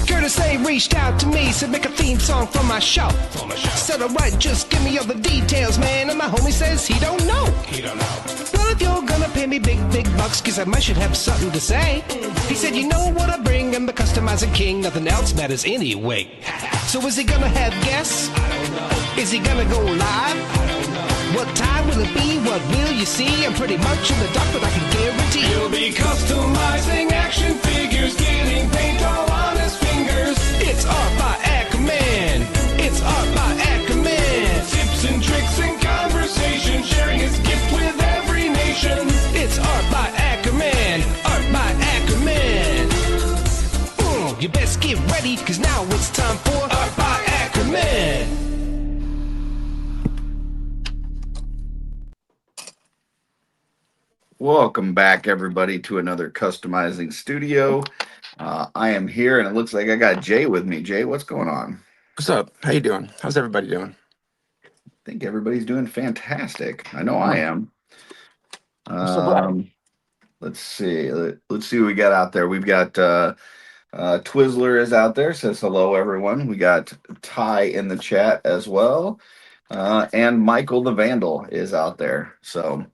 Curtis A reached out to me, said make a theme song for my show. Said alright, just give me all the details, man. And my homie says he don't know. Well, if you're gonna pay me big bucks, cause I might should have something to say. He said, you know what I bring, I'm the customizing king, nothing else matters anyway. So is he gonna have guests? I don't know. Is he gonna go live? I don't know. What time will it be? What will you see? I'm pretty much in the dark, but I can guarantee he'll be customizing action figures, getting paint all on his fingers. It's art by Ackerman. It's art by Ackerman. Tips and tricks and conversation, sharing his gift with every nation. It's art by Ackerman. Art by Ackerman. You best get ready, cause now it's time for Art by Ackerman. Welcome back, everybody, to another Customizing Studio. I am here, and it looks like I got Jay with me. Jay, what's going on? What's up? How you doing? How's everybody doing? I think everybody's doing fantastic. I know I am. Let's see. Let's see what we got out there. We've got Twizzler is out there. Says hello, everyone. We got Ty in the chat as well. And Michael the Vandal is out there. So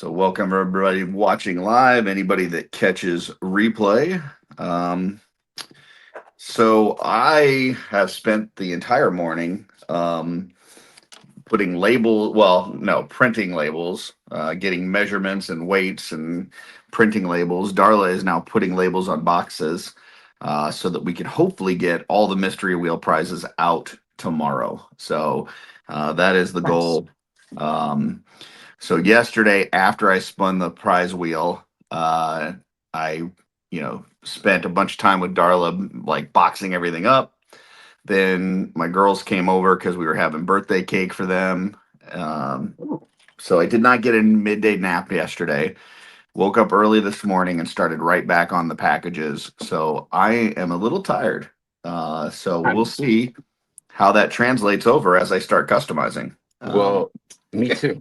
welcome everybody watching live, anybody that catches replay. So I have spent the entire morning printing labels, getting measurements and weights and printing labels. Darla is now putting labels on boxes so that we can hopefully get all the mystery wheel prizes out tomorrow. So that is the goal. So yesterday, after I spun the prize wheel, I spent a bunch of time with Darla, like boxing everything up. Then my girls came over because we were having birthday cake for them. So I did not get a midday nap yesterday. Woke up early this morning and started right back on the packages. So I am a little tired. So we'll see how that translates over as I start customizing. Well, me too.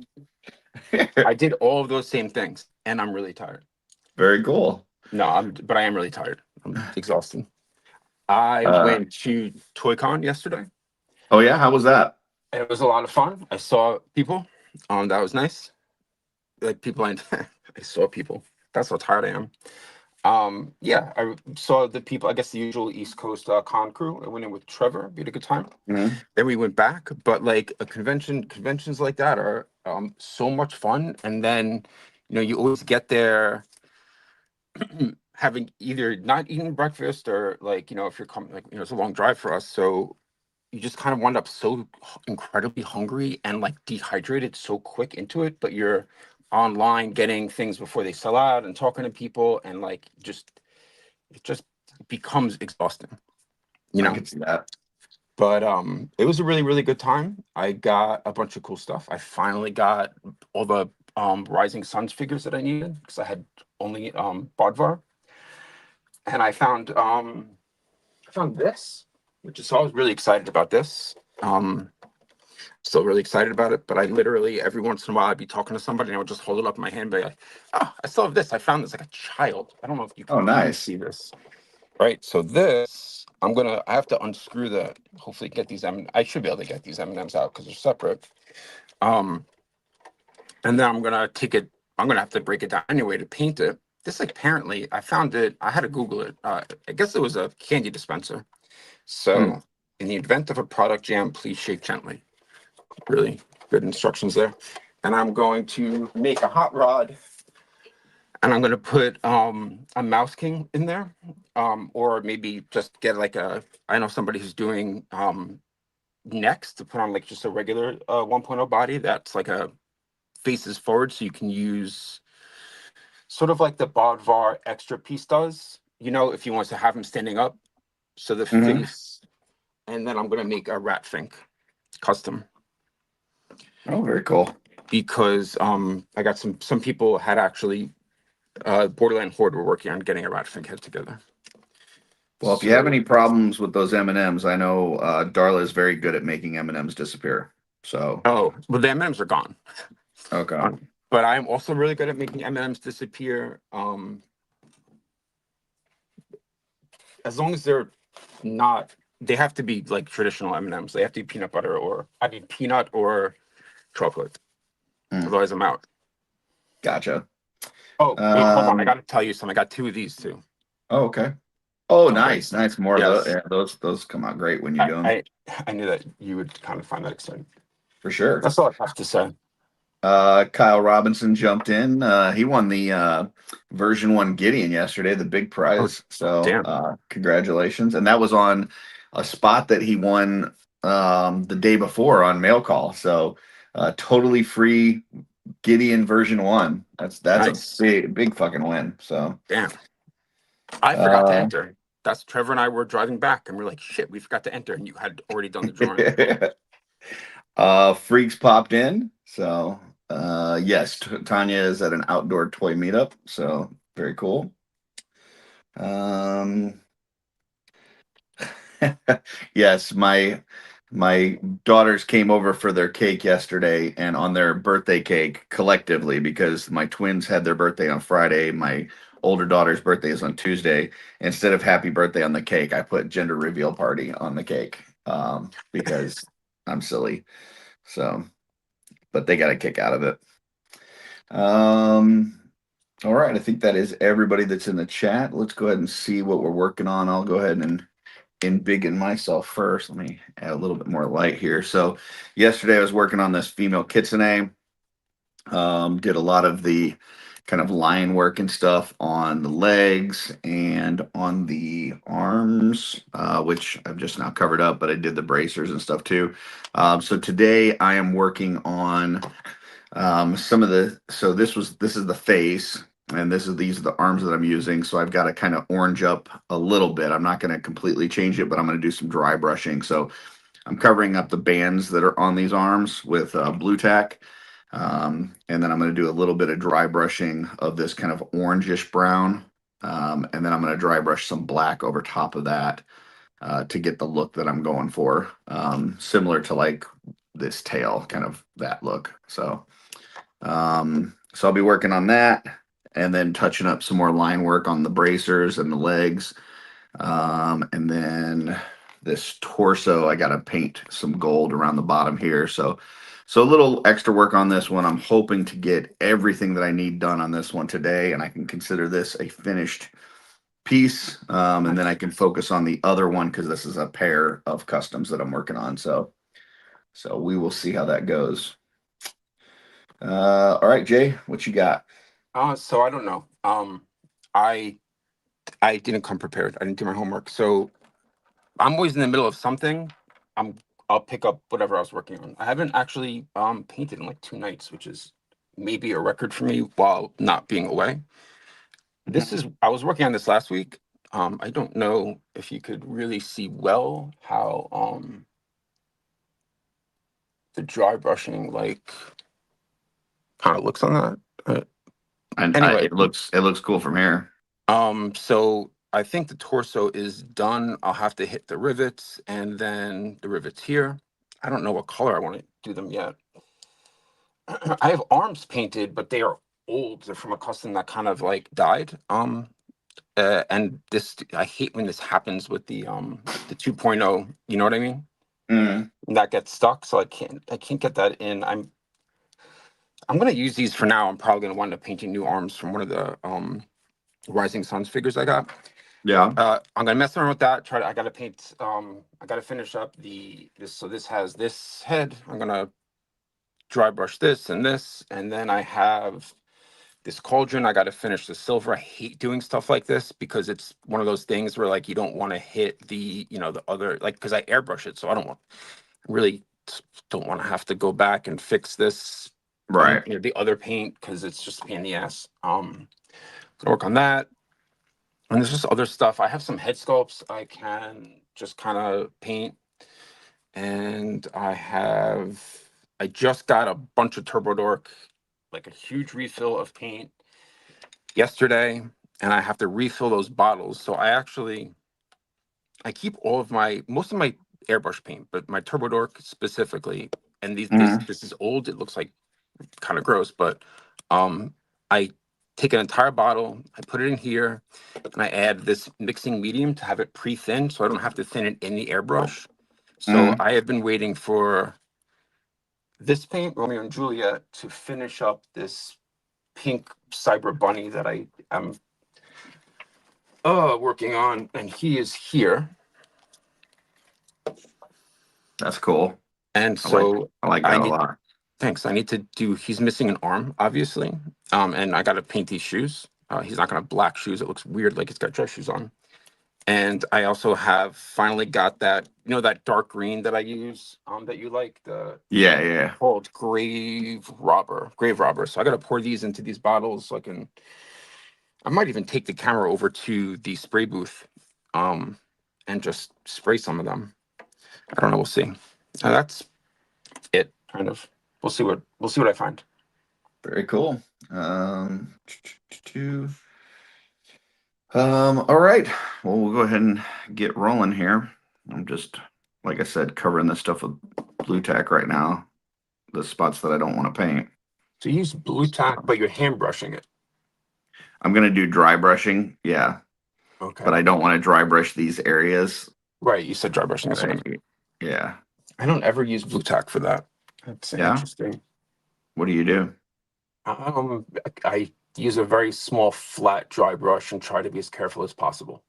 I did all of those same things, and I'm really tired. Very cool. But I am really tired. I'm exhausted. I went to ToyCon yesterday. Oh yeah, how was that? It was a lot of fun. I saw people. That was nice. Like people, I saw people. That's how tired I am. I saw the people. I guess the usual East Coast con crew. I went in with Trevor. We had a good time. Mm-hmm. Then we went back. But like conventions like that are so much fun. And then you always get there having either not eaten breakfast or if you're coming it's a long drive for us, so you just kind of wind up so incredibly hungry and like dehydrated so quick into it, but you're online getting things before they sell out and talking to people, and it just becomes exhausting. I can see that. But it was a really, really good time. I got a bunch of cool stuff. I finally got all the Rising Suns figures that I needed because I had only Bodvar. And I found this, so I was really excited about this. Still really excited about it, but I literally every once in a while I'd be talking to somebody and I would just hold it up in my hand and be like, oh, I still have this. I found this like a child. I don't know if you can see this. Right. So this, I have to unscrew hopefully get these I should be able to get these M&Ms out because they're separate. And then I'm gonna have to break it down anyway to paint it. This apparently, I found it, I had to Google it. I guess it was a candy dispenser. So in the event of a product jam, please shake gently. Really good instructions there. And I'm going to make a hot rod. And I'm going to put a Mouse King in there. Or maybe just get I know somebody who's doing Next to put on just a regular 1.0 body that's faces forward, so you can use sort of like the Bodvar extra piece does, if you want to have him standing up. So the face, and then I'm going to make a Ratfink custom. Oh, very cool. Because I got some people had actually, Borderland Horde were working on getting a Ratfink head together. Well, if you have any problems with those M&Ms, I know Darla is very good at making M&Ms disappear. So. Oh, well, the M&Ms are gone. Okay. But I'm also really good at making M&Ms disappear. As long as they're not, they have to be like traditional M&Ms. They have to be peanut butter peanut or chocolate. Mm. Otherwise, I'm out. Gotcha. Oh, wait, hold on. I got to tell you something. I got 2 of these too. Oh, okay. Oh, Okay. nice. More of those. Yes. Yeah, those come out great when you do them. I knew that you would kind of find that exciting. For sure. That's all I have to say. Kyle Robinson jumped in. He won the version 1 Gideon yesterday, the big Oh, prize. So damn. congratulations. And that was on a spot that he won the day before on Mail Call. So totally free Gideon version 1. That's Nice. a big fucking win. So Damn. I forgot to enter. That's Trevor and I were driving back and we're like, shit, we forgot to enter. And you had already done the drawing. Freaks popped in. So yes, Tanya is at an outdoor toy meetup. So very cool. Yes, my daughters came over for their cake yesterday, and on their birthday cake collectively, because my twins had their birthday on Friday, my older daughter's birthday is on Tuesday. Instead of happy birthday on the cake, I put gender reveal party on the cake because I'm silly. So, but they got a kick out of it. All right, I think that is everybody that's in the chat. Let's go ahead and see what we're working on. I'll go ahead and embiggen myself first. Let me add a little bit more light here. So yesterday I was working on this female kitsune. Did a lot of the kind of line work and stuff on the legs and on the arms, which I've just now covered up, but I did the bracers and stuff too. So today I am working on some of the, so this is the face, and these are the arms that I'm using. So I've got to kind of orange up a little bit. I'm not going to completely change it, but I'm going to do some dry brushing. So I'm covering up the bands that are on these arms with blue tack. And then I'm going to do a little bit of dry brushing of this kind of orangish brown. And then I'm going to dry brush some black over top of that to get the look that I'm going for. Similar to like this tail, kind of that look. So I'll be working on that and then touching up some more line work on the bracers and the legs. And then this torso, I got to paint some gold around the bottom here. So a little extra work on this one. I'm hoping to get everything that I need done on this one today, and I can consider this a finished piece. And then I can focus on the other one because this is a pair of customs that I'm working on. So we will see how that goes. All right, Jay, what you got? So I don't know. I didn't come prepared. I didn't do my homework. So I'm always in the middle of something. I'll pick up whatever I was working on. I haven't actually painted in like 2 nights, which is maybe a record for me while not being away. I was working on this last week. I don't know if you could really see well how the dry brushing like kind of looks on that. Anyway, It looks cool from here. So I think the torso is done. I'll have to hit the rivets and then the rivets here. I don't know what color I want to do them yet. I have arms painted, but they are old. They're from a custom that kind of like died. And this, I hate when this happens with the 2.0. You know what I mean? Mm-hmm. That gets stuck, so I can't get that in. I'm gonna use these for now. I'm probably gonna wind up painting new arms from one of the Rising Suns figures I got. Yeah. I'm gonna mess around with that. I gotta paint. I gotta finish up this. So this has this head. I'm gonna dry brush this, and then I have this cauldron. I gotta finish the silver. I hate doing stuff like this because it's one of those things where like you don't want to hit the the other, like, because I airbrush it, so I really don't want to have to go back and fix this. Right. The other paint, because it's just a pain in the ass. Gonna work on that. And there's just other stuff. I have some head sculpts I can just kind of paint. And I just got a bunch of Turbo Dork, like a huge refill of paint yesterday. And I have to refill those bottles. So I keep most of my airbrush paint, but my Turbo Dork specifically. And this is old. It looks like kind of gross, but I take an entire bottle, I put it in here, and I add this mixing medium to have it pre-thin so I don't have to thin it in the airbrush. So Mm. I have been waiting for this paint, Romeo and Juliet, to finish up this pink cyber bunny that I am working on, and he is here. That's cool. And I like so I like I that a need, lot. thanks. I need to do, he's missing an arm, obviously. And I got to paint these shoes. He's not going to have black shoes. It looks weird, like he's got dress shoes on. And I also have finally got that, that dark green that I use, that you like, the Yeah, yeah. called Grave Robber. So I got to pour these into these bottles so I might even take the camera over to the spray booth, and just spray some of them. I don't know. We'll see. That's it, kind of. We'll see what I find. Very cool. All right. Well, we'll go ahead and get rolling here. I'm just, like I said, covering this stuff with blue tack right now. The spots that I don't want to paint. So you use blue tack, but you're hand brushing it. I'm gonna do dry brushing, yeah, Okay. but I don't want to dry brush these areas. Right. You said dry brushing. That's what I mean. Yeah. I don't ever use blue tack for that. That's Yeah? interesting. What do you do? I use a very small flat dry brush and try to be as careful as possible.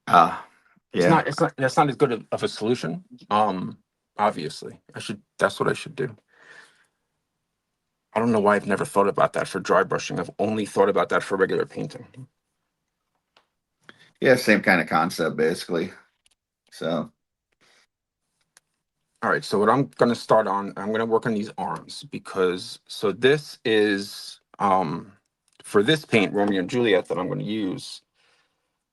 Yeah. That's not as good of a solution. Obviously. That's what I should do. I don't know why I've never thought about that for dry brushing. I've only thought about that for regular painting. Yeah, same kind of concept basically. So All right, so what I'm going to start on, I'm going to work on these arms because, so this is, for this paint, Romeo and Juliet, that I'm going to use,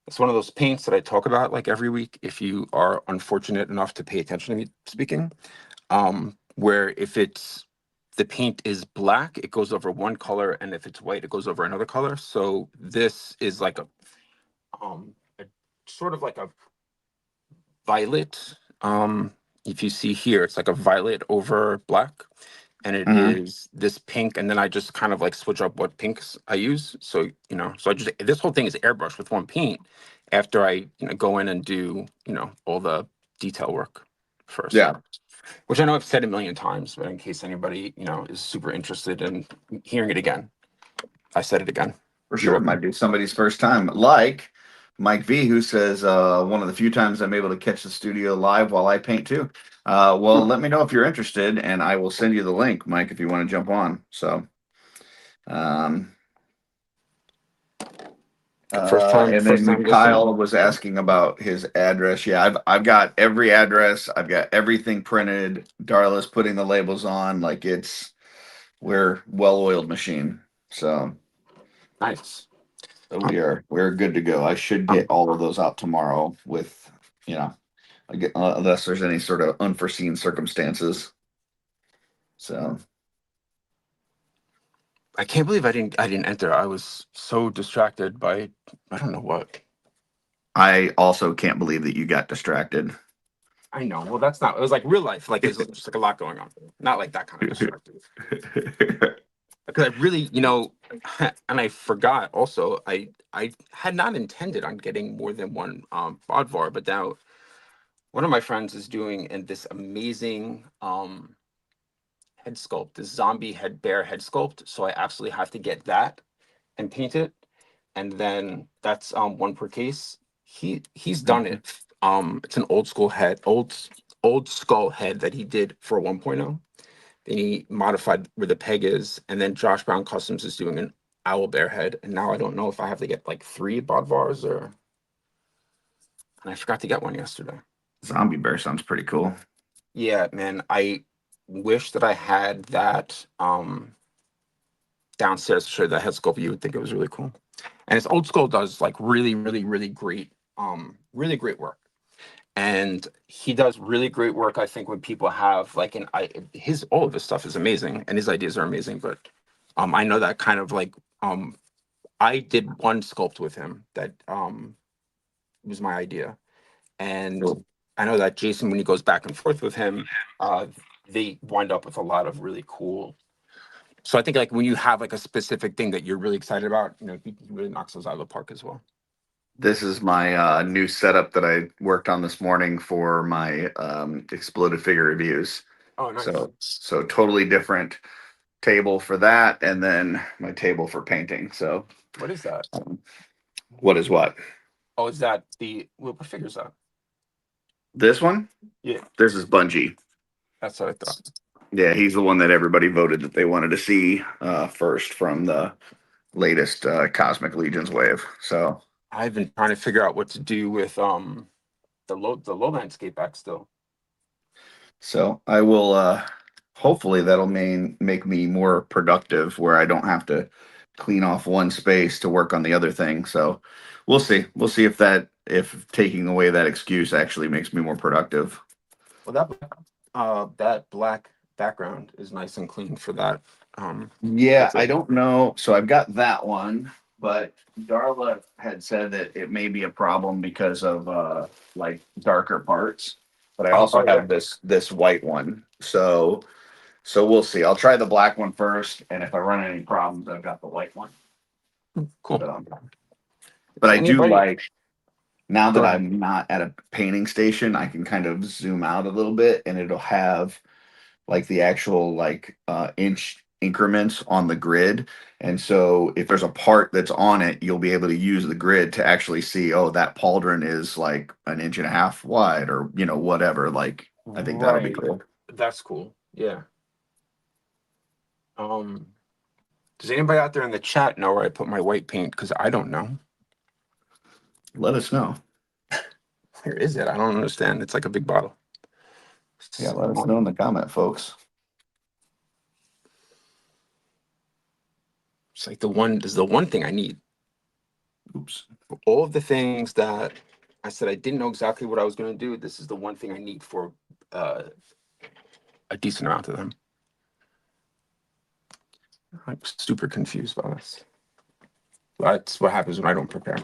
it's one of those paints that I talk about like every week, if you are unfortunate enough to pay attention to me speaking, where if the paint is black, it goes over one color, and if it's white, it goes over another color. So this is like a sort of like a violet, if you see here, it's like a violet over black, and it is this pink, and then I just kind of like switch up what pinks I use. So, so this whole thing is airbrush with one paint after I, go in and do, all the detail work first. yeah, Which I know I've said a million times, but in case anybody, is super interested in hearing it again, I said it again. for sure. It might be somebody's first time. Like Mike V, who says one of the few times I'm able to catch the studio live while I paint too. Well, let me know if you're interested, and I will send you the link, Mike, if you want to jump on. So, First time Kyle listening. was asking about his address. Yeah, I've got every address. I've got everything printed. Darla's putting the labels on. Like we're well-oiled machine. So Nice. we're good to go. I should get all of those out tomorrow with, unless there's any sort of unforeseen circumstances. So I can't believe I didn't enter. I was so distracted by I don't know what. I also can't believe that you got distracted. I know. Well, it was like real life. Like there's just like a lot going on. Not like that kind of distracted. Because I really, and I forgot also, I had not intended on getting more than one Bodvar, but now one of my friends is doing this amazing head sculpt, this zombie bear head sculpt. So I absolutely have to get that and paint it. And then that's one per case. He's done it. It's an old skull head that he did for 1.0. Then he modified where the peg is, and then Josh Brown Customs is doing an owl bear head. And now I don't know if I have to get like 3 Bodvars and I forgot to get one yesterday. Zombie bear sounds pretty cool. Yeah, man. I wish that I had that downstairs to show that head sculpt. You would think it was really cool. And his old skull does like really, really, really great work. And he does really great work, I think, when people have like all of his stuff is amazing and his ideas are amazing. But I know that kind of like I did one sculpt with him that was my idea. And I know that Jason, when he goes back and forth with him, they wind up with a lot of really cool So I think like when you have like a specific thing that you're really excited about, you know, he really knocks those out of the park as well. This is my new setup that I worked on this morning for my exploded figure reviews. Oh, nice. So totally different table for that, and then my table for painting. So What is that? what is what? Oh, is that the what figure is that? This one? Yeah, This is Bungie. that's what I thought. Yeah, he's the one that everybody voted that they wanted to see first from the latest Cosmic Legions wave. So I've been trying to figure out what to do with the low landscape back still. So I will hopefully that'll make me more productive where I don't have to clean off one space to work on the other thing. So we'll see. We'll see if taking away that excuse actually makes me more productive. Well, that black background is nice and clean for that. Yeah, That's it. I don't know. So I've got that one, but Darla had said that it may be a problem because of like darker parts. But I also yeah. have this white one. So we'll see. I'll try the black one first, and if I run into any problems, I've got the white one. Cool. But I do Anybody- like now Go that ahead. I'm not at a painting station, I can kind of zoom out a little bit, and it'll have like the actual like inch increments on the grid. And so if there's a part that's on it, you'll be able to use the grid to actually see, oh, that pauldron is like an inch and a half wide, or you know, whatever. Like I think that'll be Right. cool. That's cool. Yeah. Does anybody out there in the chat know where I put my white paint? Because I don't know. Let us know. Where is it? I don't understand. It's like a big bottle. Yeah, let us know in the comment, folks. It's like this is the one thing I need. Oops. For all of the things that I said I didn't know exactly what I was going to do, this is the one thing I need for a decent amount of them. I'm super confused by this. That's what happens when I don't prepare.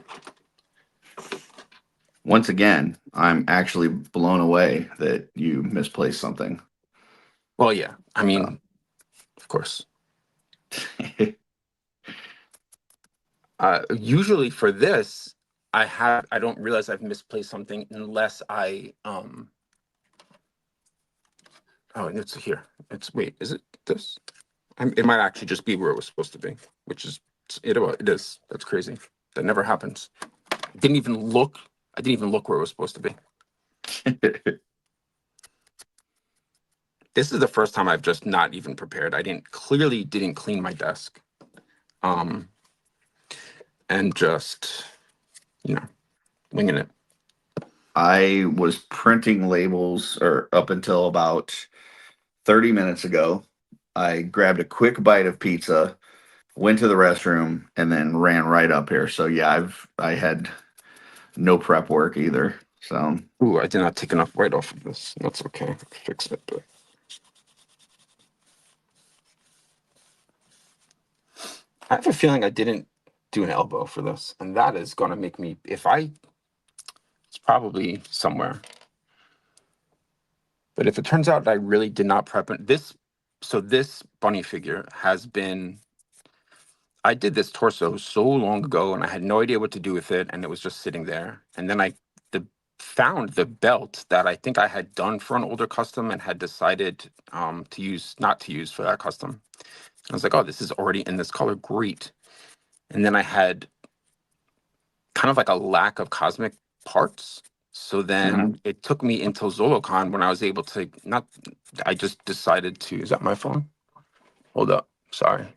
Once again, I'm actually blown away that you misplaced something. Well, yeah. I mean, of course. Usually for this, I don't realize I've misplaced something unless I oh, and it's here. Wait, is it this? It might actually just be where it was supposed to be, which is it is. That's crazy. That never happens. I didn't even look where it was supposed to be. This is the first time I've just not even prepared. I clearly didn't clean my desk. And just, you know, winging it. I was printing labels or up until about 30 minutes ago. I grabbed a quick bite of pizza, went to the restroom, and then ran right up here. So yeah, I had no prep work either. So Ooh, I did not take enough white off of this. That's okay. Fix it, but I have a feeling I didn't do an elbow for this, and that is gonna make me it's probably somewhere. But if it turns out that I really did not prep this, so this bunny figure has been. I did this torso so long ago, and I had no idea what to do with it, and it was just sitting there. And then I found the belt that I think I had done for an older custom and had decided not to use for that custom. I was like, oh, this is already in this color, great. And then I had kind of like a lack of cosmic parts. So then it took me until ZoloCon when I was able to I just decided to, is that my phone? Hold up, sorry.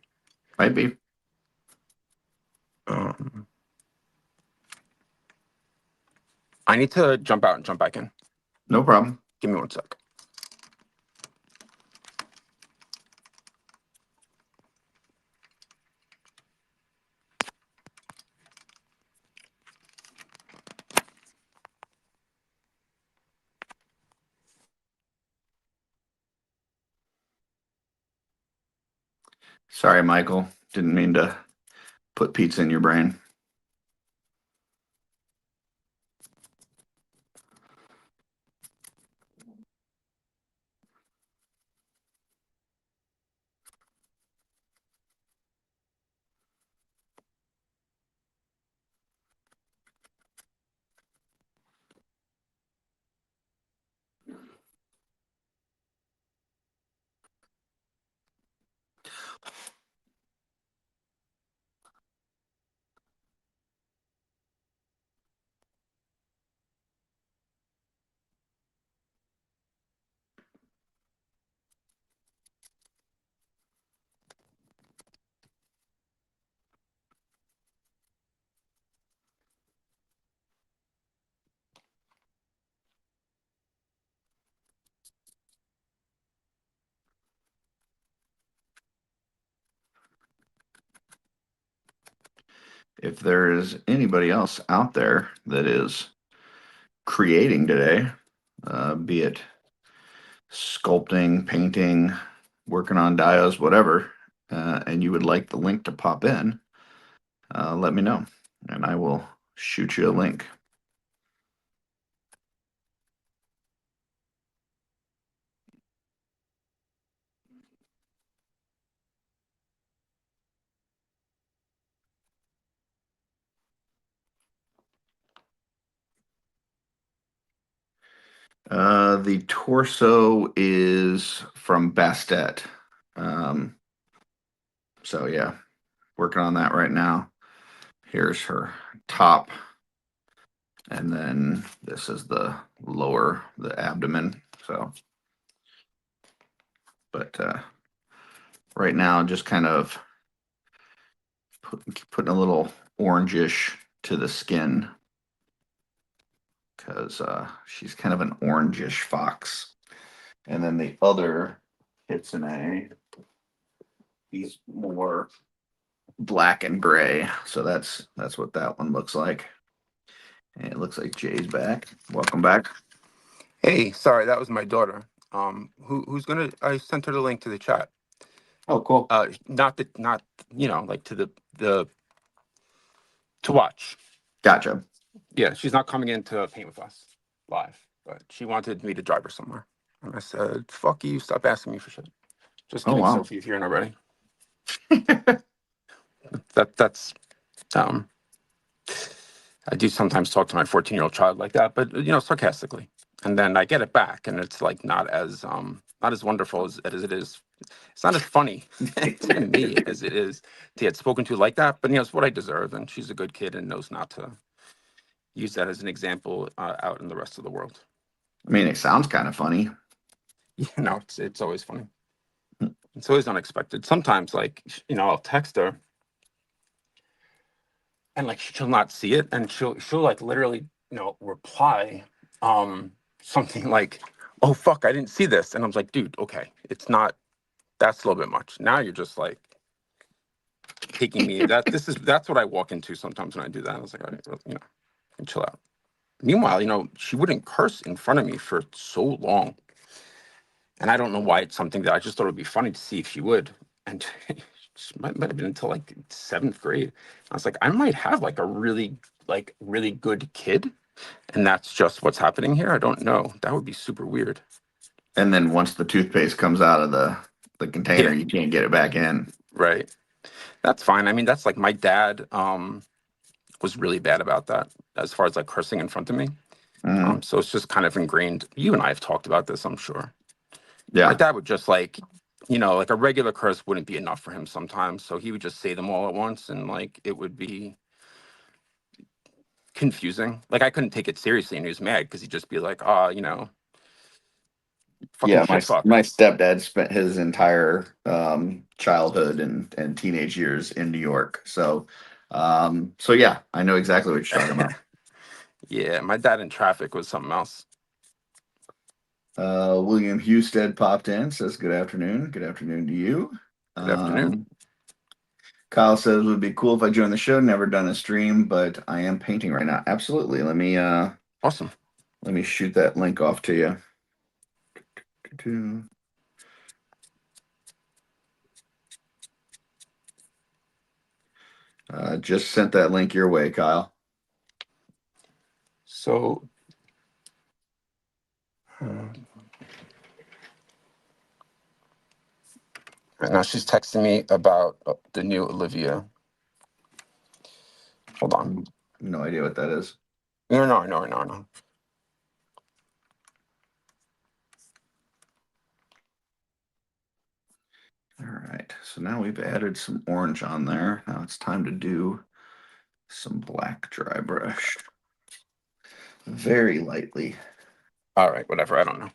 might be. I need to jump out and jump back in. No problem. Give me 1 sec. Sorry, Michael. Didn't mean to put pizza in your brain. if there is anybody else out there that is creating today, be it sculpting, painting, working on dios, whatever, and you would like the link to pop in, let me know and I will shoot you a link. The torso is from Bastet. So yeah, working on that right now. Here's her top. And then this is the lower, the abdomen. So, but right now, just kind of putting a little orangish to the skin because she's kind of an orangish fox. And then the other kitsune, he's more black and gray. So that's what that one looks like. And it looks like Jay's back. Welcome back. Hey, sorry, that was my daughter. Who's gonna? I sent her the link to the chat. Oh, cool. Not like to the to watch. Gotcha. Yeah, she's not coming in to paint with us live, but she wanted me to drive her somewhere, and I said, "Fuck you! Stop asking me for shit." Just kidding, wow. Sophie, if you're in already. That's I do sometimes talk to my 14-year-old child like that, but sarcastically, and then I get it back, and it's like not as wonderful as it is. It's not as funny to me as it is to get spoken to like that. But it's what I deserve, and she's a good kid and knows not to use that as an example out in the rest of the world. I mean, it sounds kind of funny. It's always funny. It's always unexpected. Sometimes, like, I'll text her and like she'll not see it, and she'll like literally, reply something like, "Oh fuck, I didn't see this," and I'm like, "Dude, okay, it's not. That's a little bit much. Now you're just like taking me. That's what I walk into sometimes when I do that. I was like, all right, chill out." Meanwhile, she wouldn't curse in front of me for so long. And I don't know why. It's something that I just thought it would be funny to see if she would. And it might have been until like 7th grade. I was like, I might have like a really good kid. And that's just what's happening here. I don't know. That would be super weird. And then once the toothpaste comes out of the container, you can't get it back in. Right. That's fine. I mean, that's like my dad was really bad about that as far as like cursing in front of me. So it's just kind of ingrained. You and I have talked about this, I'm sure. Yeah. My dad would just like a regular curse wouldn't be enough for him sometimes. So he would just say them all at once, and like it would be confusing. Like I couldn't take it seriously, and he was mad because he'd just be like, fucking yeah, shit fuck. My stepdad spent his entire childhood and teenage years in New York. So yeah, I know exactly what you're talking about. Yeah, my dad in traffic was something else. William Husted popped in, says good afternoon. Good afternoon to you. Good afternoon. Kyle says it would be cool if I joined the show. Never done a stream, but I am painting right now. Absolutely. Let me awesome. Let me shoot that link off to you. Just sent that link your way, Kyle. So right now she's texting me about the new Olivia. Hold on. No idea what that is. No. All right, so now we've added some orange on there. Now it's time to do some black dry brush. Very lightly. All right, whatever. I don't know.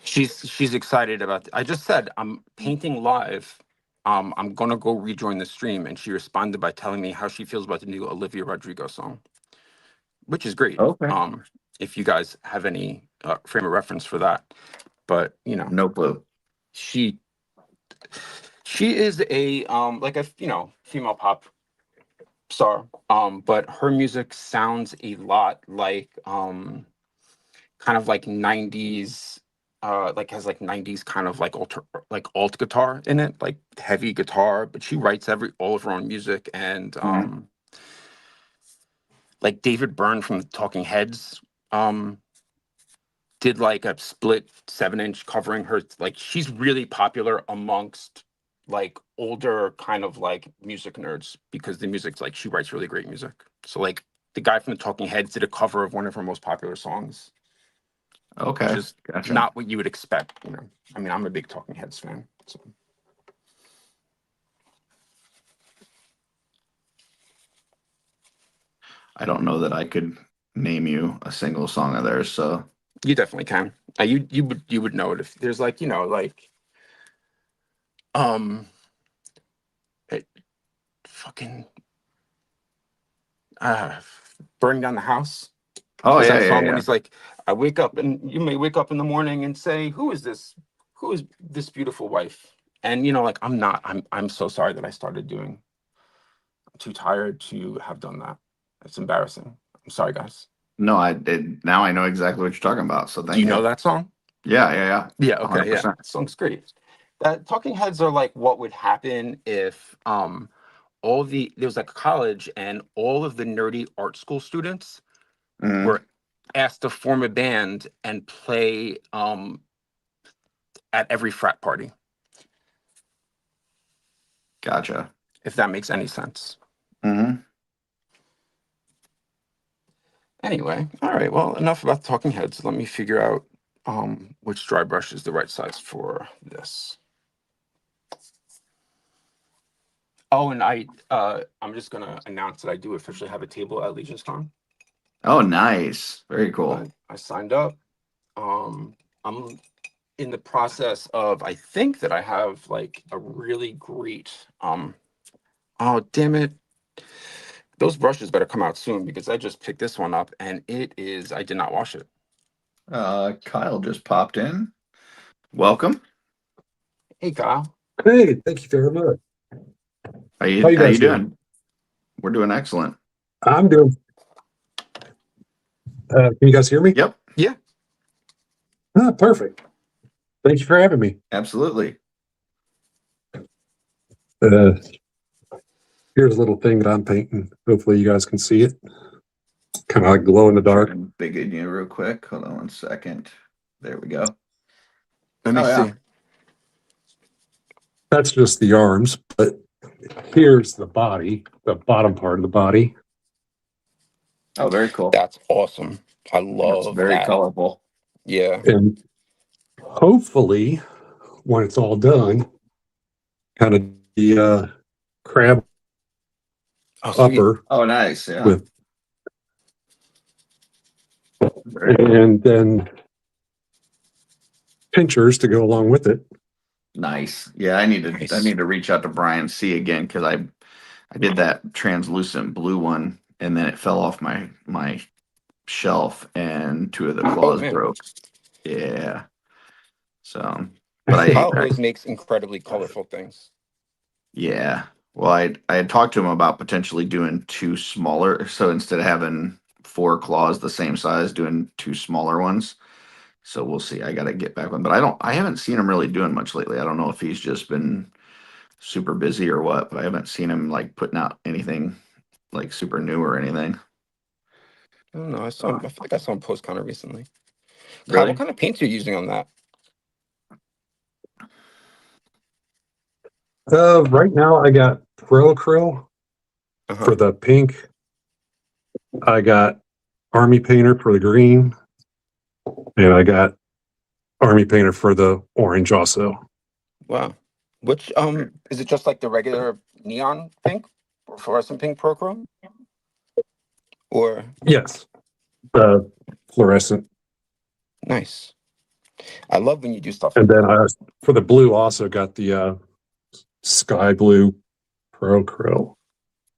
She's excited about I just said I'm painting live. I'm gonna go rejoin the stream, and she responded by telling me how she feels about the new Olivia Rodrigo song, which is great. Okay. If you guys have any frame of reference for that, but no clue. She is a like a female pop star. But her music sounds a lot like kind of like 90s, like has like 90s kind of like alt guitar in it, like heavy guitar, but she writes all of her own music. And like David Byrne from the Talking Heads did like a split 7-inch covering her. Like she's really popular amongst like older kind of like music nerds because the music's like she writes really great music. So like the guy from the Talking Heads did a cover of one of her most popular songs, which Okay, is gotcha. not what you would expect. I mean, I'm a big Talking Heads fan. So. I don't know that I could name you a single song of theirs. So You definitely can. You would know it if there's like like um it, fucking burning down the house. oh There's yeah, that yeah, song when yeah. he's like, I wake up and you may wake up in the morning and say, who is this beautiful wife? And like I'm so sorry that I started doing. I'm too tired to have done that. It's embarrassing. I'm sorry, guys. No, I did. Now I know exactly what you're talking about. So Do you thank know you. that song? Yeah, yeah, yeah. Yeah, okay, yeah. 100%. That song's great. That Talking Heads are like what would happen if there was like a college and all of the nerdy art school students Mhm. were asked to form a band and play at every frat party, Gotcha. if that makes any sense. Hmm. Anyway, all right, well, enough about Talking Heads. Let me figure out which dry brush is the right size for this. Oh, and I'm just gonna announce that I do officially have a table at Legion's Con. Oh, nice. Very cool. I signed up. I'm in the process of, I think that I have like a really great oh damn it, those brushes better come out soon because I just picked this one up and I did not wash it. Kyle just popped in. Welcome. Hey Kyle. Hey, thank you very much. How you How you guys doing? We're doing excellent. I'm doing. Can you guys hear me? Yep, Yeah. Perfect. Thank you for having me. absolutely. Here's a little thing that I'm painting. Hopefully you guys can see it. Kind of like glow in the dark. Try and big in you real quick. Hold on one second. There we go. Let me Oh, yeah. see. That's just the arms, but here's the body, the bottom part of the body. Oh, very cool. That's awesome. I love That's very that. colorful. Yeah. And hopefully, when it's all done, kind of the crab Oh, sweet. upper Oh, nice. Yeah. with, Very cool. and then pinchers to go along with it. Nice. Yeah, I need Nice. to reach out to Brian C again because I did that translucent blue one and then it fell off my shelf and two of the claws man. broke. Yeah. So, but Kyle always makes incredibly colorful things. yeah. Well, I had talked to him about potentially doing two smaller. So instead of having 4 claws the same size, doing 2 smaller ones. So we'll see. I got to get back with him, but I haven't seen him really doing much lately. I don't know if he's just been super busy or what, but I haven't seen him like putting out anything like super new or anything. I don't know. I feel like I saw him post kind of recently. Kyle, Really? what kind of paints are you using on that? Right now I got Acrylic for the pink. I got Army Painter for the green. And I got Army Painter for the orange also. Wow. Which is it just like the regular neon pink or fluorescent pink Prochrome? Or Yes. Fluorescent. nice. I love when you do stuff And like then for the blue also got the Sky Blue Pro Krill.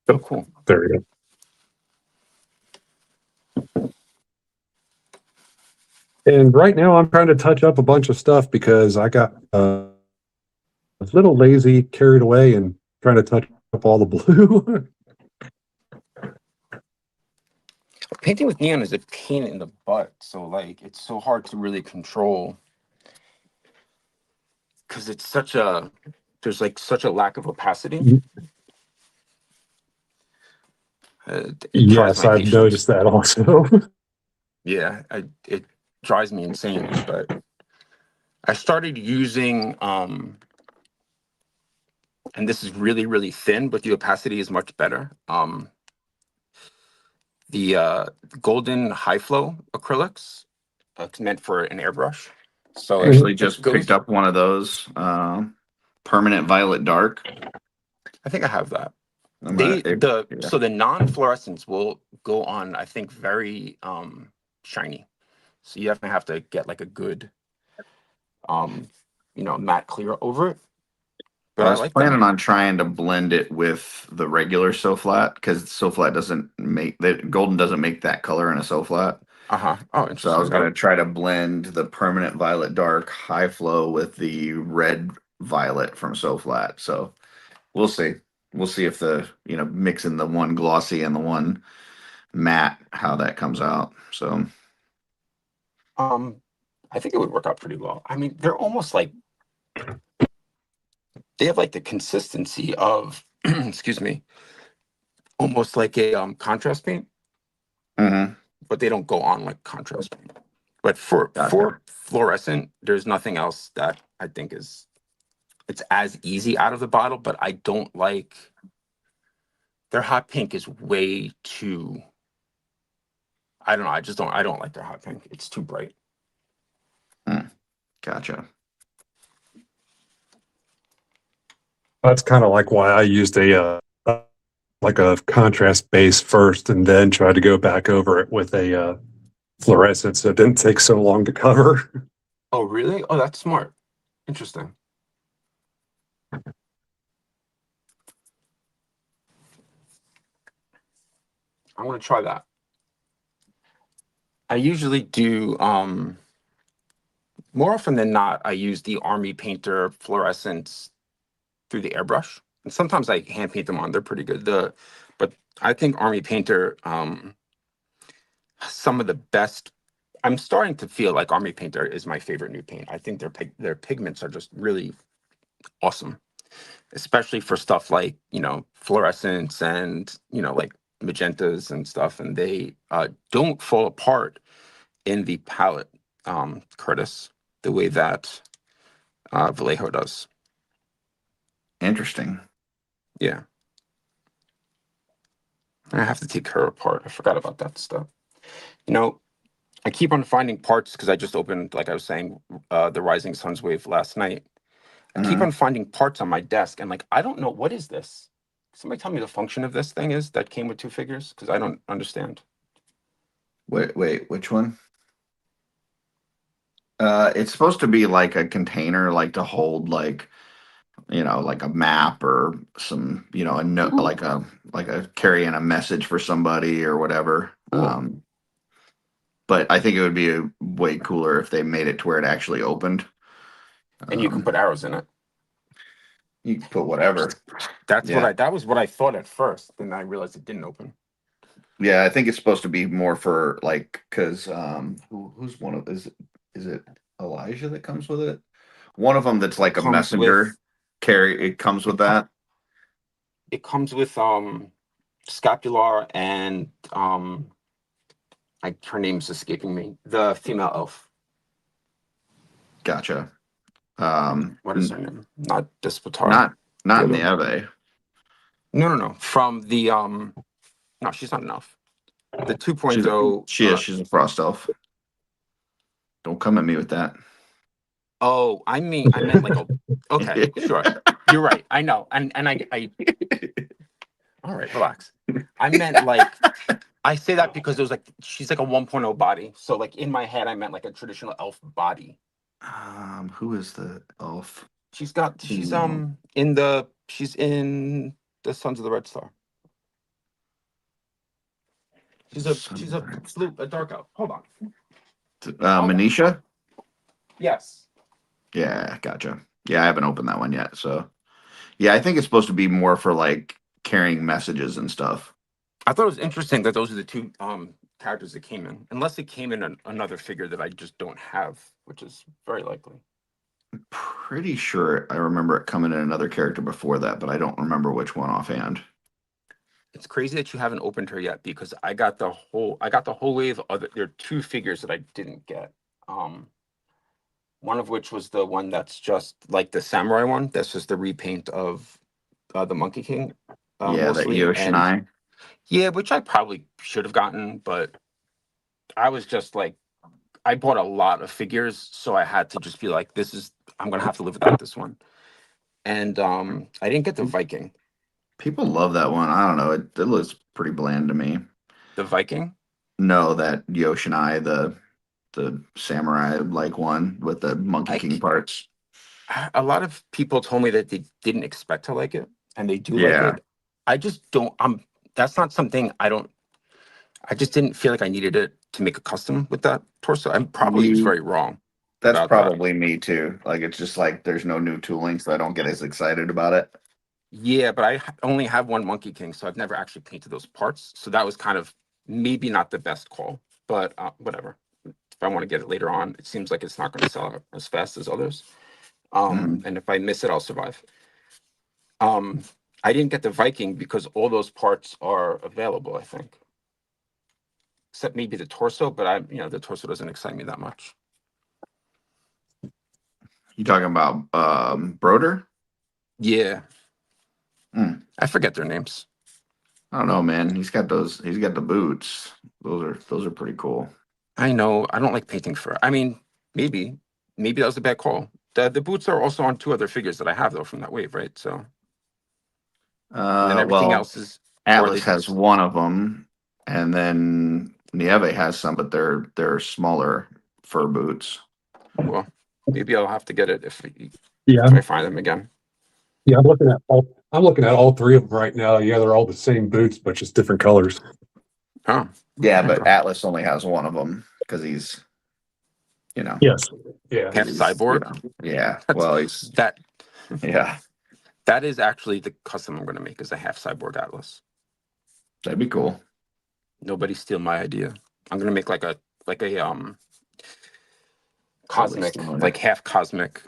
that. Oh, cool. There we go. And right now I'm trying to touch up a bunch of stuff because I got a little lazy, carried away, and trying to touch up all the blue. Painting with neon is a pain in the butt. So like it's so hard to really control because there's like such a lack of opacity. It tries Yes, my I've patience. noticed that also. Yeah, it drives me insane. But I started using and this is really, really thin, but the opacity is much better. The golden high flow acrylics. It's meant for an airbrush. So Actually, it just picked goes. up one of those permanent violet dark. I think I have that. I'm gonna, yeah. So the non-fluorescents will go on, I think, very shiny. So you definitely have to get like a good matte clear over it. But I I was like planning them. on trying to blend it with the regular So-Flat because So-Flat doesn't make that golden doesn't make that color in a So-Flat. Uh-huh. Oh, So I was interesting. gonna try to blend the permanent violet dark high flow with the red violet from So-Flat. So we'll see. We'll see if mixing the one glossy and the one matte, how that comes out. So I think it would work out pretty well. I mean, they're almost like they have like the consistency of excuse me, almost like a contrast paint, mhm. but they don't go on like contrast paint. But for Gotcha. fluorescent, there's nothing else that I think it's as easy out of the bottle, but I don't like their hot pink is way too. I don't know. I don't like their hot pink. It's too bright. Gotcha. That's kind of like why I used like a contrast base first, and then tried to go back over it with a fluorescent, so it didn't take so long to cover. Oh, really? Oh, that's smart. Interesting. I'm gonna try that. I usually do more often than not, I use the Army Painter fluorescents through the airbrush. And sometimes I hand paint them on. They're pretty good. But I think Army Painter some of the best. I'm starting to feel like Army Painter is my favorite new paint. I think their pigments are just really awesome, especially for stuff like fluorescents and like magentas and stuff, and they don't fall apart in the palette, Curtis, the way that Vallejo does. Interesting. Yeah. I have to take her apart. I forgot about that stuff. I keep on finding parts because I just opened, like I was saying, the Rising Suns Wave last night. I keep on finding parts on my desk, and like I don't know what is this. Somebody tell me the function of this thing is that came with two figures because I don't understand. Wait, which one? It's supposed to be like a container, like to hold like like a map or some, a note, like a carrying a message for somebody or whatever. Cool. But I think it would be way cooler if they made it to where it actually opened. And you can put arrows in it. You can put whatever. That was what I thought at first. Then I realized it didn't open. Yeah, I think it's supposed to be more for like because who's one of is it Elijah that comes with it? One of them that's like a messenger. It comes with that. It comes with Scapular and her name's escaping me. The female elf. Gotcha. What is her name? Not Despotar. Not Nieve. No. From the no, she's not an elf. The 2.0. She's a frost elf. Don't come at me with that. Oh, I meant like okay, sure. You're right. I know. And I all right, relax. I meant like I say that because it was like she's like a 1.0 body. So like in my head I meant like a traditional elf body. Who is the elf? She's in the Sons of the Red Star. She's a dark elf. Hold on. Manisha? Yes. Yeah, gotcha. Yeah, I haven't opened that one yet. So yeah, I think it's supposed to be more for like carrying messages and stuff. I thought it was interesting that those are the two characters that came in, unless it came in another figure that I just don't have, which is very likely. Pretty sure I remember it coming in another character before that, but I don't remember which one offhand. It's crazy that you haven't opened her yet, because I got the whole wave of other. There are 2 figures that I didn't get. One of which was the one that's just like the samurai one. That's just the repaint of the Monkey King. Yeah, that Mostly. Yoshinai. Yeah, which I probably should have gotten, but I was just like, I bought a lot of figures, so I had to just be like, I'm gonna have to live without this one. And I didn't get the Viking. People love that one. I don't know. It looks pretty bland to me. The Viking? No, that Yoshinai, the samurai like one with the Monkey King parts. A lot of people told me that they didn't expect to like it, and they do Yeah. like it. I just don't. That's not something I just didn't feel like I needed it to make a custom with that torso. I'm probably very wrong. That's about probably me too. Like it's just like there's no new tooling, so I don't get as excited about it. Yeah, but I only have one Monkey King, so I've never actually painted those parts. So that was kind of maybe not the best call, but whatever. If I want to get it later on, it seems like it's not going to sell as fast as others. And if I miss it, I'll survive. I didn't get the Viking because all those parts are available, I think. Except maybe the torso, but the torso doesn't excite me that much. You talking about Broder? Yeah. Hmm. I forget their names. I don't know, man. He's got the boots. Those are pretty cool. I know. I don't like painting fur. I mean, maybe that was a bad call. The boots are also on 2 other figures that I have though from that wave, right? So and then everything else is Atlas has one of them, and then Nieve has some, but they're smaller fur boots. Well, maybe I'll have to get it if Yeah, I find them again. yeah. I'm looking at all 3 of them right now. Yeah, they're all the same boots, but just different colors. Oh, Yeah, but Atlas only has one of them because he's, Yes. Yeah. half cyborg. Yeah. Well, he's That yeah. that is actually the custom I'm going to make, is a half cyborg Atlas. That'd be cool. Nobody steal my idea. I'm going to make like a cosmic, like half cosmic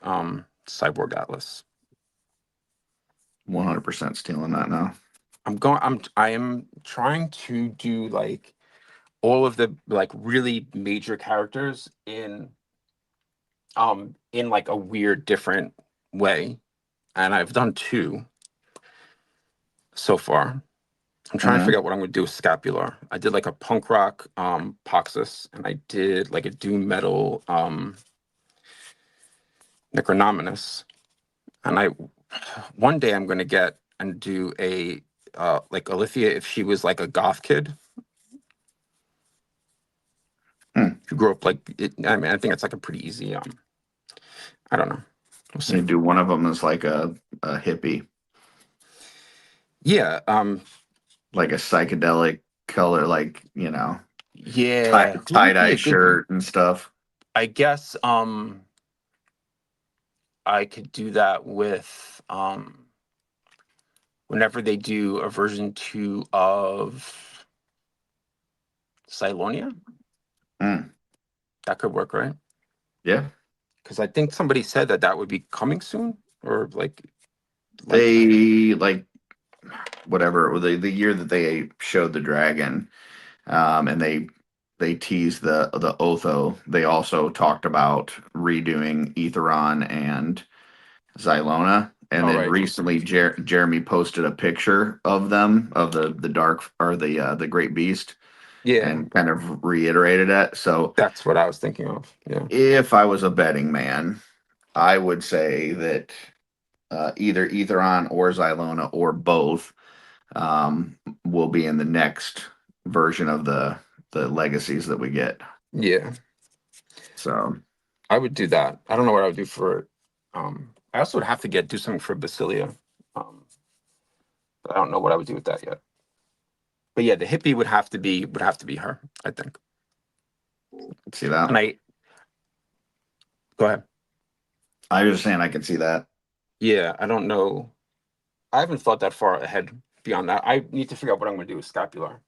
cyborg Atlas. 100% stealing that now. I am trying to do like all of the like really major characters in like a weird different way, and I've done 2 so far. I'm trying to figure out what I'm going to do with Scapular. I did like a punk rock Poxus, and I did like a doom metal Necronominus, and one day I'm going to get and do a like Alithia if she was like a goth kid who grew up like it. I mean, I think it's like a pretty easy I don't know. We'll see. You do one of them as like a hippie. Yeah. Like a psychedelic color, like Yeah. tie-dye shirt and stuff. I guess I could do that with whenever they do a version 2 of Silonia. That could work, right? Yeah. Because I think somebody said that would be coming soon, or like they like whatever the year that they showed the dragon, and they teased the Otho. They also talked about redoing Etheron and Xylona, and then recently Jeremy posted a picture of them of the dark or the Great Beast. Yeah, and kind of reiterated it. So that's what I was thinking of. Yeah. If I was a betting man, I would say that either Etheron or Xylona or both will be in the next version of the legacies that we get. Yeah. So I would do that. I don't know what I would do for I also would have to do something for Basilia. But I don't know what I would do with that yet. But yeah, the hippie would have to be her, I think. See that? And go ahead. I was just saying I could see that. Yeah, I don't know. I haven't thought that far ahead beyond that. I need to figure out what I'm going to do with Scapular.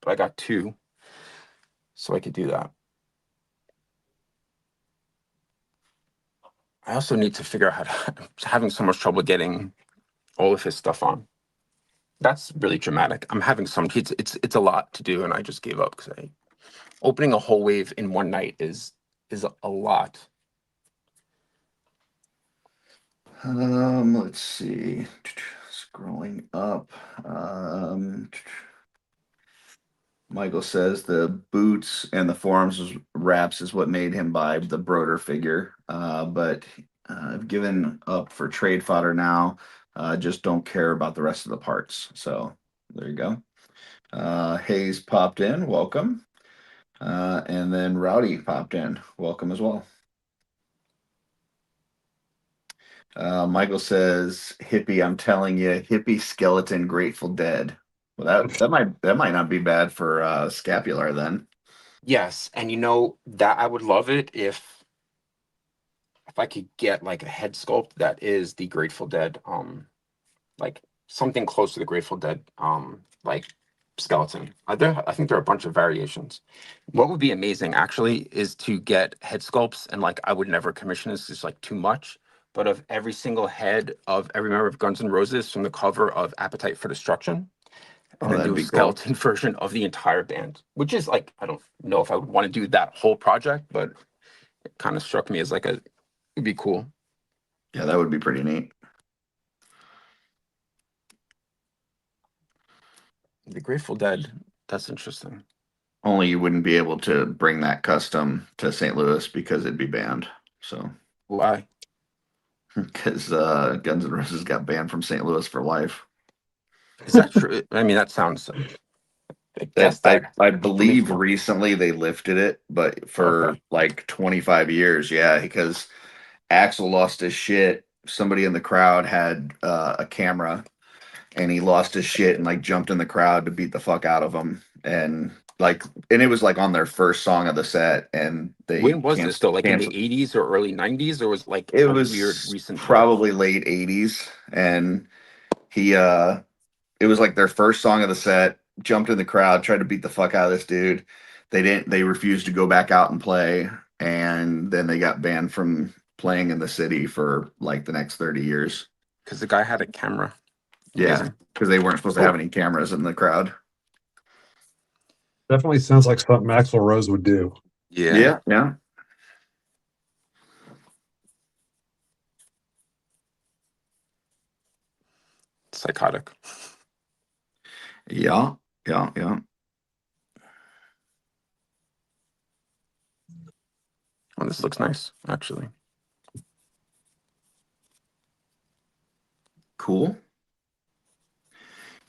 But I got 2. so I could do that. I also need to figure out how to, I'm having so much trouble getting all of his stuff on. That's really dramatic. I'm having some, it's a lot to do, and I just gave up because opening a whole wave in one night is a lot. Let's see. Scrolling up. Michael says the boots and the forums wraps is what made him buy the Broder figure. But I've given up for trade fodder now. Just don't care about the rest of the parts. So there you go. Hayes popped in. Welcome. And then Rowdy popped in. Welcome as well. Michael says, "Hippie, I'm telling you, hippie skeleton Grateful Dead." Well, that might not be bad for scapular then. Yes, and you know that I would love it if I could get like a head sculpt that is the Grateful Dead, like something close to the Grateful Dead, like skeleton. I think there are a bunch of variations. What would be amazing actually is to get head sculpts, and like I would never commission this, it's like too much, but of every single head of every member of Guns N' Roses from the cover of Appetite for Destruction, and then that'd do a be cool. skeleton version of the entire band, which is like, I don't know if I would want to do that whole project, but it kind of struck me as like it'd be cool. Yeah, that would be pretty neat. The Grateful Dead, that's interesting. Only you wouldn't be able to bring that custom to St. Louis because it'd be banned. So Why? because Guns N' Roses got banned from St. Louis for life. Is that true? I mean, that sounds. I guess I believe recently they lifted it, but for like 25 years, yeah, because Axl lost his shit. Somebody in the crowd had a camera, and he lost his shit and like jumped in the crowd to beat the fuck out of him, and it was like on their first song of the set, and they when was this though? Like in the 80s or early 90s, or was like it was weird recent probably late 80s, and he it was like their first song of the set, jumped in the crowd, tried to beat the fuck out of this dude. They refused to go back out and play, and then they got banned from playing in the city for like the next 30 years. Because the guy had a camera. Yeah, because they weren't supposed to have any cameras in the crowd. Definitely sounds like something Axl Rose would do. Yeah. Psychotic. Yeah. Well, this looks nice, actually. Cool.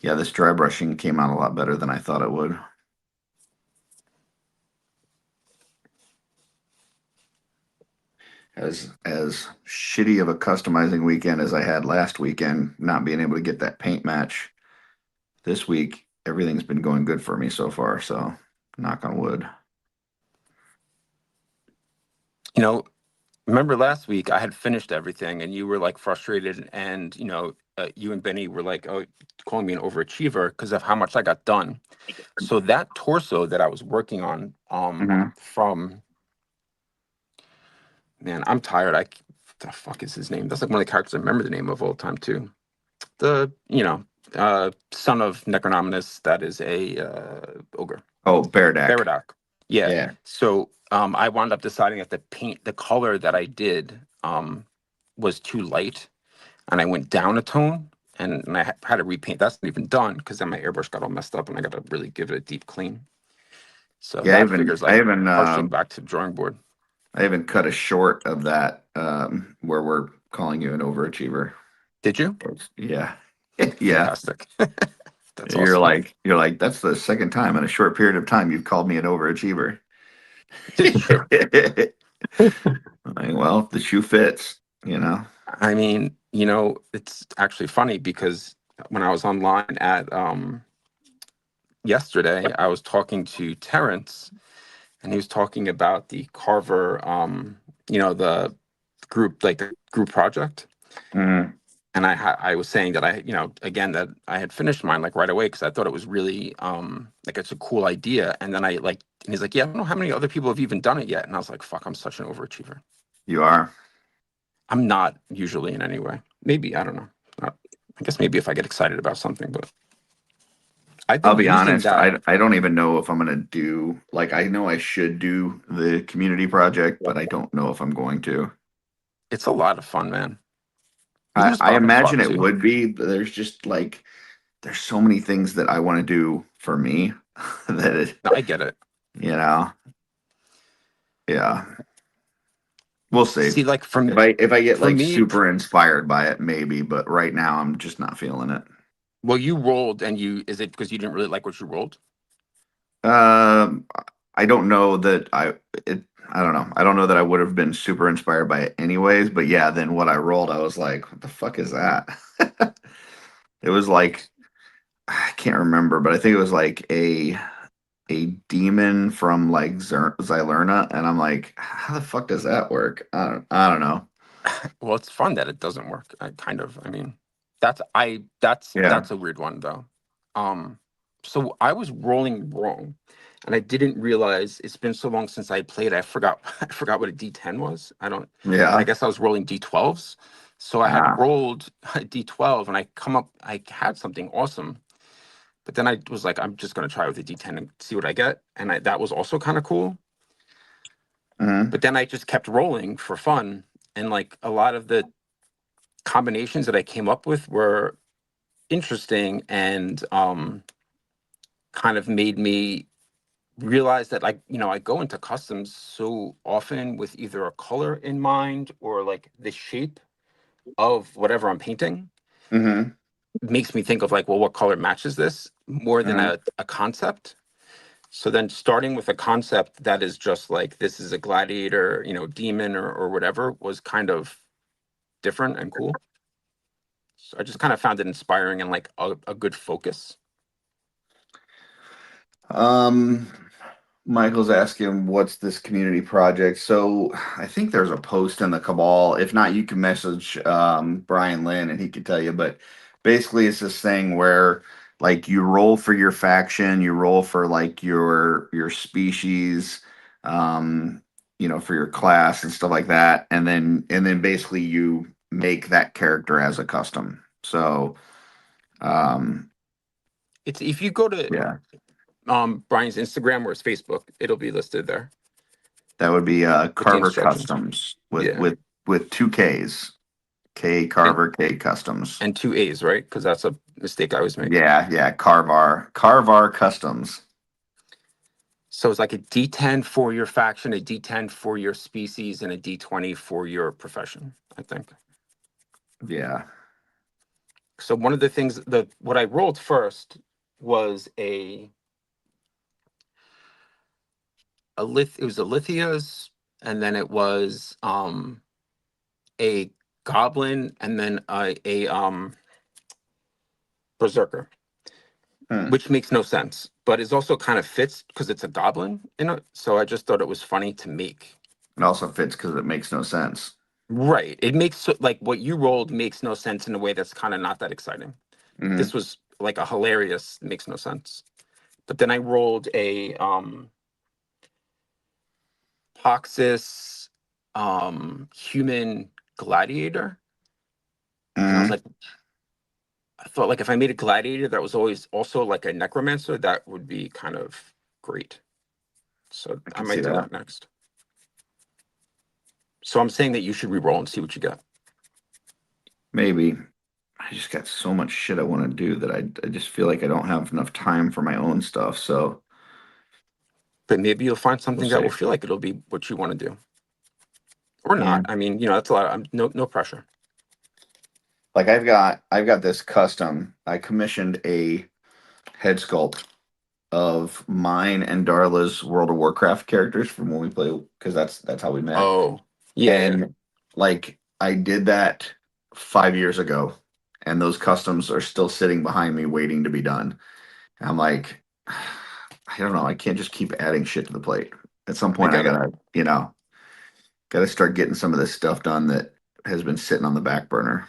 Yeah, this dry brushing came out a lot better than I thought it would. As shitty of a customizing weekend as I had last weekend, not being able to get that paint match this week, everything's been going good for me so far. So, knock on wood. You know, remember last week I had finished everything, and you were like frustrated, and you and Benny were like, "Oh, calling me an overachiever" because of how much I got done. So that torso that I was working on, from. Man, I'm tired. What the fuck is his name? That's like one of the characters I remember the name of all the time too. The son of Necronominus, that is a ogre. Oh, Baradak. Baradak. Yeah. So I wound up deciding that the color that I did was too light, and I went down a tone, and I had to repaint. That's not even done because then my airbrush got all messed up, and I got to really give it a deep clean. So yeah, that figures like harshing back to the drawing board. I even cut a short of that where we're calling you an overachiever. Did you? Yeah. Fantastic. That's you're awesome. like that's the second time in a short period of time you've called me an overachiever. Well, the shoe fits, I mean, it's actually funny because when I was online at yesterday, I was talking to Terrence, and he was talking about the Carver, the group project. Mm-hmm. And I was saying that again, that I had finished mine like right away because I thought it was really like it's a cool idea. And then and he's like, yeah, I don't know how many other people have even done it yet. And I was like, fuck, I'm such an overachiever. You are. I'm not usually in any way. Maybe, I don't know. I guess maybe if I get excited about something, but I've I'll been be using honest, that. I don't even know if I'm gonna do, like, I know I should do the community project, but I don't know if I'm going to. It's a lot of fun, man. You can just I park a imagine truck it too. would be, but there's just like there's so many things that I want to do for me that No, I get it. you know, yeah. We'll see. See, like If I get for like me, super inspired by it, maybe, but right now I'm just not feeling it. well, you rolled and is it because you didn't really like what you rolled? Um, I don't know that I don't know. I don't know that I would have been super inspired by it anyways, but yeah, then what I rolled, I was like, what the fuck is that? It was like I can't remember, but I think it was like a demon from like Xylerna, and I'm like, how the fuck does that work? I don't know. Well, it's fun that it doesn't work. I mean, Yeah. that's a weird one though. So I was rolling wrong, and I didn't realize it's been so long since I played. I forgot I forgot what a D10 was. And I Yeah. guess I was rolling D12s. So I had Ah. rolled a D12, and I had something awesome. But then I was like, I'm just gonna try with a D10 and see what I get, and that was also kind of cool. Mhm. But then I just kept rolling for fun, and like a lot of the combinations that I came up with were interesting and kind of made me realize that I go into customs so often with either a color in mind or like the shape of whatever I'm painting Mhm. makes me think of like, well, what color matches this more than Mhm. a concept. So then starting with a concept that is just like this is a gladiator, demon or whatever was kind of different and cool. So I just kind of found it inspiring and like a good focus. Um, Michael's asking, what's this community project? So I think there's a post in the Cabal. If not, you can message Brian Lynn and he could tell you. But basically, it's this thing where like you roll for your faction, you roll for like your species, for your class and stuff like that, and then basically you make that character as a custom. So um, It's if you go to yeah. Brian's Instagram or his Facebook, it'll be listed there That would be with the Carver instructions. Customs with Yeah. two K's. K And Carver, K Customs. and two A's, right? Because that's a mistake I always make. Yeah, yeah, Carvar Customs. So it's like a D10 for your faction, a D10 for your species, and a D20 for your profession, I think. Yeah. So one of the things that what I rolled first was it was a Lithia's, and then it was a goblin, and then a berserker, Hmm. which makes no sense, but it also kind of fits because it's a goblin, so I just thought it was funny to make. It also fits because it makes no sense. Right. It makes like what you rolled makes no sense in a way that's kind of not that exciting. Hmm. This was like a hilarious, makes no sense. But then I rolled a Poxis human gladiator. And I was Hmm. like, I thought like if I made a gladiator that was always also like a necromancer, that would be kind of great. So I I can see might do that. that next. So I'm saying that you should re-roll and see what you get. Maybe. I just got so much shit I want to do that I just feel like I don't have enough time for my own stuff. So But maybe you'll find we'll something that will see. feel like it'll be what you want to do. Or Yeah. not. I mean, that's a lot. No pressure. Like I've got this custom. I commissioned a head sculpt of mine and Darla's World of Warcraft characters from when we play because that's how we met. Oh, yeah. And like I did that 5 years ago, and those customs are still sitting behind me waiting to be done. And I'm like, I don't know. I can't just keep adding shit to the plate. At some I point, I get it. gotta start getting some of this stuff done that has been sitting on the back burner.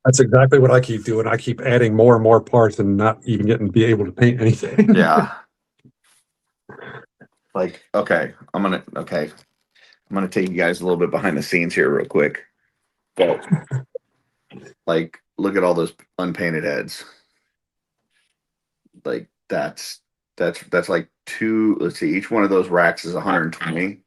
That's exactly what I keep doing. I keep adding more and more parts and not even getting to be able to paint anything. Yeah. Like, okay, I'm gonna take you guys a little bit behind the scenes here real quick. But like, look at all those unpainted heads. Like that's like two. Let's see, each one of those racks is 120.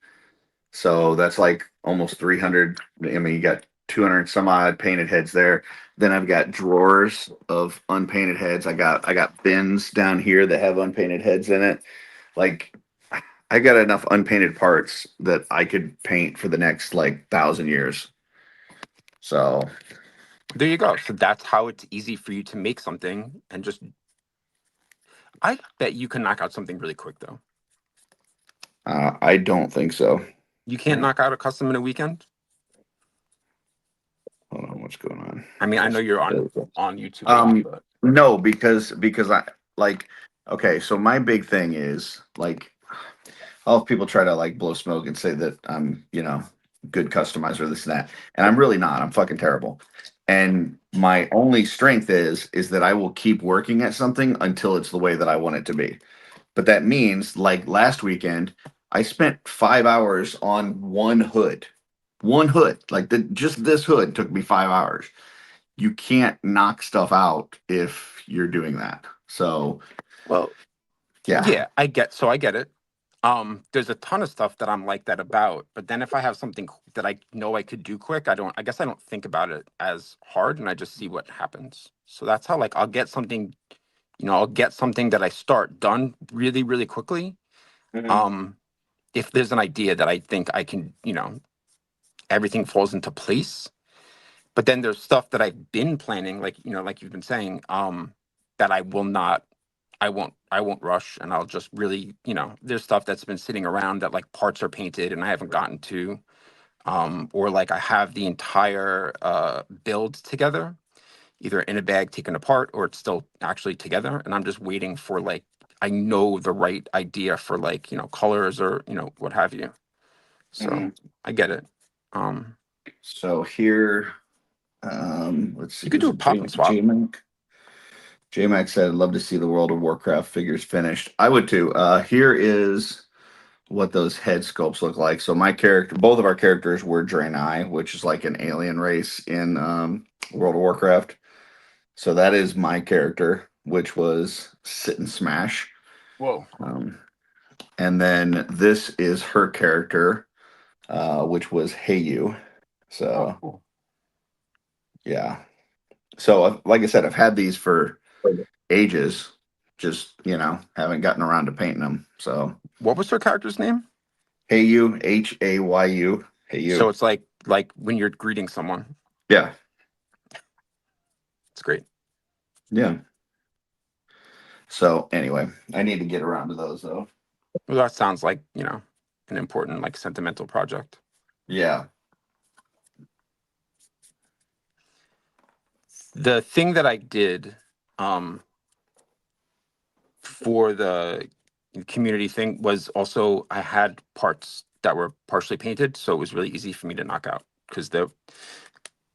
So that's like almost 300. I mean, you got 200 some odd painted heads there. Then I've got drawers of unpainted heads. I got bins down here that have unpainted heads in it. Like I got enough unpainted parts that I could paint for the next like 1,000 years. So There you go. So that's how it's easy for you to make something and just. I bet you can knock out something really quick though. I don't think so. You can't knock out a custom in a weekend. Hold on, what's going on? I mean, I know you're on YouTube. a Um, lot, but No, because I like okay, so my big thing is like all people try to like blow smoke and say that I'm, good customizer, this and that. And I'm really not. I'm fucking terrible. And my only strength is that I will keep working at something until it's the way that I want it to be. But that means like last weekend, I spent 5 hours on one hood. One hood. Like just this hood took me 5 hours. You can't knock stuff out if you're doing that. So well, yeah. I get it. There's a ton of stuff that I'm like that about, but then if I have something that I know I could do quick, I guess I don't think about it as hard and I just see what happens. So that's how like I'll get something that I start done really, really quickly. If there's an idea that I think I can, everything falls into place. But then there's stuff that I've been planning, like, like you've been saying, that I won't rush, and I'll just really, there's stuff that's been sitting around that like parts are painted and I haven't gotten to, or like I have the entire build together, either in a bag taken apart or it's still actually together, and I'm just waiting for like I know the right idea for like colors or what have you. So I get it. So here, let's see. You could do a pop and swap. J-Mac said, "I'd love to see the World of Warcraft figures finished." I would too. Here is what those head sculpts look like. So both of our characters were Draenei, which is like an alien race in World of Warcraft. So that is my character, which was Sit and Smash. Whoa. And then this is her character, which was Heyu. So cool. Yeah. So like I said, I've had these for ages, just haven't gotten around to painting them. So what was her character's name? Heyu, Hayu. Heyu. So it's like when you're greeting someone. Yeah. It's great. Yeah. So anyway, I need to get around to those though. Well, that sounds like, an important, like sentimental project. Yeah. The thing that I did for the community thing was also I had parts that were partially painted, so it was really easy for me to knock out because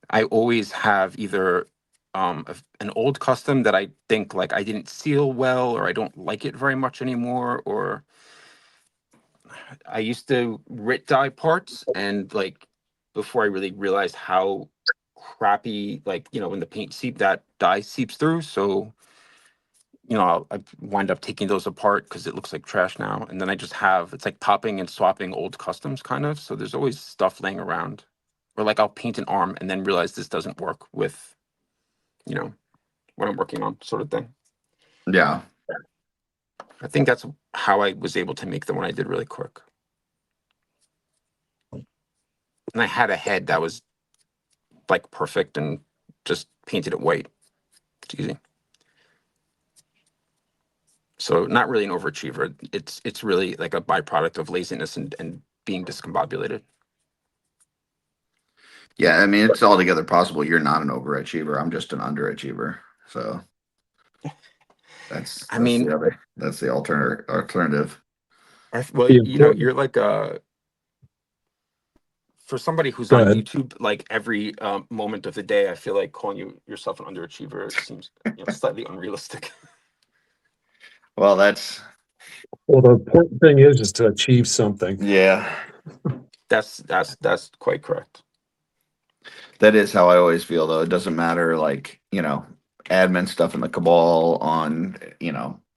I always have either an old custom that I think like I didn't seal well or I don't like it very much anymore, or I used to writ dye parts, and like before I really realized how crappy, like when the paint that dye seeps through, so I wind up taking those apart because it looks like trash now, and then I just it's like popping and swapping old customs kind of, so there's always stuff laying around, or like I'll paint an arm and then realize this doesn't work with what I'm working on, sort of thing. Yeah. I think that's how I was able to make the one I did really quick. And I had a head that was like perfect and just painted it white. It's easy. So not really an overachiever. It's really like a byproduct of laziness and being discombobulated. Yeah, I mean it's altogether possible. You're not an overachiever. I'm just an underachiever. So that's the alternative. Well, you're like for somebody who's Go on ahead. YouTube, like every moment of the day, I feel like calling yourself an underachiever seems slightly unrealistic. Well, that's Well, the important thing is to achieve something. yeah. That's quite correct. That is how I always feel, though. It doesn't matter, like, admin stuff in the cabal on,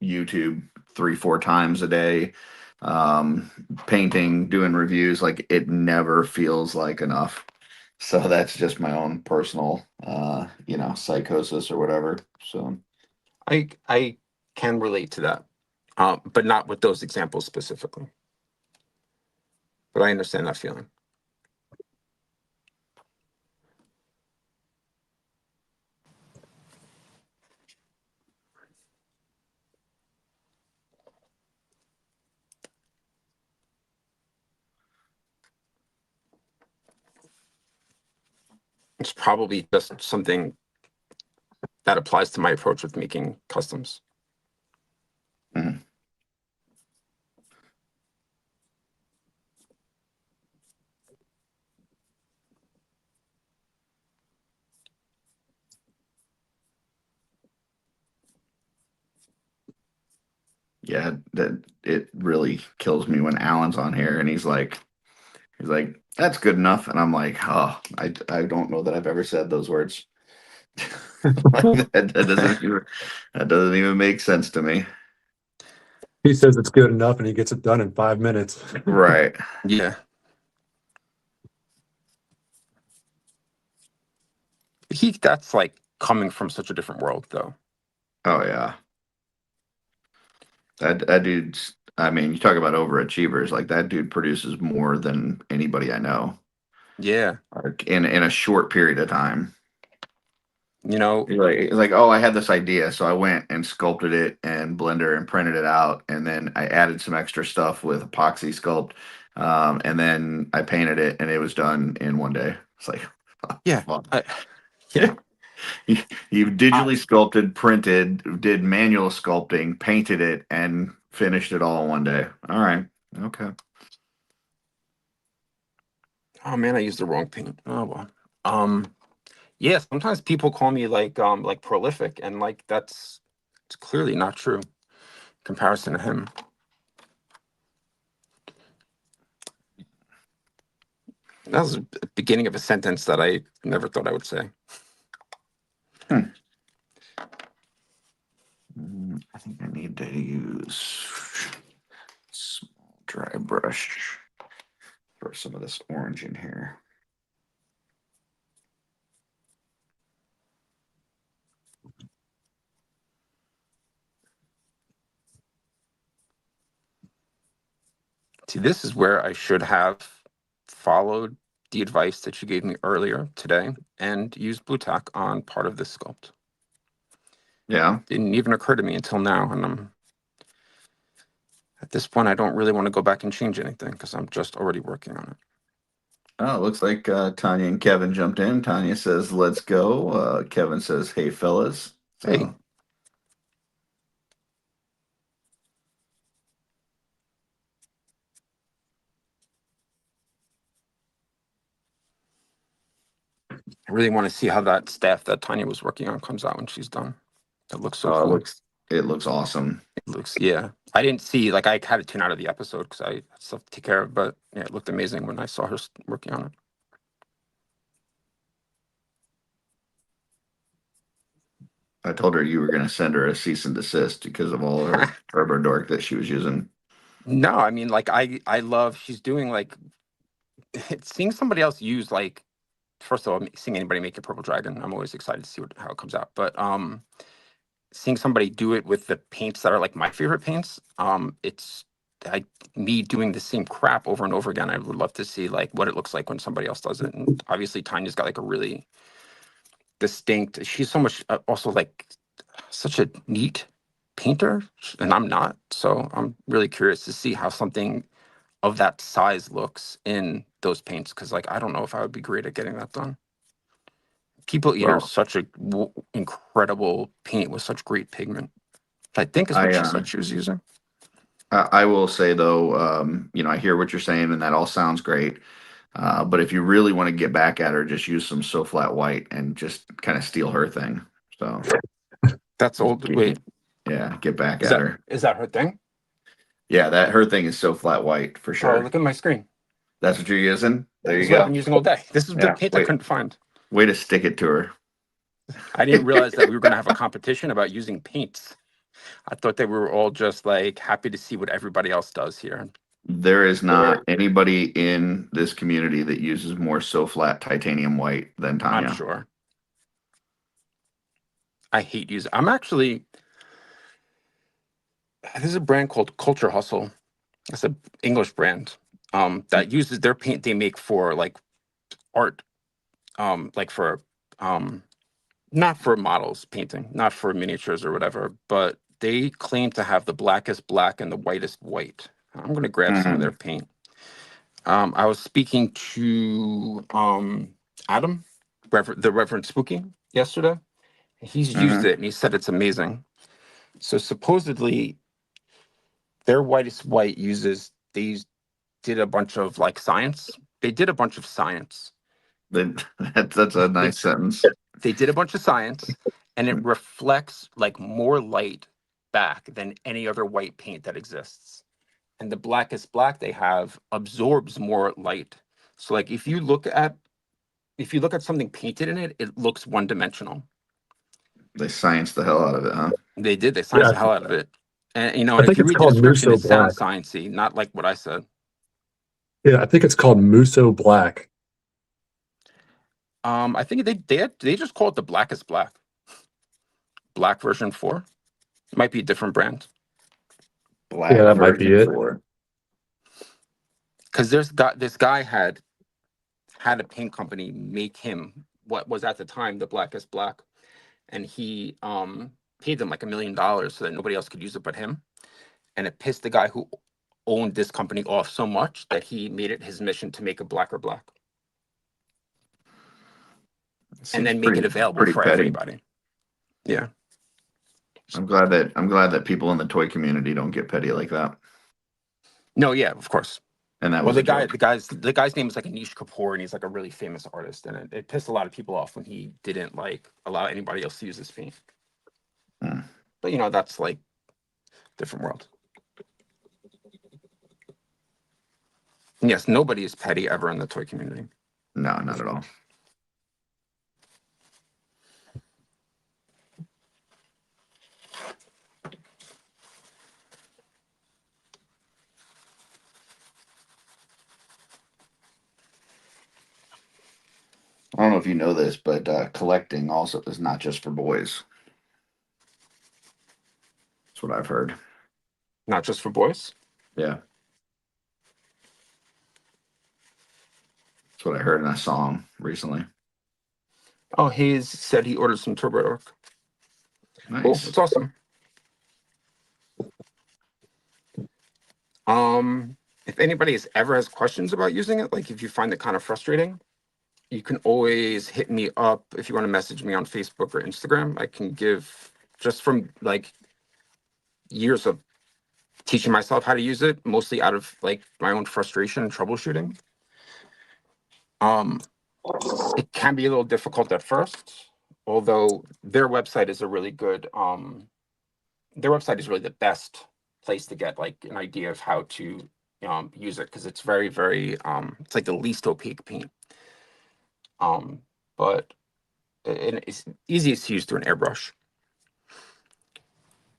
YouTube 3, 4 times a day, painting, doing reviews, like it never feels like enough. So that's just my own personal, psychosis or whatever. So I can relate to that, but not with those examples specifically. But I understand that feeling. It's probably just something that applies to my approach with making customs. mhm. Yeah, that it really kills me when Alan's on here and he's like, that's good enough, and I'm like, oh, I don't know that I've ever said those words. Like, that doesn't even make sense to me. He says it's good enough and he gets it done in 5 minutes. Right. Yeah. That's like coming from such a different world, though. Oh yeah. That dude's. I mean, you talk about overachievers. Like that dude produces more than anybody I know. Yeah. Like in a short period of time. He's like, oh, I had this idea, so I went and sculpted it in Blender and printed it out, and then I added some extra stuff with epoxy sculpt, and then I painted it, and it was done in one day. It's like, yeah. yeah. You digitally sculpted, printed, did manual sculpting, painted it, and finished it all in one day. All right. Okay. Oh man, I used the wrong paint. Oh well. Yeah, sometimes people call me like prolific, and like it's clearly not true in comparison to him. That was the beginning of a sentence that I never thought I would say. I think I need to use small dry brush for some of this orange in here. See, this is where I should have followed the advice that you gave me earlier today and used blue tack on part of this sculpt. Yeah. Didn't even occur to me until now, and at this point, I don't really want to go back and change anything because I'm just already working on it. Oh, it looks like Tanya and Kevin jumped in. Tanya says, let's go. Kevin says, hey, fellas. So, Hey. I really want to see how that staff that Tanya was working on comes out when she's done. It looks so cool. It looks awesome. It looks, yeah. I didn't see, like, I had to tune out of the episode because I had stuff to take care of, but yeah, it looked amazing when I saw her working on it. I told her you were going to send her a cease and desist because of all her Turbo Dork that she was using. No, I mean, like, I love, she's doing, like, seeing somebody else use, like, first of all, seeing anybody make a purple dragon, I'm always excited to see how it comes out. But seeing somebody do it with the paints that are like my favorite paints, it's me doing the same crap over and over again. I would love to see like what it looks like when somebody else does it. And obviously, Tanya's got like a really distinct. She's so much also like such a neat painter, and I'm not. So I'm really curious to see how something of that size looks in those paints, because like I don't know if I would be great at getting that done. People Eater is such a incredible paint with such great pigment. I think is what she said she was using. I will say though, I hear what you're saying, and that all sounds great. But if you really want to get back at her, just use some So Flat White and just kind of steal her thing. So That's old. Wait, yeah, get back at her. is that her thing? Yeah, that her thing is So Flat White for Oh, sure. look at my screen. That's what you're using. There you That's what I've go. been using all day. This is the Yeah, paint I couldn't find. Way to stick it to her. I didn't realize that we were going to have a competition about using paints. I thought that we were all just like happy to see what everybody else does here. There is not anybody in this community that uses more So Flat titanium white than Tanya. I'm sure. I hate using. I'm actually. There's a brand called Culture Hustle. It's an English brand that uses their paint they make for like art, like for not for models painting, not for miniatures or whatever, but they claim to have the blackest black and the whitest white. I'm going to grab some of their paint. I was speaking to Adam, the Reverend Spooky, yesterday. He's used it and he said it's amazing. So supposedly their whitest white did a bunch of like science. They did a bunch of science. That's a nice sentence. They did a bunch of science and it reflects like more light back than any other white paint that exists. And the blackest black they have absorbs more light. So like if you look at something painted in it, it looks one-dimensional. They scienced the hell out of it, huh? They did. They scienced the hell out of it. And you know, I and if think you it's read the called description, Muso it sounds Black. sciencey, not like what I said. Yeah, I think it's called Muso Black. I think they just call it the blackest black. Black version 4. It might be a different brand. Black Yeah, that might be version it. 4. Because this guy had a paint company make him what was at the time the blackest black, and he paid them like $1 million so that nobody else could use it but him, and it pissed the guy who owned this company off so much that he made it his mission to make a blacker black and then make it available for everybody. Yeah, I'm glad that people in the toy community don't get petty like that. no, yeah, of course. And that Well, was the guy's name is like Anish Kapoor, and he's like a really famous artist, and it pissed a lot of people off when he didn't like allow anybody else to use his paint. But you know, that's like different world. And yes, nobody is petty ever in the toy community. No, not at all. I don't know if you know this, but collecting also is not just for boys. That's what I've heard. Not just for boys? Yeah. That's what I heard in a song recently. Oh, Hayes said he ordered some Turbo Dork. Nice. Cool, that's awesome. If anybody ever has questions about using it, like if you find it kind of frustrating, you can always hit me up if you want to message me on Facebook or Instagram. I can give, just from like years of teaching myself how to use it, mostly out of like my own frustration and troubleshooting. It can be a little difficult at first, although their website is a really good, their website is really the best place to get like an idea of how to use it, because it's very, very, it's like the least opaque paint. But it's easiest to use through an airbrush.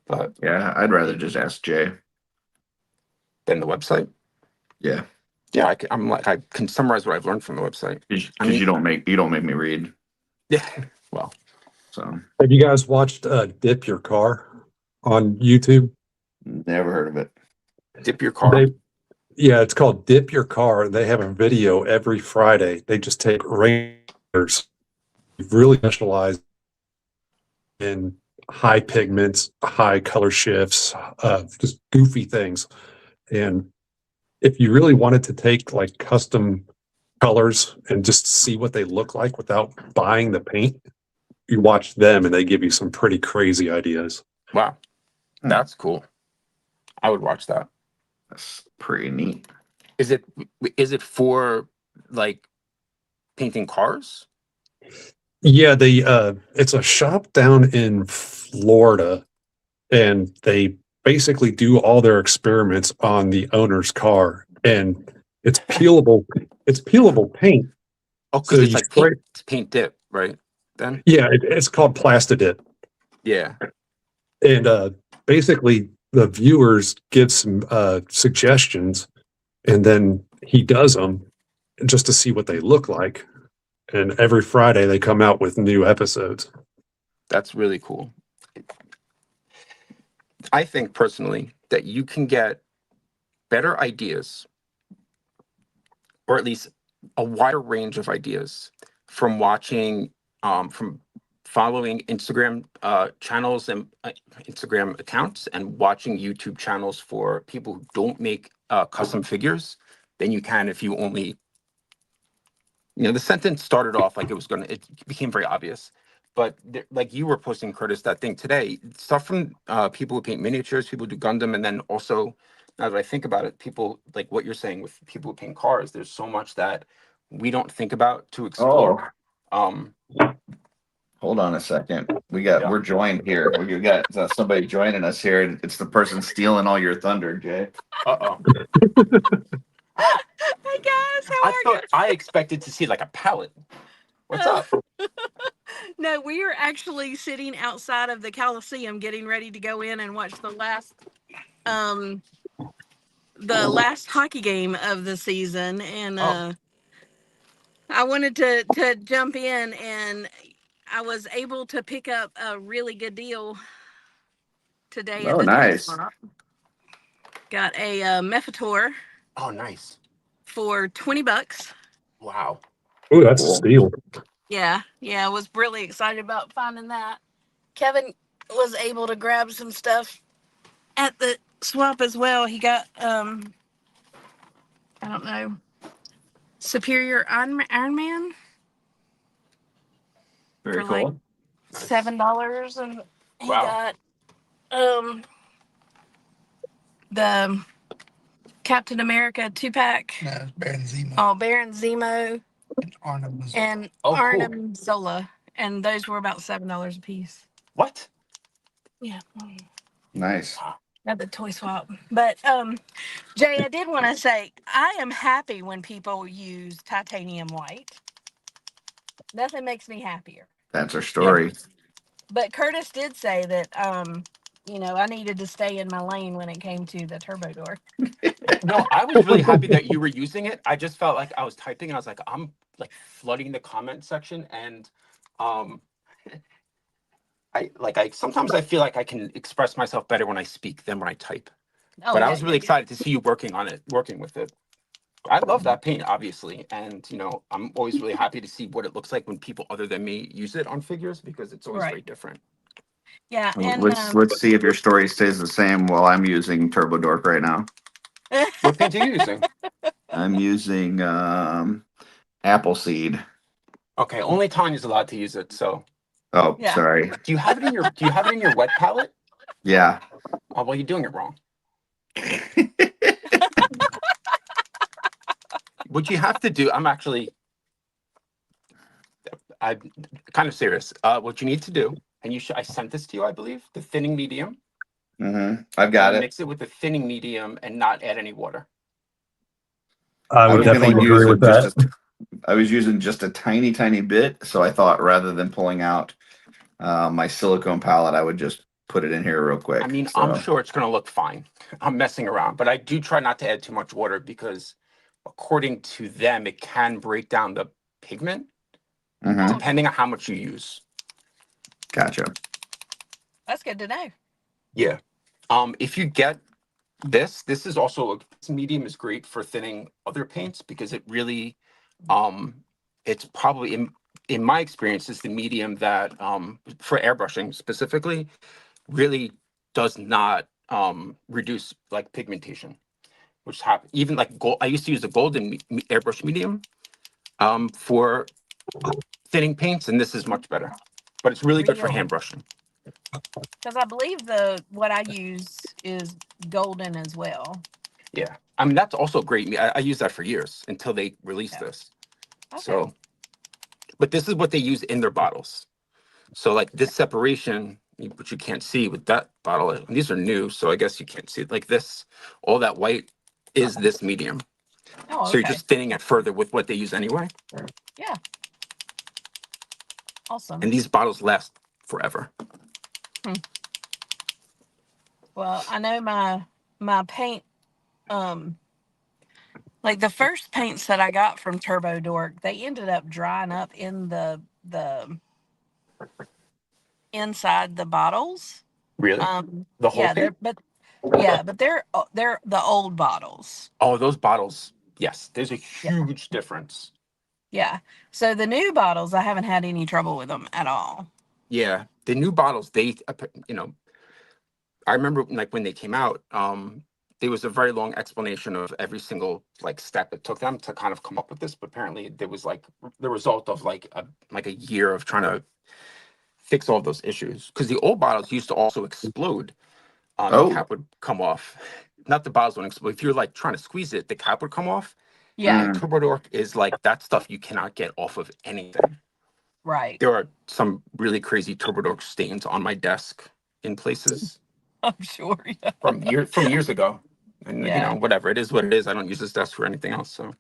But yeah, I'd rather just ask Jay. Than the website. Yeah. Yeah, I can summarize what I've learned from the website. Because you don't make me read. Yeah. Well. So. Have you guys watched Dip Your Car on YouTube? Never heard of it. Dip Your Car. Yeah, it's called Dip Your Car. They have a video every Friday. They just take rangers, really specialized in high pigments, high color shifts, just goofy things. And if you really wanted to take like custom colors and just see what they look like without buying the paint, you watch them and they give you some pretty crazy ideas. Wow. That's cool. I would watch that. That's pretty neat. Is it for like painting cars? Yeah, it's a shop down in Florida, and they basically do all their experiments on the owner's car, and it's peelable paint. Oh, So because it's you like spray, paint dip, right? Then yeah, it's called Plastidip. yeah. And basically the viewers give some suggestions, and then he does them just to see what they look like. And every Friday they come out with new episodes. That's really cool. I think personally that you can get better ideas, or at least a wider range of ideas, from watching, from following Instagram channels and Instagram accounts, and watching YouTube channels for people who don't make custom figures, than you can if you only, the sentence started off like it became very obvious. But like you were posting, Curtis, that thing today, stuff from people who paint miniatures, people who do Gundam, and then also, now that I think about it, people like what you're saying with people who paint cars. There's so much that we don't think about to explore. Hold on a second. Yeah. We're joined here. We got somebody joining us here. It's the person stealing all your thunder, Jay. Uh-oh. Hey guys, how are you? I expected to see like a pallet. What's up? No, we are actually sitting outside of the Coliseum getting ready to go in and watch the last hockey game of the season, and I wanted to jump in, and I was able to pick up a really good deal today at Oh, the nice. toy shop. Got a Mephitor Oh, nice. for $20. Wow. Oh, that's a Cool. steal. Yeah, I was really excited about finding that. Kevin was able to grab some stuff at the swap as well. He got I don't know, Superior Iron Man Very for cool. like $7, and he Wow. got the Captain America 2-pack. No, it's Baron Zemo Oh, Baron Zemo and Arnim was and Oh, cool. Arnim Zola, and those were about $7 a piece. What? Yeah. Nice. At the toy swap. But Jay, I did want to say I am happy when people use titanium white. Nothing makes me happier. That's our story. But Curtis did say that I needed to stay in my lane when it came to the turbo door. No, I was really happy that you were using it. I just felt like I was typing and I was like, I'm like flooding the comment section, and I sometimes I feel like I can express myself better when I speak than when I type. Oh, But I yeah, was really excited to see you working with it. I love that paint, obviously, and I'm always really happy to see what it looks like when people other than me use it on figures, because it's always very different. Yeah, and Let's see if your story stays the same while I'm using Turbo Dork right now. What paint are you using? I'm using Appleseed. Okay, only Tanya's allowed to use it. So, Oh, Yeah. sorry. do you have it in your wet palette? Yeah. Oh, well, you're doing it wrong. What you have to do, I'm kind of serious. What you need to do, and I sent this to you, I believe, the thinning medium. I've got it. Mix it with the thinning medium and not add any water. I would definitely agree with that. I was using just a tiny, tiny bit, so I thought rather than pulling out my silicone palette, I would just put it in here real quick. I mean, So, I'm sure it's going to look fine. I'm messing around, but I do try not to add too much water, because according to them, it can break down the pigment depending on how much you use. Gotcha. that's good to know. Yeah. If you get this is also this medium is great for thinning other paints, because it really, it's probably in my experience is the medium that for airbrushing specifically really does not reduce like pigmentation, which happens even like gold. I used to use the golden airbrush medium for thinning paints, and this is much better, but it's really good for hand brushing. Because I believe what I use is golden as well. Yeah. I mean, that's also great. I used that for years until they released Yeah. this. Okay. So, but this is what they use in their bottles. So like this separation, which you can't see with that bottle, and these are new, so I guess you can't see it. Like this, all that white is this medium. Oh, So you're okay. just thinning it further with what they use anyway. Yeah. Awesome. And these bottles last forever. Well, I know my paint, like the first paints that I got from Turbo Dork, they ended up drying up in the inside the bottles. Really? The whole Yeah, thing? but they're the old bottles. Oh, those bottles. Yes, there's a Yeah. huge difference. Yeah. So the new bottles, I haven't had any trouble with them at all. Yeah, the new bottles, they, you know, I remember like when they came out, there was a very long explanation of every single like step it took them to kind of come up with this. But apparently, there was like the result of like a year of trying to fix all those issues. Because the old bottles used to also explode. Oh. The cap would come off. Not the bottles wouldn't explode. If you're like trying to squeeze it, the cap would come off. Yeah. And Turbo Dork is like that stuff you cannot get off of anything. Right. There are some really crazy Turbo Dork stains on my desk in places I'm sure. Yeah. from years ago. And you Yeah. know, whatever, it is what it is. I don't use this desk for anything else. So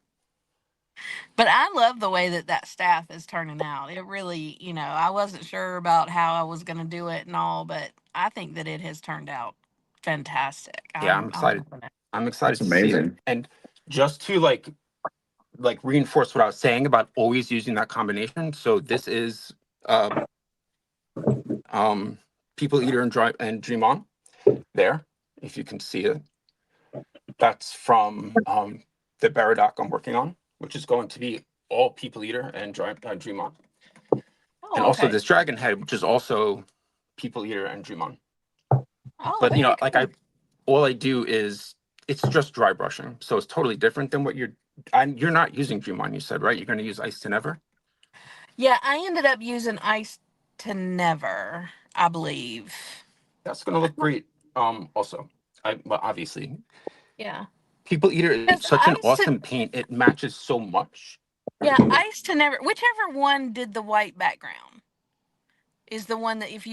But I love the way that staff is turning out. It really, I wasn't sure about how I was going to do it and all, but I think that it has turned out fantastic. yeah, I'm excited. loving it. I'm excited That's to see it. amazing. And just to like reinforce what I was saying about always using that combination. So this is People Eater and Dream On there, if you can see it. That's from the Baradoc I'm working on, which is going to be all People Eater and Dream On. Oh, And also okay. this Dragon Head, which is also People Eater and Dream On. Oh, But you know, very like cool. all I do is it's just dry brushing. So it's totally different than what you're not using Dream On, you said, right? You're going to use Ice to Never? Yeah, I ended up using Ice to Never, I believe. That's going to look great. Also, well, obviously, Yeah. People Eater is Because such an Ice to awesome paint. It matches so much. Yeah, Ice to Never, whichever one did the white background is the one that if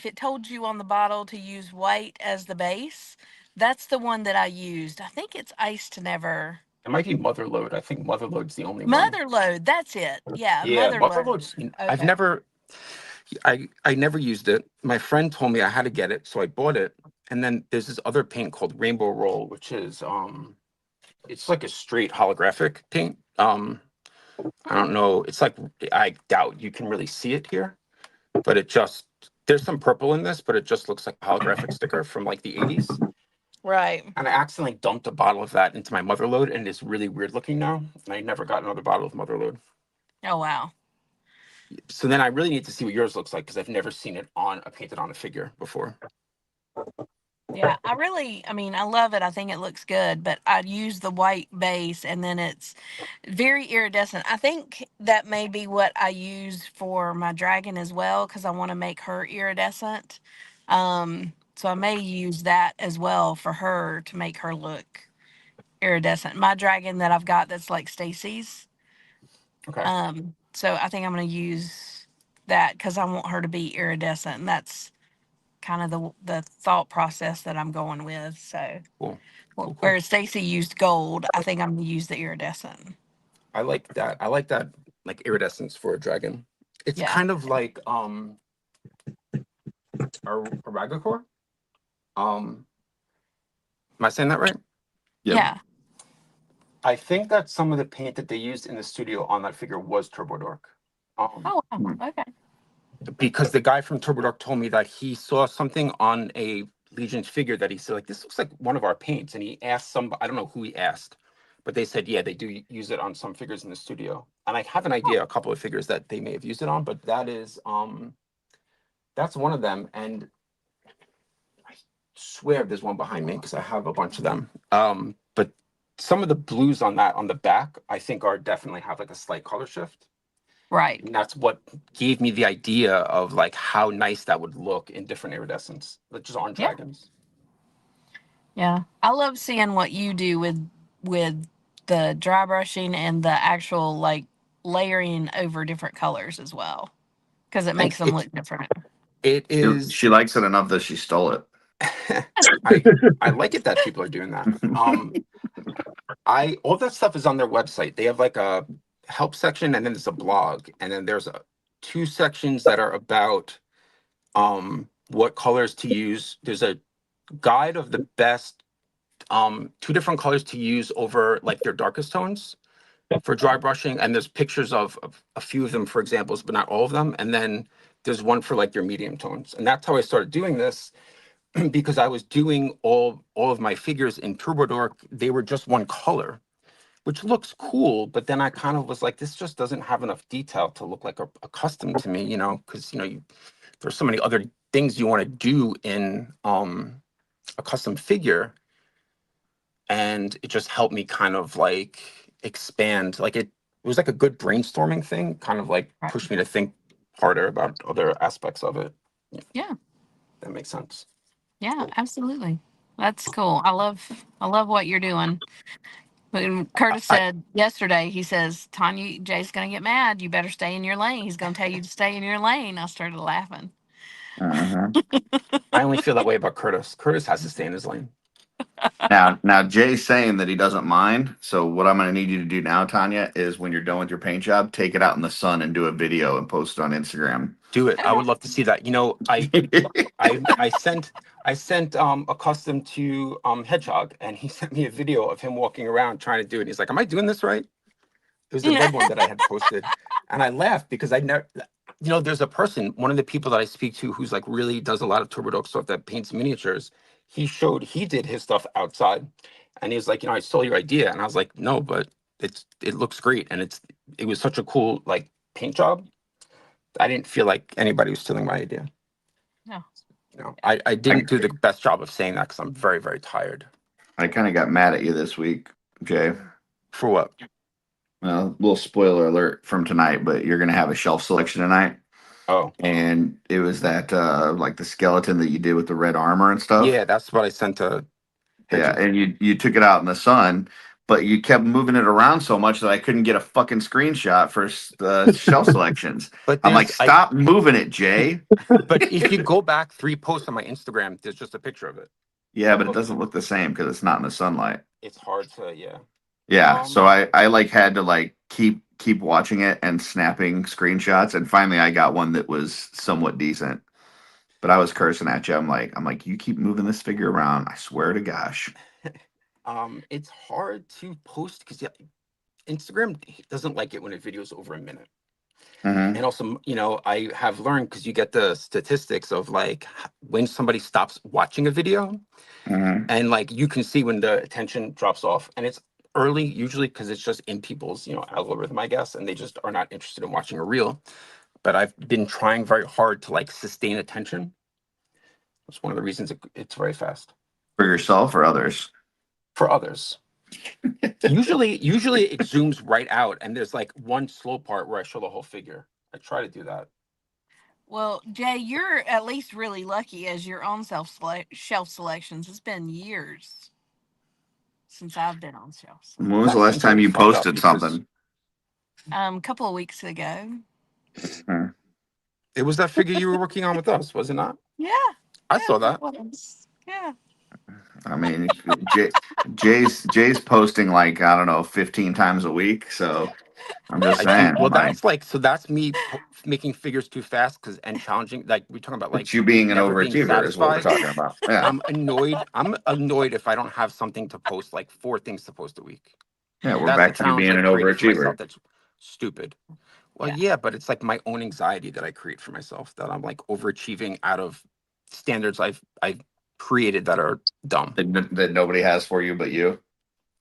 it told you on the bottle to use white as the base, that's the one that I used. I think it's Ice to Never. It might be Motherload. I think Motherload's the only one. Motherload, that's it. Yeah, Yeah, Motherload. Motherload's. I've Okay. never. I never used it. My friend told me I had to get it, so I bought it. And then there's this other paint called Rainbow Roll, which is it's like a straight holographic paint. I don't know. It's like, I doubt you can really see it here, but there's some purple in this, but it just looks like a holographic sticker from like the 80s. Right. And I accidentally dumped a bottle of that into my Motherload, and it's really weird looking now. And I never got another bottle of Motherload. Oh, wow. So then I really need to see what yours looks like, because I've never seen it painted on a figure before. Yeah, I love it. I think it looks good, but I'd use the white base and then it's very iridescent. I think that may be what I use for my dragon as well, because I want to make her iridescent. So I may use that as well for her to make her look iridescent. My dragon that I've got that's like Stacy's. Okay. So I think I'm going to use that because I want her to be iridescent, and that's kind of the thought process that I'm going with. So Cool. whereas Stacy used gold, I think I'm going to use the iridescent. I like that. I like that, like iridescence for a dragon. It's kind of like a Ragacore. Am I saying that right? Yeah. I think that some of the paint that they used in the studio on that figure was Turbo Dork. Oh, wow. Okay. Because the guy from Turbo Dork told me that he saw something on a Legion figure that he said, like, this looks like one of our paints. And he asked I don't know who he asked, but they said, yeah, they do use it on some figures in the studio. And I have an idea, a couple of figures that they may have used it on, but that is, that's one of them. And I swear there's one behind me because I have a bunch of them. But some of the blues on the back, I think definitely have like a slight color shift. Right. And that's what gave me the idea of like how nice that would look in different iridescence, like just on dragons. Yeah, I love seeing what you do with the dry brushing and the actual like layering over different colors as well, because it makes them It look different. it She, is. she likes it enough that she stole it. I like it that people are doing that. I all that stuff is on their website. They have like a help section, and then there's a blog, and then there's two sections that are about what colors to use. There's a guide of the best two different colors to use over like their darkest tones for dry brushing, and there's pictures of a few of them for examples, but not all of them. And then there's one for like your medium tones, and that's how I started doing this. Because I was doing all of my figures in TurboDark, they were just one color, which looks cool, but then I kind of was like, this just doesn't have enough detail to look like a custom to me, because there's so many other things you want to do in a custom figure, and it just helped me kind of like expand. Like it was like a good brainstorming thing, kind of like Right. pushed me to think harder about other aspects of it. Yeah, That makes sense. yeah, absolutely. That's cool. I love what you're doing. When Curtis I said yesterday, he says, Tanya, Jay's going to get mad. You better stay in your lane. He's going to tell you to stay in your lane. I started laughing. Uh-huh. I only feel that way about Curtis. Curtis has to stay in his lane. Now Jay's saying that he doesn't mind. So what I'm going to need you to do now, Tanya, is when you're done with your paint job, take it out in the sun and do a video and post it on Instagram. Do it. I Okay. would love to see that. I sent a custom to Hedgehog, and he sent me a video of him walking around trying to do it. He's like, "Am I doing this right?" It was the red one that I had posted, and I laughed because I never, there's a person, one of the people that I speak to who's like really does a lot of TurboDoc stuff that paints miniatures. He did his stuff outside, and he was like, I stole your idea, and I was like, no, but it looks great, and it was such a cool like paint job. I didn't feel like anybody was stealing my idea. No. I didn't do the best job of saying that because I'm very, very tired. I kind of got mad at you this week, Jay. For what? Well, little spoiler alert from tonight, but you're going to have a shelf selection tonight. Oh, And it was that like the skeleton that you did with the red armor and stuff. yeah, that's what I sent to. Yeah, and you took it out in the sun, but you kept moving it around so much that I couldn't get a fucking screenshot for the shelf selections. But I'm like, stop moving it, Jay. But if you go back 3 posts on my Instagram, there's just a picture of it. Yeah, but it doesn't look the same because it's not in the sunlight. It's hard to, yeah. Yeah, so I like had to like keep watching it and snapping screenshots, and finally I got one that was somewhat decent. But I was cursing at you. I'm like, you keep moving this figure around. I swear to gosh. It's hard to post because Instagram doesn't like it when a video is over a minute. Mhm. And also, I have learned because you get the statistics of like when somebody stops watching a video, Mhm. and like you can see when the attention drops off, and it's early usually because it's just in people's algorithm, I guess, and they just are not interested in watching a reel. But I've been trying very hard to like sustain attention. That's one of the reasons it's very fast. For yourself or others? For others. usually it zooms right out, and there's like one slow part where I show the whole figure. I try to do that. Well, Jay, you're at least really lucky as your own shelf selections. It's been years since I've been on shelves. When was That the last seems time really you fucked up posted because something? A couple of weeks ago. it was that figure you were working on with us, was it not? Yeah. I saw that. Yeah. I mean, Jay's posting like, I don't know, 15 times a week. So I'm just I saying, think, well, like, that's me making figures too fast and challenging. Like we're talking about, like it's you being an never being overachiever is what we're satisfied. talking about. Yeah. I'm annoyed if I don't have something to post, like 4 things to post a week. Yeah, we're That's back a to you challenge being I an created for myself. overachiever. That's stupid. Well, Yeah. yeah, but it's like my own anxiety that I create for myself, that I'm like overachieving out of standards I've created that are dumb. That nobody has for you but you.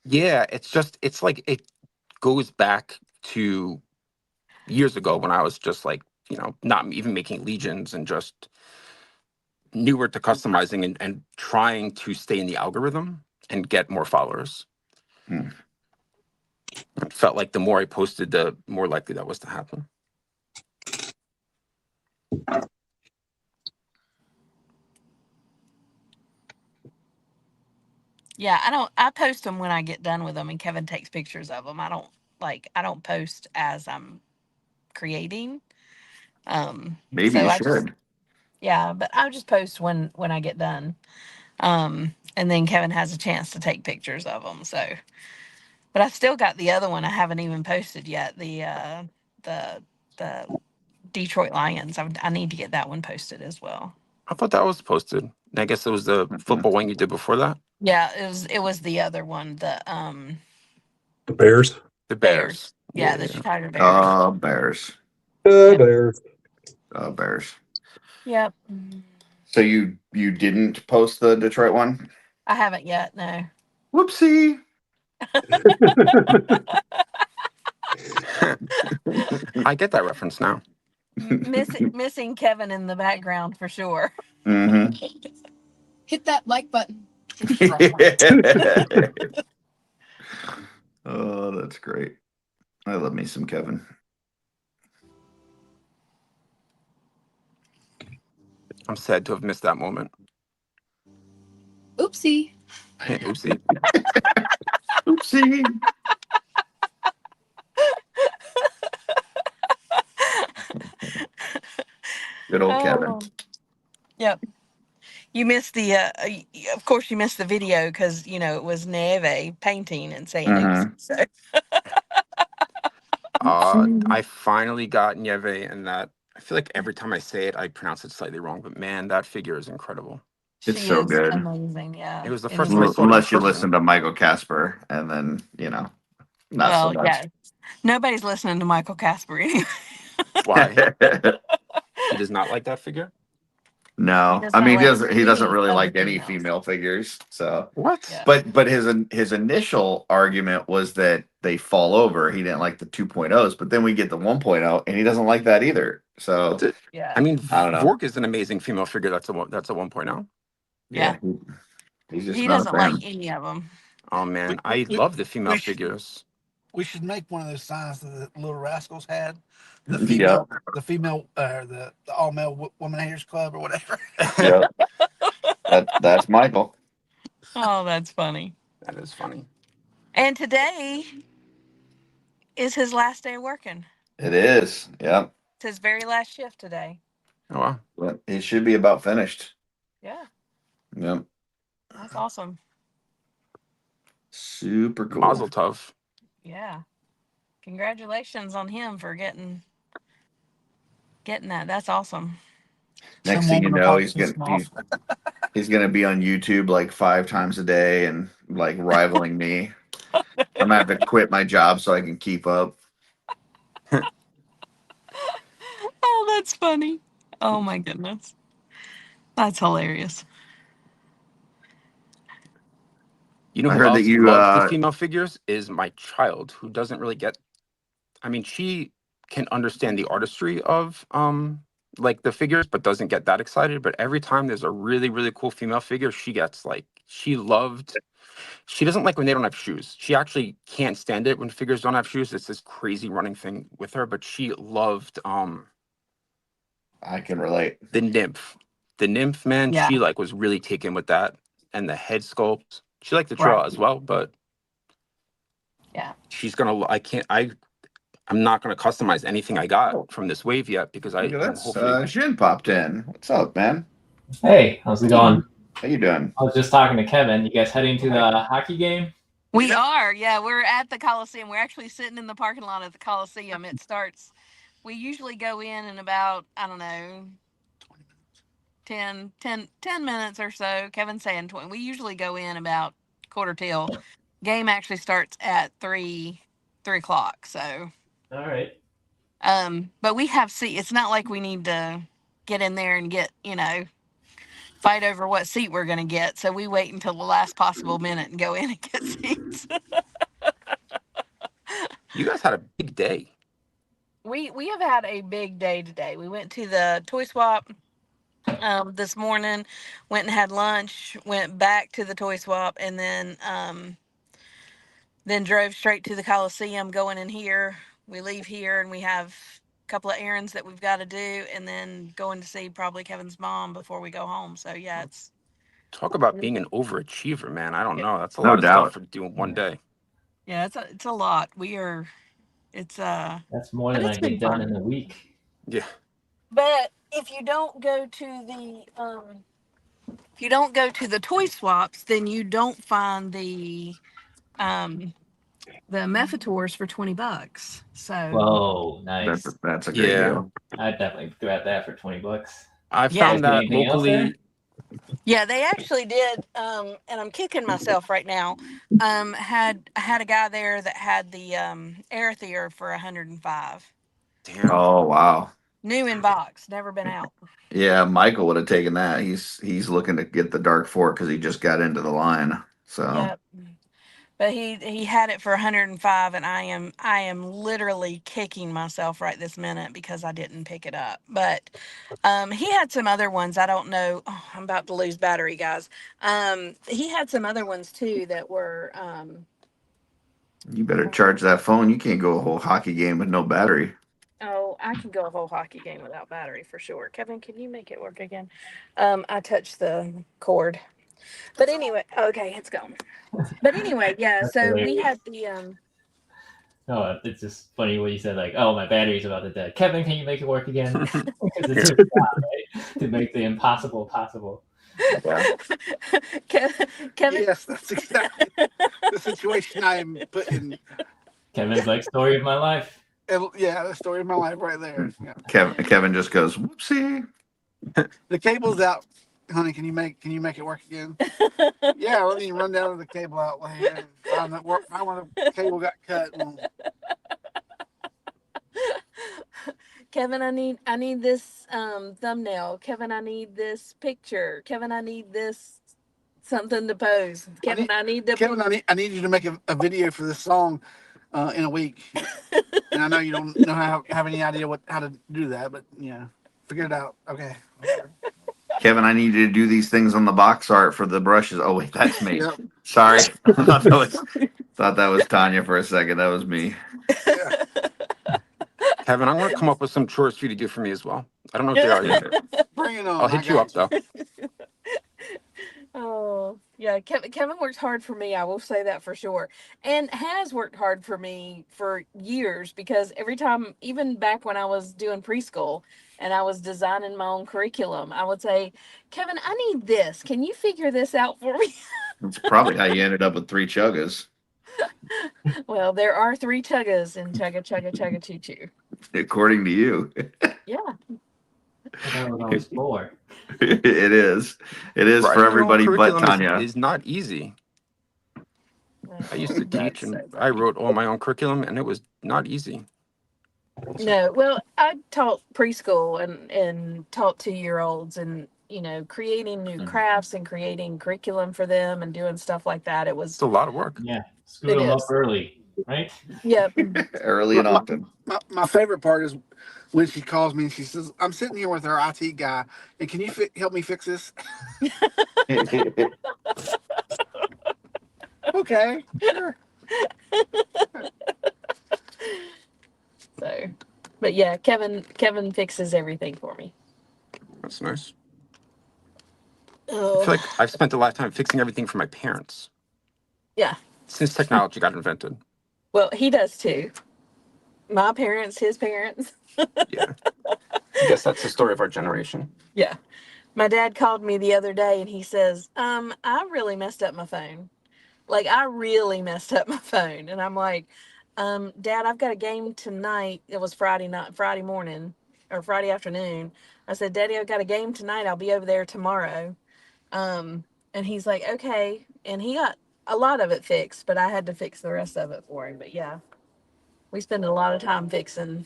Yeah, it's like it goes back to years ago when I was just like, not even making legions and just newer to customizing and trying to stay in the algorithm and get more followers. It felt like the more I posted, the more likely that was to happen. Yeah, I post them when I get done with them, and Kevin takes pictures of them. I don't post as I'm creating. Maybe So you I just, should. yeah, but I just post when I get done. And then Kevin has a chance to take pictures of them. So, but I still got the other one I haven't even posted yet. The the Detroit Lions. I need to get that one posted as well. I thought that was posted. I guess it was the Mm-mm. football one you did before that. Yeah, it was the other one, The Bears. The Bears. Bears. Yeah, Yeah, the yeah. Chicago Bears. Bears. The Yep. Bears. Bears. Yep. So you didn't post the Detroit one? I haven't yet, no. Whoopsie. I get that reference now. Missing Kevin in the background for sure. Mm-hmm. Hit that like button. Oh, that's great. I love me some Kevin. I'm sad to have missed that moment. Oopsie. Oopsie. Oopsie. Good old Kevin. Oh, yep. You missed of course you missed the video because, it was Neve painting and saying Mhm. oopsie. So, I finally got Nieve, and that I feel like every time I say it, I pronounce it slightly wrong. But man, that figure is incredible. It's she so is good. amazing. Yeah. It was the It first is time I saw it in Unless you person. listen to Michael Casper, and then not so Well, much. yeah. Nobody's listening to Michael Casper anyway. Why? He does not like that figure. He No, does I not mean like he doesn't any really of like the any females. female figures. So, What? Yeah. but his initial argument was that they fall over. He didn't like the 2.0s, but then we get the 1.0, and he doesn't like that either. So What's it? Yeah. I mean, I don't know. Vork is an amazing female figure. That's a 1.0. Yeah. He's just He not a doesn't like fan. any of them. Oh man, We, I we, love the female we should- figures. We should make one of those signs that the Little Rascals had. The Yeah. female, the all male woman haters club or whatever. Yeah, that's Michael. Oh, that's funny. That is funny. And today is his last day working. It is. Yep. It's his very last shift today. Oh wow. But he should be about finished. Yeah. Yep. That's awesome. Super cool. Mazel tov. Yeah. Congratulations on him for getting that. That's awesome. Next Some thing you woman know, will probably he's gonna be on YouTube like 5 times a day and like rivaling me. I'm gonna have to quit my job so I can keep up. Oh, that's funny. Oh my goodness. That's hilarious. You know I who heard that else you, loves the female figures is my child, who doesn't really get. I mean, she can understand the artistry of like the figures, but doesn't get that excited. But every time there's a really really cool female figure, she gets like she loved. She doesn't like when they don't have shoes. She actually can't stand it when figures don't have shoes. It's this crazy running thing with her. But she loved I can relate. the nymph. The nymph, man, Yeah. she like was really taken with that, and the head sculpt. She liked the draw Right. as well, but Yeah. she's gonna. I'm not gonna customize anything I got from this wave yet because Look at I'm this. hopefully. Jin popped in. What's up, man? Hey, how's it going? How you doing? I was just talking to Kevin. You guys heading to the hockey game? We are. Yeah, we're at the Coliseum. We're actually sitting in the parking lot at the Coliseum. It starts, we usually go in about, I don't know, 10 minutes or so. Kevin's saying 20. We usually go in about quarter till. Game actually starts at 3 o'clock. So, All right. but we have seat. It's not like we need to get in there and get, fight over what seat we're going to get. So we wait until the last possible minute and go in and get seats. You guys had a big day. We have had a big day today. We went to the toy swap this morning, went and had lunch, went back to the toy swap, and then drove straight to the Coliseum. Going in here, we leave here and we have a couple of errands that we've got to do, and then going to see probably Kevin's mom before we go home. So yeah, Talk about being an overachiever, man. I don't know. That's a No lot of doubt. stuff for doing one day. Yeah, it's a lot. It's That's more but than I it's been get done fun. in a week. Yeah. But if you don't go to the toy swaps, then you don't find um the Mephators for $20. So Whoa, nice. That's a great Yeah. deal. I'd definitely grab that for $20. I Yeah. found that Anything else there? locally. yeah, they actually did. And I'm kicking myself right now. Had a guy there that had the Aether for 105. Damn. Oh wow. New in box, never been out. Yeah, Michael would have taken that. He's looking to get the Dark Fork because he just got into the line. So Yep. But he had it for 105, and I am literally kicking myself right this minute because I didn't pick it up. But he had some other ones. I don't know. Oh, I'm about to lose battery, guys. He had some other ones too that were you better charge that phone. You can't go a whole hockey game with no battery. oh, I can go a whole hockey game without battery for sure. Kevin, can you make it work again? I touched the cord. But anyway, okay, it's gone. But anyway, yeah, That's so we hilarious. had the No, it's just funny when you said like, "Oh, my battery's about to die." Kevin, can you make it work again? Because it's your job, right? To make the impossible possible. Yeah. Kevin. Yes, that's exactly the situation I am put in. Kevin's like, "Story of my life." Yeah, the story of my life right there. Yeah. Kevin just goes, whoopsie. The cable's out, honey. Can you make it work again? Yeah, let me run down to the cable outlet here and find that work. I want the cable got cut. And Kevin, I need this thumbnail. Kevin, I need this picture. Kevin, I need this something to pose. Kevin, I need to. Kevin, I need you to make a video for this song in a week. And I know you don't know have any idea how to do that, but yeah, figure it out. Okay. Kevin, I need you to do these things on the box art for the brushes. Oh wait, that's me. Yep. Sorry. thought that was Tanya for a second. That was me. Yeah. Kevin, I'm going to come up with some chores for you to do for me as well. I don't know what they are yet. Bring it on. I'll hit you up though. Oh, yeah. Kevin worked hard for me. I will say that for sure. And has worked hard for me for years because every time, even back when I was doing preschool and I was designing my own curriculum, I would say, Kevin, I need this. Can you figure this out for me? That's probably how you ended up with 3 chuggas, Well, there are 3 chuggas in Chugga Chugga Chugga Choo Choo. according to you. Yeah. That was always 4. It is. It is Writing for your own everybody but curriculum Tanya. is not easy. I used to teach That's and so I wrote all my own curriculum and it was not easy. No, well, I taught preschool and taught 2-year-olds and, creating new crafts and creating curriculum for them and doing stuff like that. It was, It's a lot of work. Yeah, scoot It them up is. early, right? yeah, Early and often. My favorite part is when she calls me and she says, "I'm sitting here with our IT guy, and can you help me fix this?" Okay, sure. so, but yeah, Kevin fixes everything for me. That's nice. I Oh, feel like I've spent a lot of time fixing everything for my parents yeah. since technology got invented. Well, he does too. My parents, his parents. Yeah. I guess that's the story of our generation. Yeah. My dad called me the other day and he says, I really messed up my phone. Like, I really messed up my phone. And I'm like, Dad, I've got a game tonight. It was Friday morning or Friday afternoon. I said, Daddy, I've got a game tonight. I'll be over there tomorrow. And he's like, okay. And he got a lot of it fixed, but I had to fix the rest of it for him. But yeah, we spend a lot of time fixing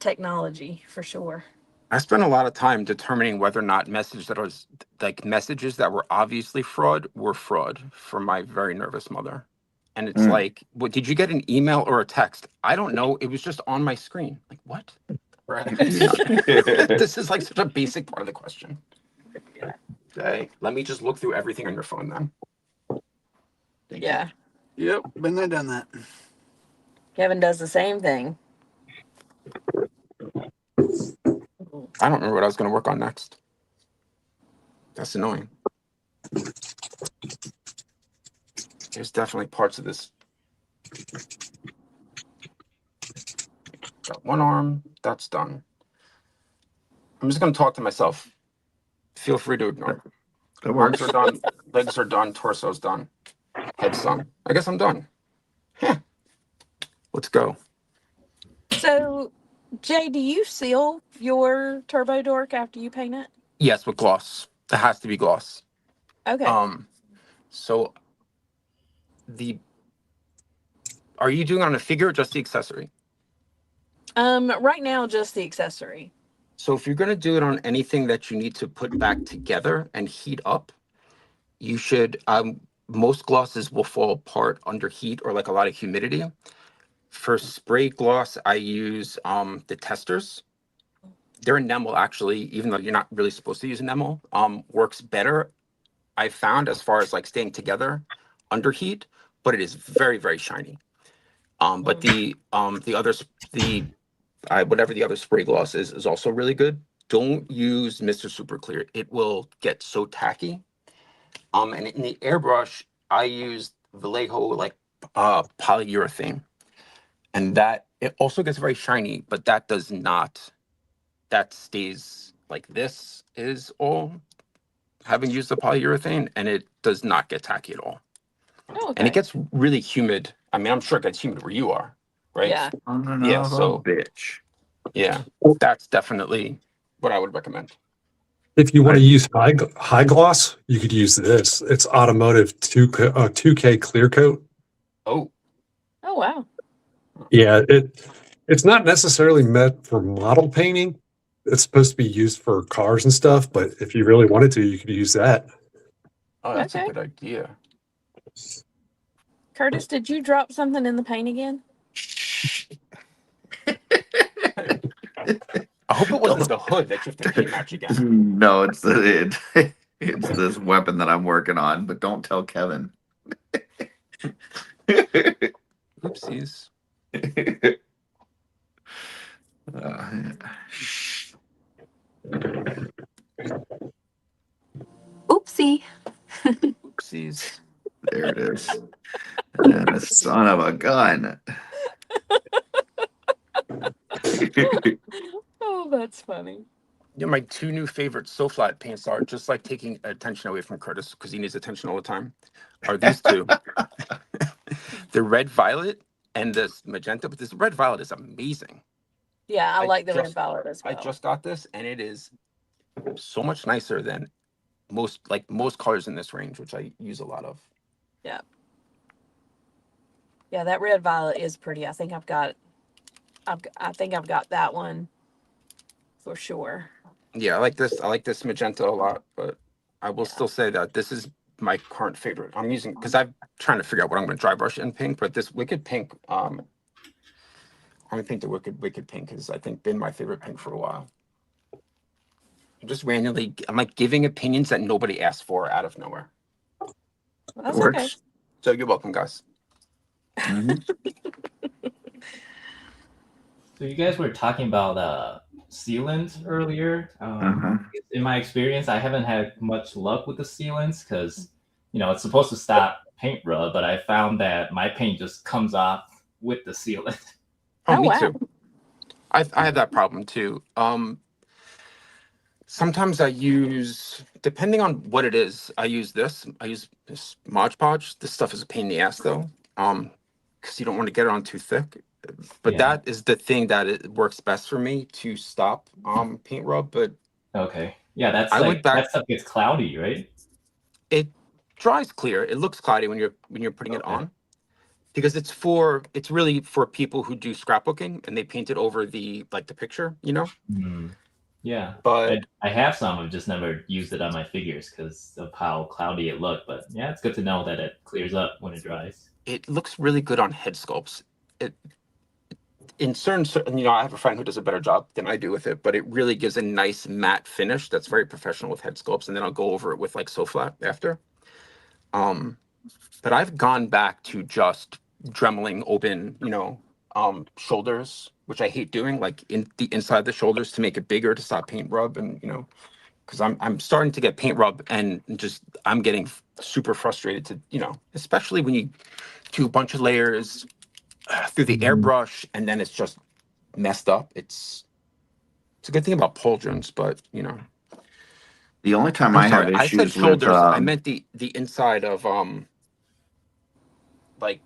technology for sure. I spent a lot of time determining whether or not messages that were obviously fraud were fraud for my very nervous mother. And it's like, what, did you get an email or a text? I don't know. It was just on my screen. Like, what? Right. This is like such a basic part of the question. Okay. Let me just look through everything on your phone then. Yeah. Yep, been there, done that. Kevin does the same thing. I don't remember what I was going to work on next. That's annoying. There's definitely parts of this. Got one arm, that's done. I'm just gonna talk to myself. Feel free to ignore. That Arms works. are done, legs are done, torso's done, head's done. I guess I'm done. Heh. Let's go. So, Jay, do you seal your turbo dork after you paint it? Yes, with gloss. It has to be gloss. Okay. So are you doing it on a figure or just the accessory? Right now, just the accessory. So if you're going to do it on anything that you need to put back together and heat up, you should, most glosses will fall apart under heat or like a lot of humidity. For spray gloss, I use the testers. Their enamel actually, even though you're not really supposed to use enamel, works better, I found, as far as like staying together under heat, but it is very, very shiny. But the whatever the other spray gloss is also really good. Don't use Mr. Super Clear. It will get so tacky. And in the airbrush, I use Vallejo like polyurethane, and that it also gets very shiny, but that does not. That stays like this is all. Having used the polyurethane, and it does not get tacky at all. Oh, okay. And it gets really humid. I mean, I'm sure it gets humid where you are, right? Yeah. Yeah, so bitch. yeah, that's definitely what I would recommend. If you want to use high gloss, you could use this. It's automotive 2K clear coat. Oh, Oh, wow. Yeah, it's not necessarily meant for model painting. It's supposed to be used for cars and stuff, but if you really wanted to, you could use that. oh, that's Okay. a good idea. Curtis, did you drop something in the paint again? I hope it wasn't the hood that you have to paint match again. No, it's this weapon that I'm working on, but don't tell Kevin. Oopsies. Oopsie. Oopsies. There it is. And a son of a gun. Oh, that's funny. Yeah, my two new favorite So Flat paints are, just like taking attention away from Curtis because he needs attention all the time, are these two. The red violet and this magenta, but this red violet is amazing. Yeah, I I like the red just- violet as well. I just got this, and it is so much nicer than most colors in this range, which I use a lot of. Yeah, that red violet is pretty. I think I've got that one for sure. Yeah, I like this magenta a lot, but I will still say that this is my current favorite. I'm using because I'm trying to figure out what I'm going to dry brush in pink, but this Wicked Pink, I'm gonna paint the Wicked Pink has I think been my favorite pink for a while. I'm like giving opinions that nobody asked for out of nowhere. Well, that's Works. okay. So you're welcome, guys. Mhm. So you guys were talking about sealant earlier. In my experience, I haven't had much luck with the sealants because it's supposed to stop paint rub, but I found that my paint just comes off with the sealant. Oh, Oh, me wow. too. I have that problem too. Sometimes I use, depending on what it is, I use this. I use this Mod Podge. This stuff is a pain in the ass though, because you don't want to get it on too thick. But Yeah. that is the thing that it works best for me to stop paint rub. But Okay. Yeah, that's I like went back- that stuff gets cloudy, right? it dries clear. It looks cloudy when you're putting it Okay. on, because it's really for people who do scrapbooking and they paint it over the picture, Yeah. But I have some. I've just never used it on my figures because of how cloudy it looked. But yeah, it's good to know that it clears up when it dries. it looks really good on head sculpts. In certain, I have a friend who does a better job than I do with it, but it really gives a nice matte finish that's very professional with head sculpts. And then I'll go over it with So Flat after. But I've gone back to just dremeling open, shoulders, which I hate doing, like in the inside of the shoulders to make it bigger to stop paint rub and because I'm starting to get paint rub and just I'm getting super frustrated to, especially when you do a bunch of layers through the airbrush and then it's just messed up. It's a good thing about pauldrons, but The only time I'm I have sorry, I said issues with shoulders. I meant the inside of like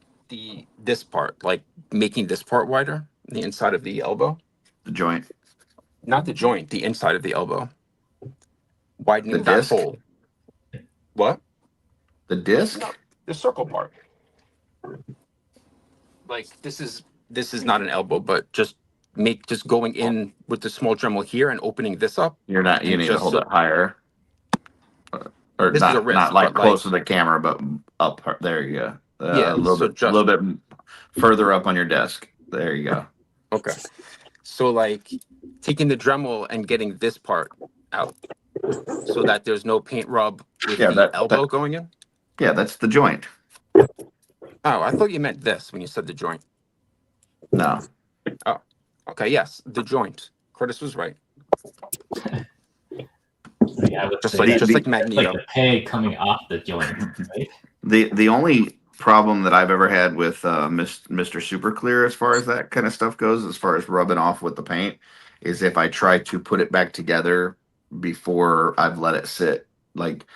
this part, like making this part wider, the inside of the elbow, the joint, not the joint, the inside of the elbow, the widening that disc, hole. What? the disc. The circle part. Like this is not an elbow, but just going in with the small Dremel here and opening this up. You need to hold it higher, or This is a wrist, not like but close to the camera, but up. There you go. Yeah, a little bit further up on your desk. There you go. Okay. So like taking the Dremel and getting this part out so that there's no paint rub with the elbow going in. Yeah, that's the joint. Oh, I thought you meant this when you said the joint. No. Oh, okay. Yes, the joint. Curtis was right. Yeah, I would Just say like that's Magneto. like the peg coming off the joint, right? The only problem that I've ever had with Mr. Super Clear, as far as that kind of stuff goes, as far as rubbing off with the paint, is if I try to put it back together before I've let it sit. Like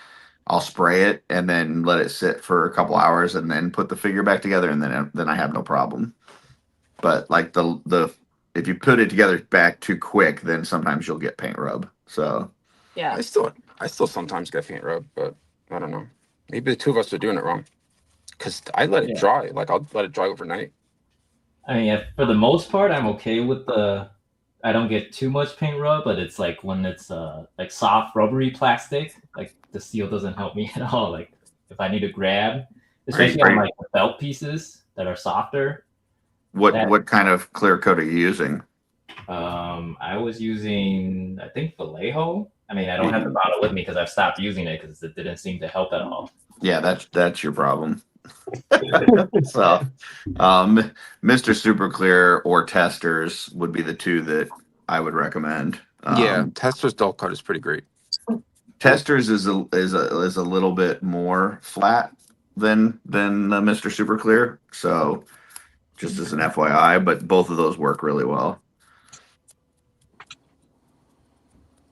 I'll spray it and then let it sit for a couple hours and then put the figure back together, and then I have no problem. But like the if you put it together back too quick, then sometimes you'll get paint rub. So Yeah. I still sometimes get paint rub, but I don't know. Maybe the two of us are doing it wrong. Because I let it dry. Like I'll let it dry overnight. I mean, yeah, for the most part, I'm okay with I don't get too much paint rub, but it's like when it's like soft rubbery plastic, like the seal doesn't help me at all. Like if I need to grab, especially on like the belt pieces that are softer. What kind of clear coat are you using? I was using, I think, Vallejo. I mean, I don't have the bottle with me because I've stopped using it because it didn't seem to help at all. Yeah, that's your problem. So, Mr. Super Clear or Testers would be the two that I would recommend. Yeah, Testers dull cut is pretty great. Testers is a little bit more flat than Mr. Super Clear. So, just as an FYI, but both of those work really well.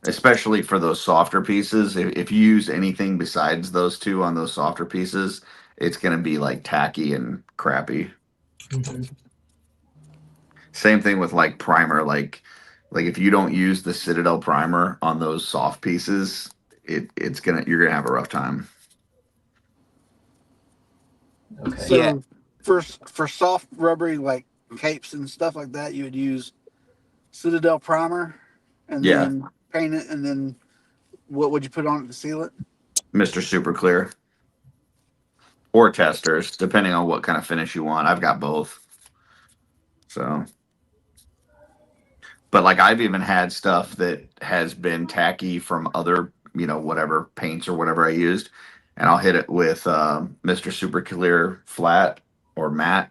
Especially for those softer pieces. If you use anything besides those two on those softer pieces, it's going to be like tacky and crappy. Mm-hmm. Same thing with like primer. Like if you don't use the Citadel primer on those soft pieces, you're gonna have a rough time. Okay. So Yeah. for soft rubbery like capes and stuff like that, you would use Citadel primer and then paint it, and then what would you put on it to seal it? Mr. Super Clear or Testers, depending on what kind of finish you want. I've got both. So, but like I've even had stuff that has been tacky from other, whatever paints or whatever I used, and I'll hit it with Mr. Super Clear flat or matte,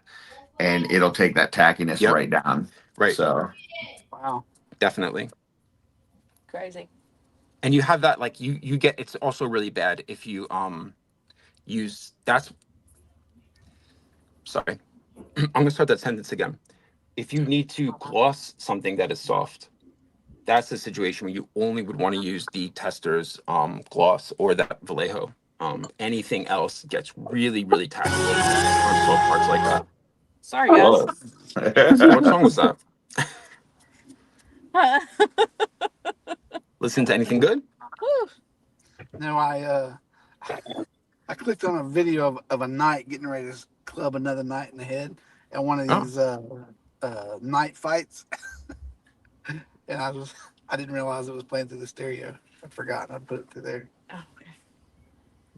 and it'll take that tackiness right down. Right. So, Wow. Definitely. Crazy. And you have that like you get. It's also really bad if you use that's. Sorry, I'm gonna start that sentence again. If you need to gloss something that is soft, that's the situation where you only would want to use the Testers gloss or that Vallejo. Anything else gets really, really tacky on soft parts like that. Sorry, guys. What song was that? Listen to anything good? No, I clicked on a video of a knight getting ready to club another knight in the head at one of these knight fights, and I didn't realize it was playing through the stereo. I'd forgotten I'd put it through there. Oh, okay.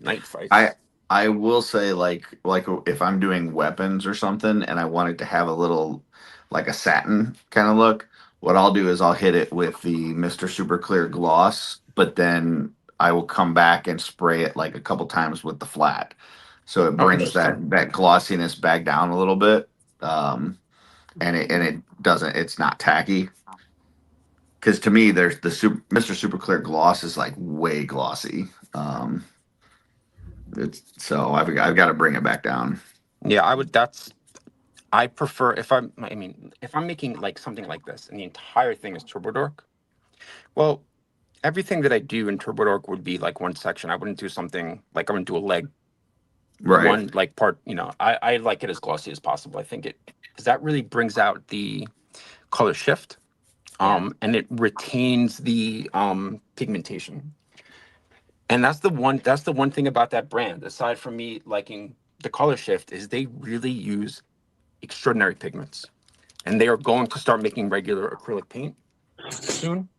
Night fights. I will say like if I'm doing weapons or something and I want it to have a little like a satin kind of look, what I'll do is I'll hit it with the Mr. Super Clear gloss, but then I will come back and spray it like a couple times with the flat. So it brings that glossiness back down a little bit. And it doesn't, it's not tacky. because to me, there's the Mr. Super Clear Gloss is like way glossy. So I've got to bring it back down. Yeah, I prefer if I'm making like something like this and the entire thing is Turbo Dork. Well, everything that I do in Turbo Dork would be like one section. I wouldn't do something like I'm gonna do a leg. Right. One like part, I like it as glossy as possible. I think because that really brings out the color shift. And it retains the pigmentation. And that's the one thing about that brand, aside from me liking the color shift, is they really use extraordinary pigments. And they are going to start making regular acrylic paint soon.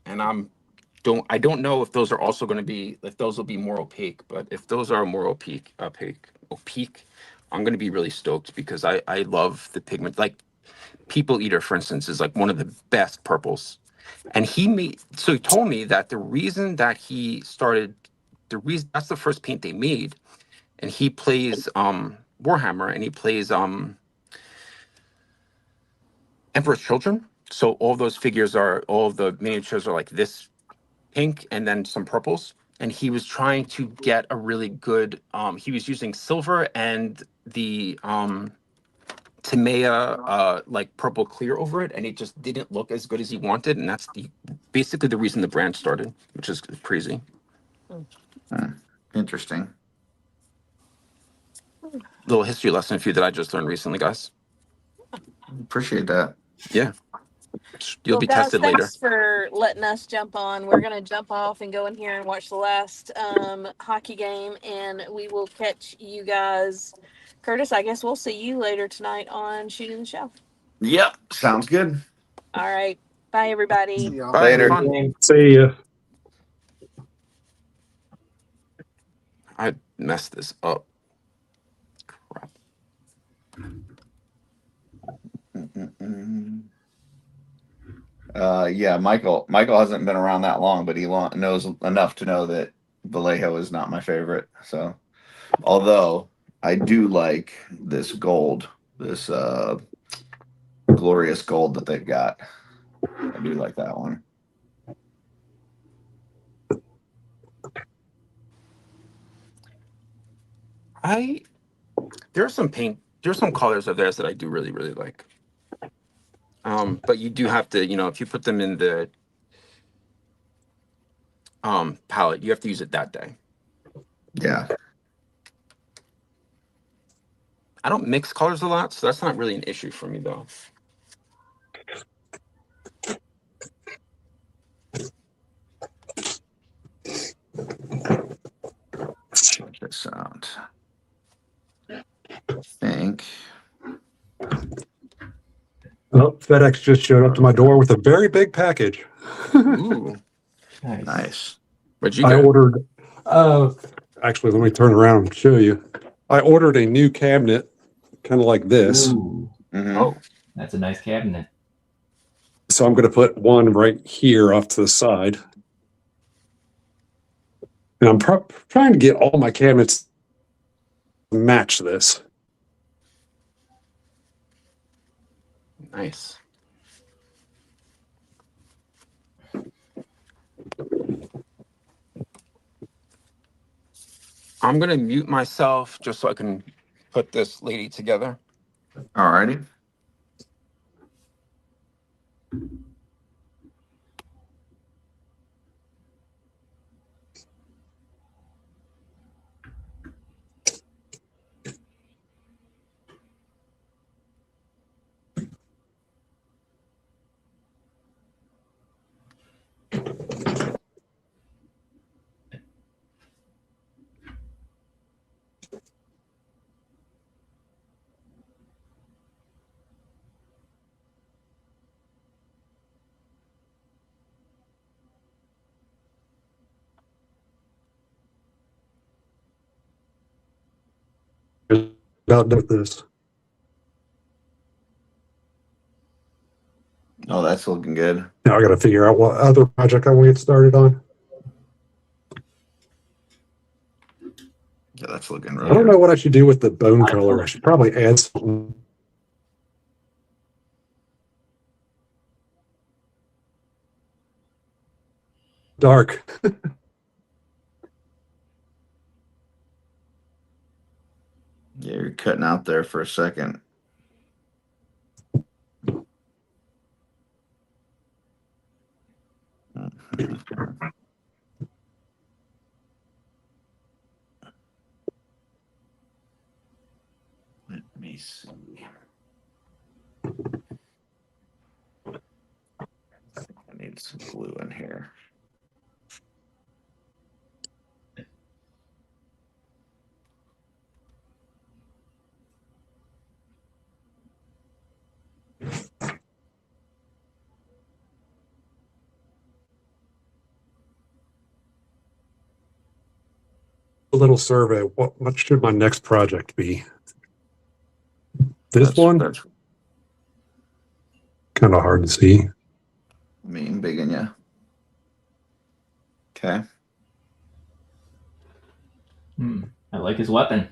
And I don't know if those are also going to be, if those will be more opaque, but if those are more opaque, I'm going to be really stoked because I love the pigment. Like People Eater, for instance, is like one of the best purples. And he told me that the reason that that's the first paint they made. And he plays Warhammer and he plays Emperor's Children. So all of the miniatures are like this pink and then some purples. And he was trying to get a really good, he was using silver and the Timea like purple clear over it, and it just didn't look as good as he wanted. And that's basically the reason the brand started, which is crazy. Interesting. Little history lesson for you that I just learned recently, guys. Appreciate that. Yeah. You'll be tested later. Thanks for letting us jump on. We're going to jump off and go in here and watch the last hockey game, and we will catch you guys. Curtis, I guess we'll see you later tonight on Shooting the Show. Yep. Sounds good. All right. Bye, everybody. See y'all. Bye, Later. everyone. See ya. I messed this up. Crap. Yeah, Michael hasn't been around that long, but he knows enough to know that Vallejo is not my favorite. So, although I do like this gold, this glorious gold that they've got. I do like that one. There's some colors of theirs that I do really, really like. But you do have to, if you put them in the palette, you have to use it that day. Yeah. I don't mix colors a lot, so that's not really an issue for me, though. Check this out. I think. Oh, FedEx just showed up to my door with a very big package. Ooh, Nice. what'd you I get? ordered, actually, let me turn around and show you. I ordered a new cabinet, kind of like this. Ooh, Mhm. Oh, that's a nice cabinet. So I'm going to put one right here off to the side. And I'm trying to get all my cabinets to match this. nice. I'm gonna mute myself just so I can put this lady together. Alrighty. About done with this. Oh, that's looking good. Now I got to figure out what other project I want to get started on. Yeah, that's looking I really don't good. know what I should do with the bone color. I should probably add something. dark. Yeah, you're cutting out there for a second. Let me see. I need some glue in here. A little survey. What should my next project be? This That's one? That's Kind of hard to see. mean big in you. Okay. I like his weapon.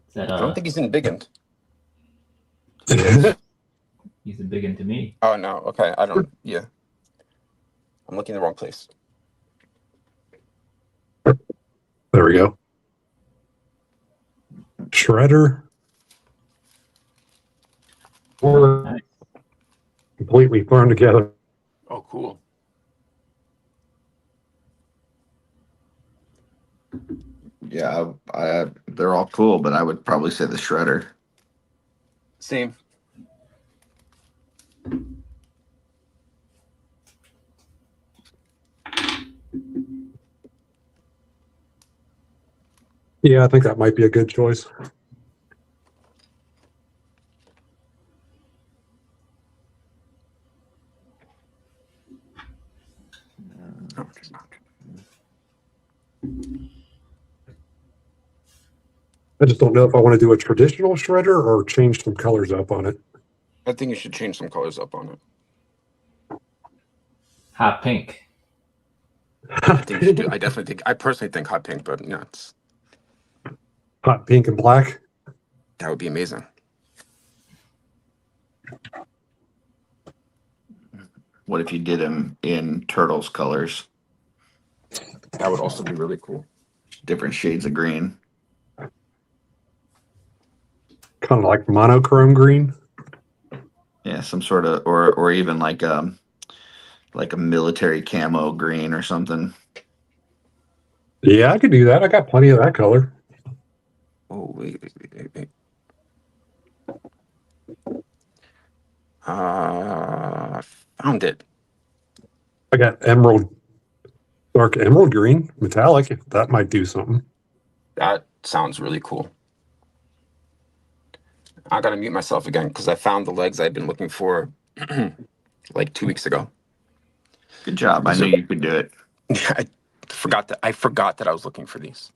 Is that I don't think he's in Bigend. he's a big into me. Oh no. Okay. I don't. Yeah. I'm looking in the wrong place. There we go. Shredder. Or Nice. completely thrown together. Oh, cool. Yeah, they're all cool, but I would probably say the Shredder. Same. Yeah, I think that might be a good choice. I just don't know if I want to do a traditional shredder or change some colors up on it. I think you should change some colors up on it. Hot pink. I think you should do. I definitely think. I personally think hot pink, but it's Hot pink and black. that would be amazing. What if you did them in Turtles colors? That would also be really cool. Different shades of green. Kind of like monochrome green. Yeah, some sort of or even like a military camo green or something. Yeah, I could do that. I got plenty of that color. Oh wait. Found it. I got dark emerald green, metallic. That might do something. That sounds really cool. I gotta mute myself again because I found the legs I've been looking for like 2 weeks ago. Good job. I knew you could do it. I forgot that I was looking for these.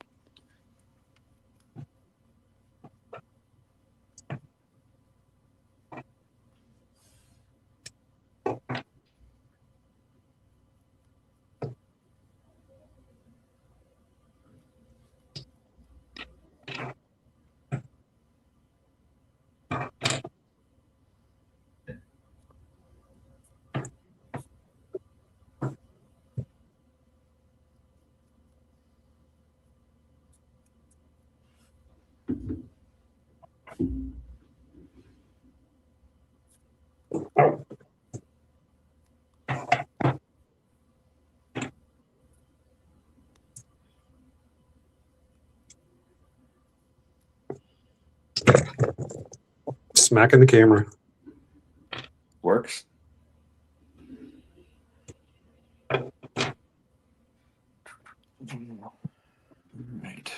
Smacking the camera. Works. Right.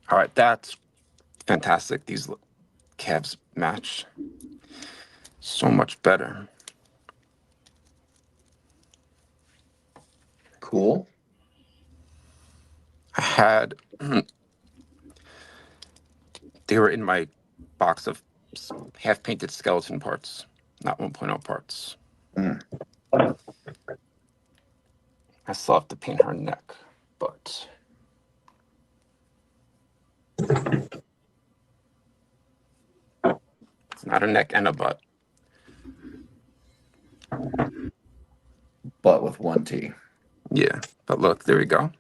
All right, that's fantastic. These Cavs match. So much better. Cool. I had they were in my box of half painted skeleton parts, not 1.0 parts. Mm. I still have to paint her neck, but it's not a neck and a butt. But with one T. Yeah, but look, there we go.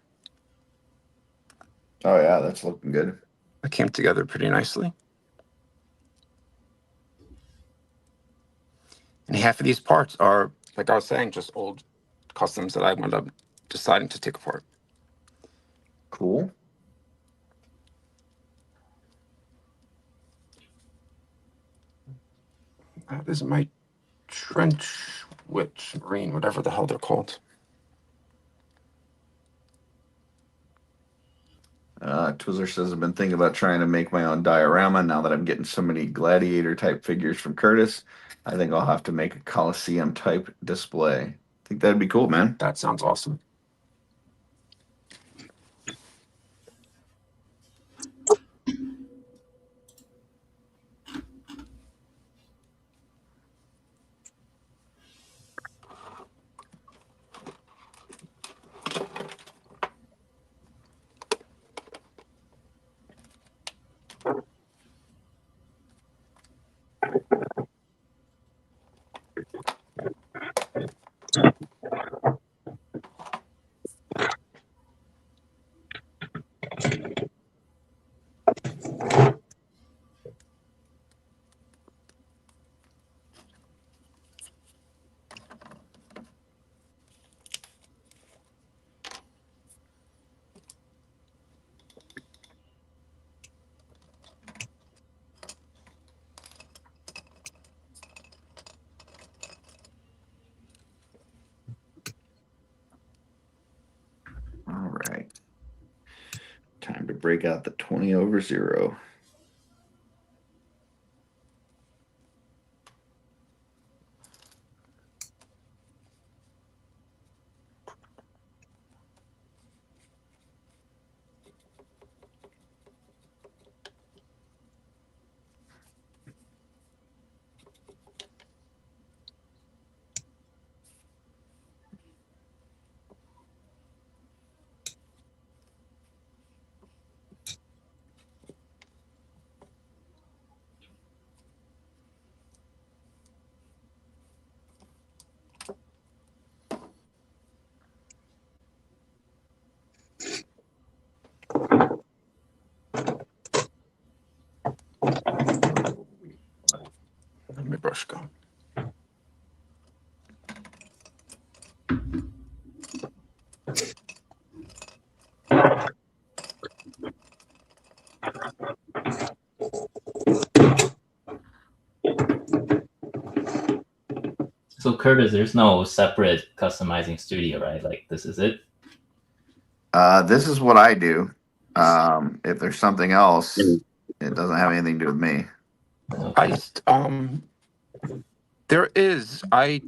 Oh yeah, that's looking good. It came together pretty nicely. And half of these parts are, like I was saying, just old customs that I wound up deciding to take apart. Cool. That is my trench witch marine, whatever the hell they're called. Twizzler says I've been thinking about trying to make my own diorama now that I'm getting so many gladiator type figures from Curtis. I think I'll have to make a Coliseum type display. I think that'd be cool, man. That sounds awesome. All right. Time to break out the 20/0. Where'd my brush go? So Curtis, there's no separate customizing studio, right? Like this is it. This is what I do. If there's something else, it doesn't have anything to do with me. I there is so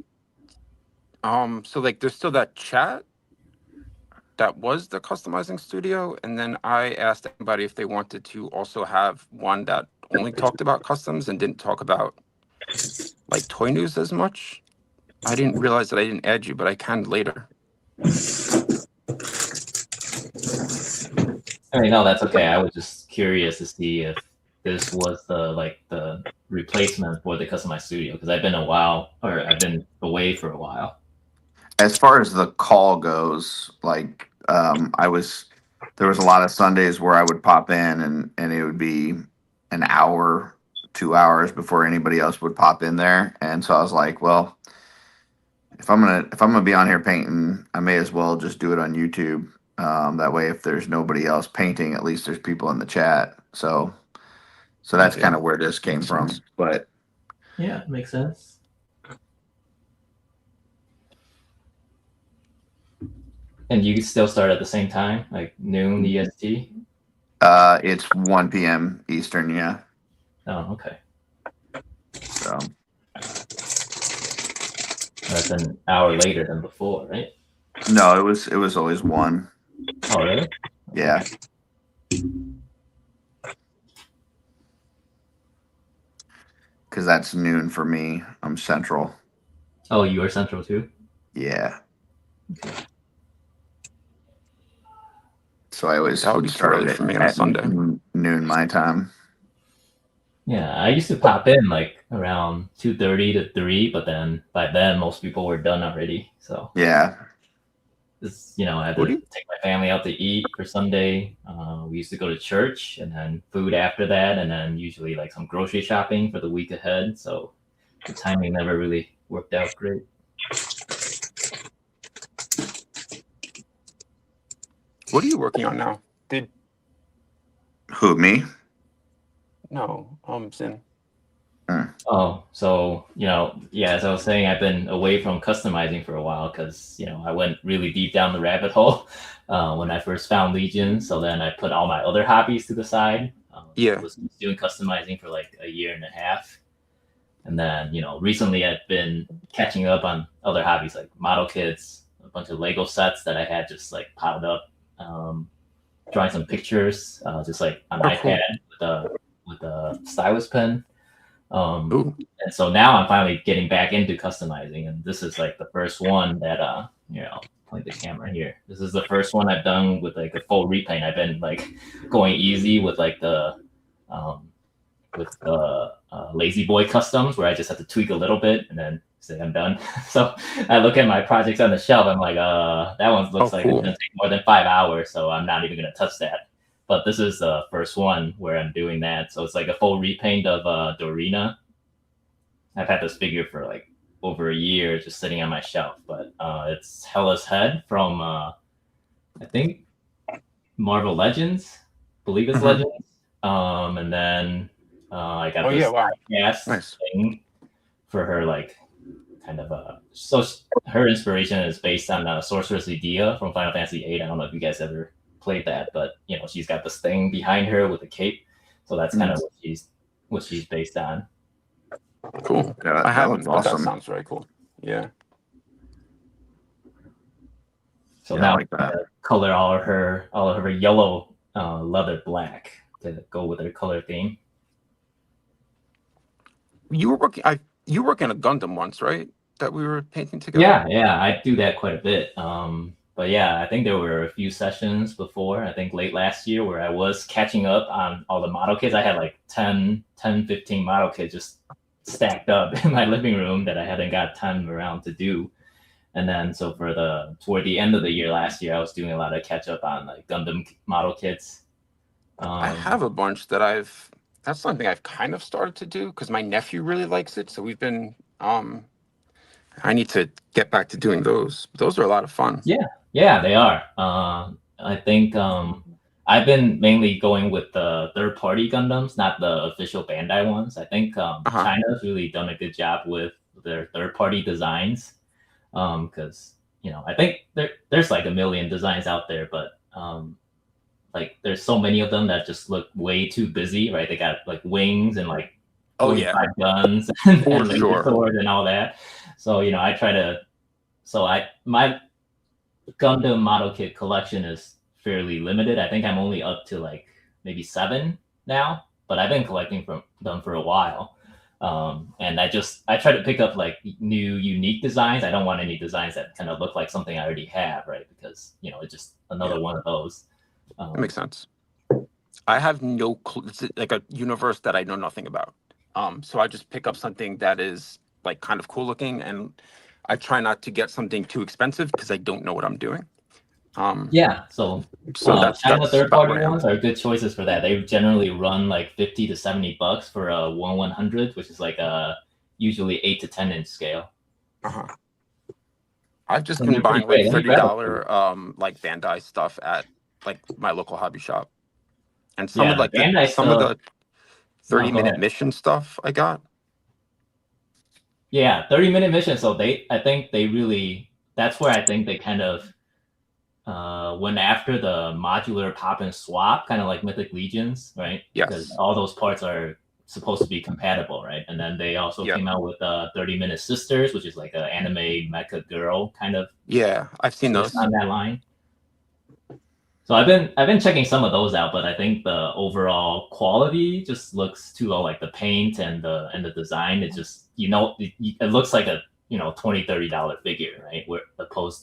like there's still that chat that was the customizing studio, and then I asked everybody if they wanted to also have one that only talked about customs and didn't talk about like toy news as much. I didn't realize that I didn't add you, but I can later. I mean, no, that's okay. I was just curious to see if this was the replacement for the customized studio, because I've been away for a while. As far as the call goes, like there was a lot of Sundays where I would pop in and it would be an hour, 2 hours before anybody else would pop in there. And so I was like, well, if I'm gonna be on here painting, I may as well just do it on YouTube. That way, if there's nobody else painting, at least there's people in the chat. So that's kind of where this came from. But yeah, makes sense. And you still start at the same time, like noon EST? it's 1 p.m. Eastern. Yeah. Oh, okay. So That's an hour later than before, right? no, it was always 1. Oh, really? Yeah. Because that's noon for me. I'm Central. Oh, you are Central too? Yeah. So I always That would be too early started for me on a at Sunday. noon my time. Yeah, I used to pop in like around 2:30 to 3, but then by then most people were done already. So Yeah. I had What to do you- take my family out to eat for Sunday. We used to go to church and then food after that, and then usually like some grocery shopping for the week ahead. So the timing never really worked out great. What are you working on now? Who, me? No, Sin. Oh, so as I was saying, I've been away from customizing for a while because I went really deep down the rabbit hole when I first found Legion. So then I put all my other hobbies to the side. Yeah. I was doing customizing for like a year and a half, and then recently I've been catching up on other hobbies like model kits, a bunch of Lego sets that I had just like piled up, drawing some pictures just like on Oh, cool. iPad with a stylus pen. Ooh. And so now I'm finally getting back into customizing, and this is like the first one that point the camera here. This is the first one I've done with like a full repaint. I've been like going easy with like the Lazy Boy customs where I just have to tweak a little bit and then say I'm done. So I look at my projects on the shelf. I'm like, that one looks like cool. it's gonna take more than 5 hours, so I'm not even gonna touch that. But this is the first one where I'm doing that. So it's like a full repaint of Dorina. I've had this figure for like over a year just sitting on my shelf, but it's Hella's head from I think Marvel Legends, believe it's Legends. And then I got this gas Nice. thing for her, like kind of so her inspiration is based on Sorceress Edea from Final Fantasy VIII. I don't know if you guys ever played that, but she's got this thing behind her with a cape, so that's kind of what she's based on. Cool. Yeah, I haven't, that but looks that awesome. sounds very cool. Yeah. So Yeah, now I like that. color all of her yellow leather black to go with her color theme. You were working on a Gundam once, right? That we were painting together? Yeah, I do that quite a bit. But yeah, I think there were a few sessions before, I think late last year, where I was catching up on all the model kits. I had like 10, 15 model kits just stacked up in my living room that I hadn't got time around to do. And then so toward the end of the year last year, I was doing a lot of catch up on like Gundam model kits. I have a bunch that's something I've kind of started to do because my nephew really likes it. So we've been I need to get back to doing those. Those are a lot of fun. Yeah, they are. I think I've been mainly going with the third-party Gundams, not the official Bandai ones. I think China's really done a good job with their third-party designs, because I think there's like a million designs out there, but like there's so many of them that just look way too busy, right? They got like wings and like 45 guns and laser sword and all that. So I try to. My Gundam model kit collection is fairly limited. I think I'm only up to like maybe 7 now, but I've been collecting from them for a while. And I try to pick up like new unique designs. I don't want any designs that kind of look like something I already have, right? Because it's just another one of those. That makes sense. I have no clue. It's like a universe that I know nothing about. So I just pick up something that is like kind of cool looking, and I try not to get something too expensive because I don't know what I'm doing. So that's China third-party ones are good choices for that. They generally run like $50 to $70 for a 1/100, which is like a usually 8 to 10 inch scale. I've just been buying like $30 like Bandai stuff at like my local hobby shop, and some of the 30-minute mission stuff I got. Yeah, 30-minute mission. So that's where I think they kind of went after the modular pop and swap, kind of like Mythic Legions, right? Yes. Because all those parts are supposed to be compatible, right? And then they also Yeah. came out with 30-Minute Sisters, which is like an anime mecha girl kind of Yeah, I've seen those. on that line. So I've been checking some of those out, but I think the overall quality just looks too low. Like the paint and the design, it just it looks like a $20-$30 figure, right?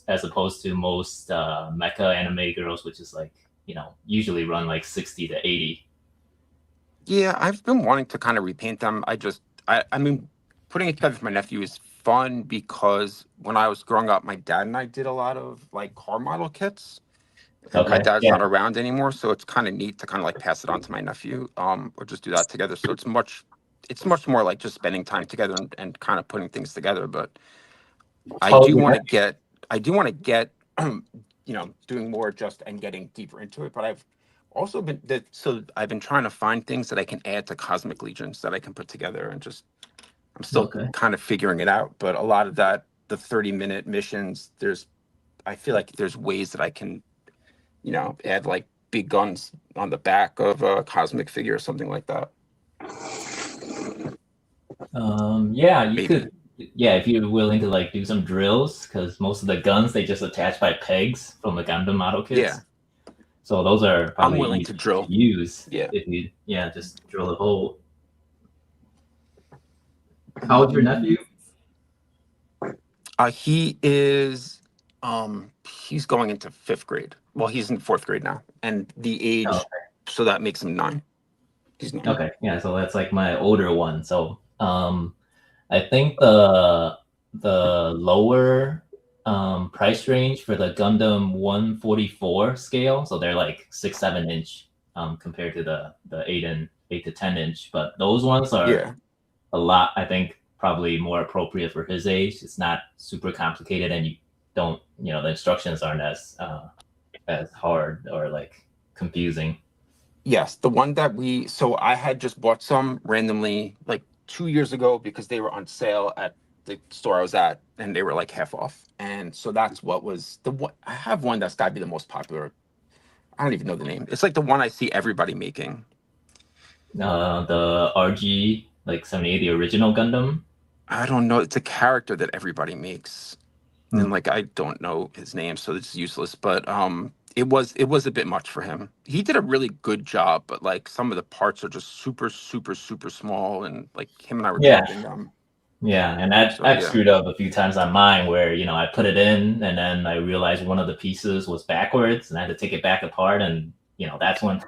As opposed to most mecha anime girls, which is like usually run like 60 to 80. Yeah, I've been wanting to kind of repaint them. I mean, putting it together for my nephew is fun because when I was growing up, my dad and I did a lot of like car model kits. And my Okay, dad's yeah. not around anymore, so it's kind of neat to kind of like pass it on to my nephew, or just do that together. So it's much more like just spending time together and kind of putting things together. But I Oh, do yeah. want to get, doing more just and getting deeper into it. But I've also I've been trying to find things that I can add to Cosmic Legions that I can put together, and I'm still kind of figuring it out. But a lot of that, the 30-minute missions, I feel like there's ways that I can, add like big guns on the back of a Cosmic figure or something like that. Yeah, you Maybe. could. Yeah, if you're willing to like do some drills, because most of the guns they just attach by pegs from the Gundam model kits. Yeah. So those are probably I'm willing easy to drill. use. Yeah. If you just drill a hole. How old's your nephew? He is he's going into 5th grade. Well, he's in 4th grade now. And the age, so that makes him 9. He's 9. Okay, yeah, so that's like my older one. So I think the lower price range for the Gundam 144 scale, so they're like 6-7 inch compared to the 8 to 10 inch, but those ones are a lot, I think, probably more appropriate for his age. It's not super complicated, and you don't, the instructions aren't as hard or like confusing. Yes, the one that I had just bought some randomly like 2 years ago because they were on sale at the store I was at, and they were like half off. And so that's what was the one. I have one that's got to be the most popular. I don't even know the name. It's like the one I see everybody making. The RG like 78, the original Gundam. I don't know. It's a character that everybody makes, and like I don't know his name, so it's useless. But it was a bit much for him. He did a really good job, but like some of the parts are just super, super, super small, and like him and I were building them. Yeah, and I've screwed up a few times on mine where I put it in and then I realized one of the pieces was backwards and I had to take it back apart, and that's when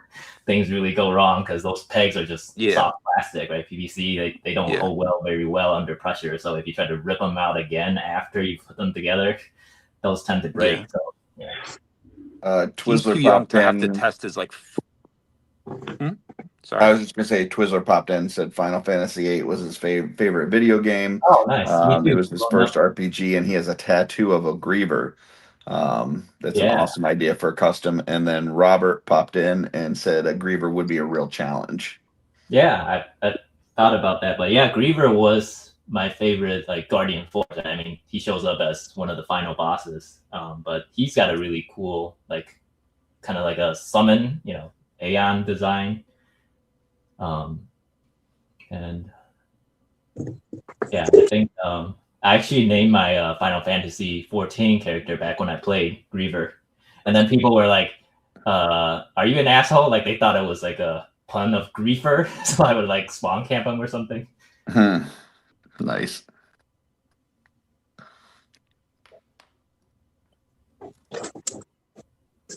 things really go wrong because those pegs are just soft plastic, right? PVC, they don't hold very well under pressure. So if you try to rip them out again after you put them together, those tend to break. Yeah. So Twizzler He's too young popped to have in. to test his like. Sorry. I was just gonna say Twizzler popped in and said Final Fantasy VIII was his favorite video game. Oh, nice. It was his first RPG, and he has a tattoo of a Griever. That's an awesome idea for a custom. And then Robert popped in and said a Griever would be a real challenge. Yeah, I thought about that, but yeah, Griever was my favorite, like Guardian Force. I mean, he shows up as one of the final bosses, but he's got a really cool, like, kind of like a summon, Aeon design. And yeah, I think I actually named my Final Fantasy 14 character back when I played Griever, and then people were like, "Are you an asshole?" Like they thought it was like a pun of griefer, so I would like spawn camp him or something. Nice.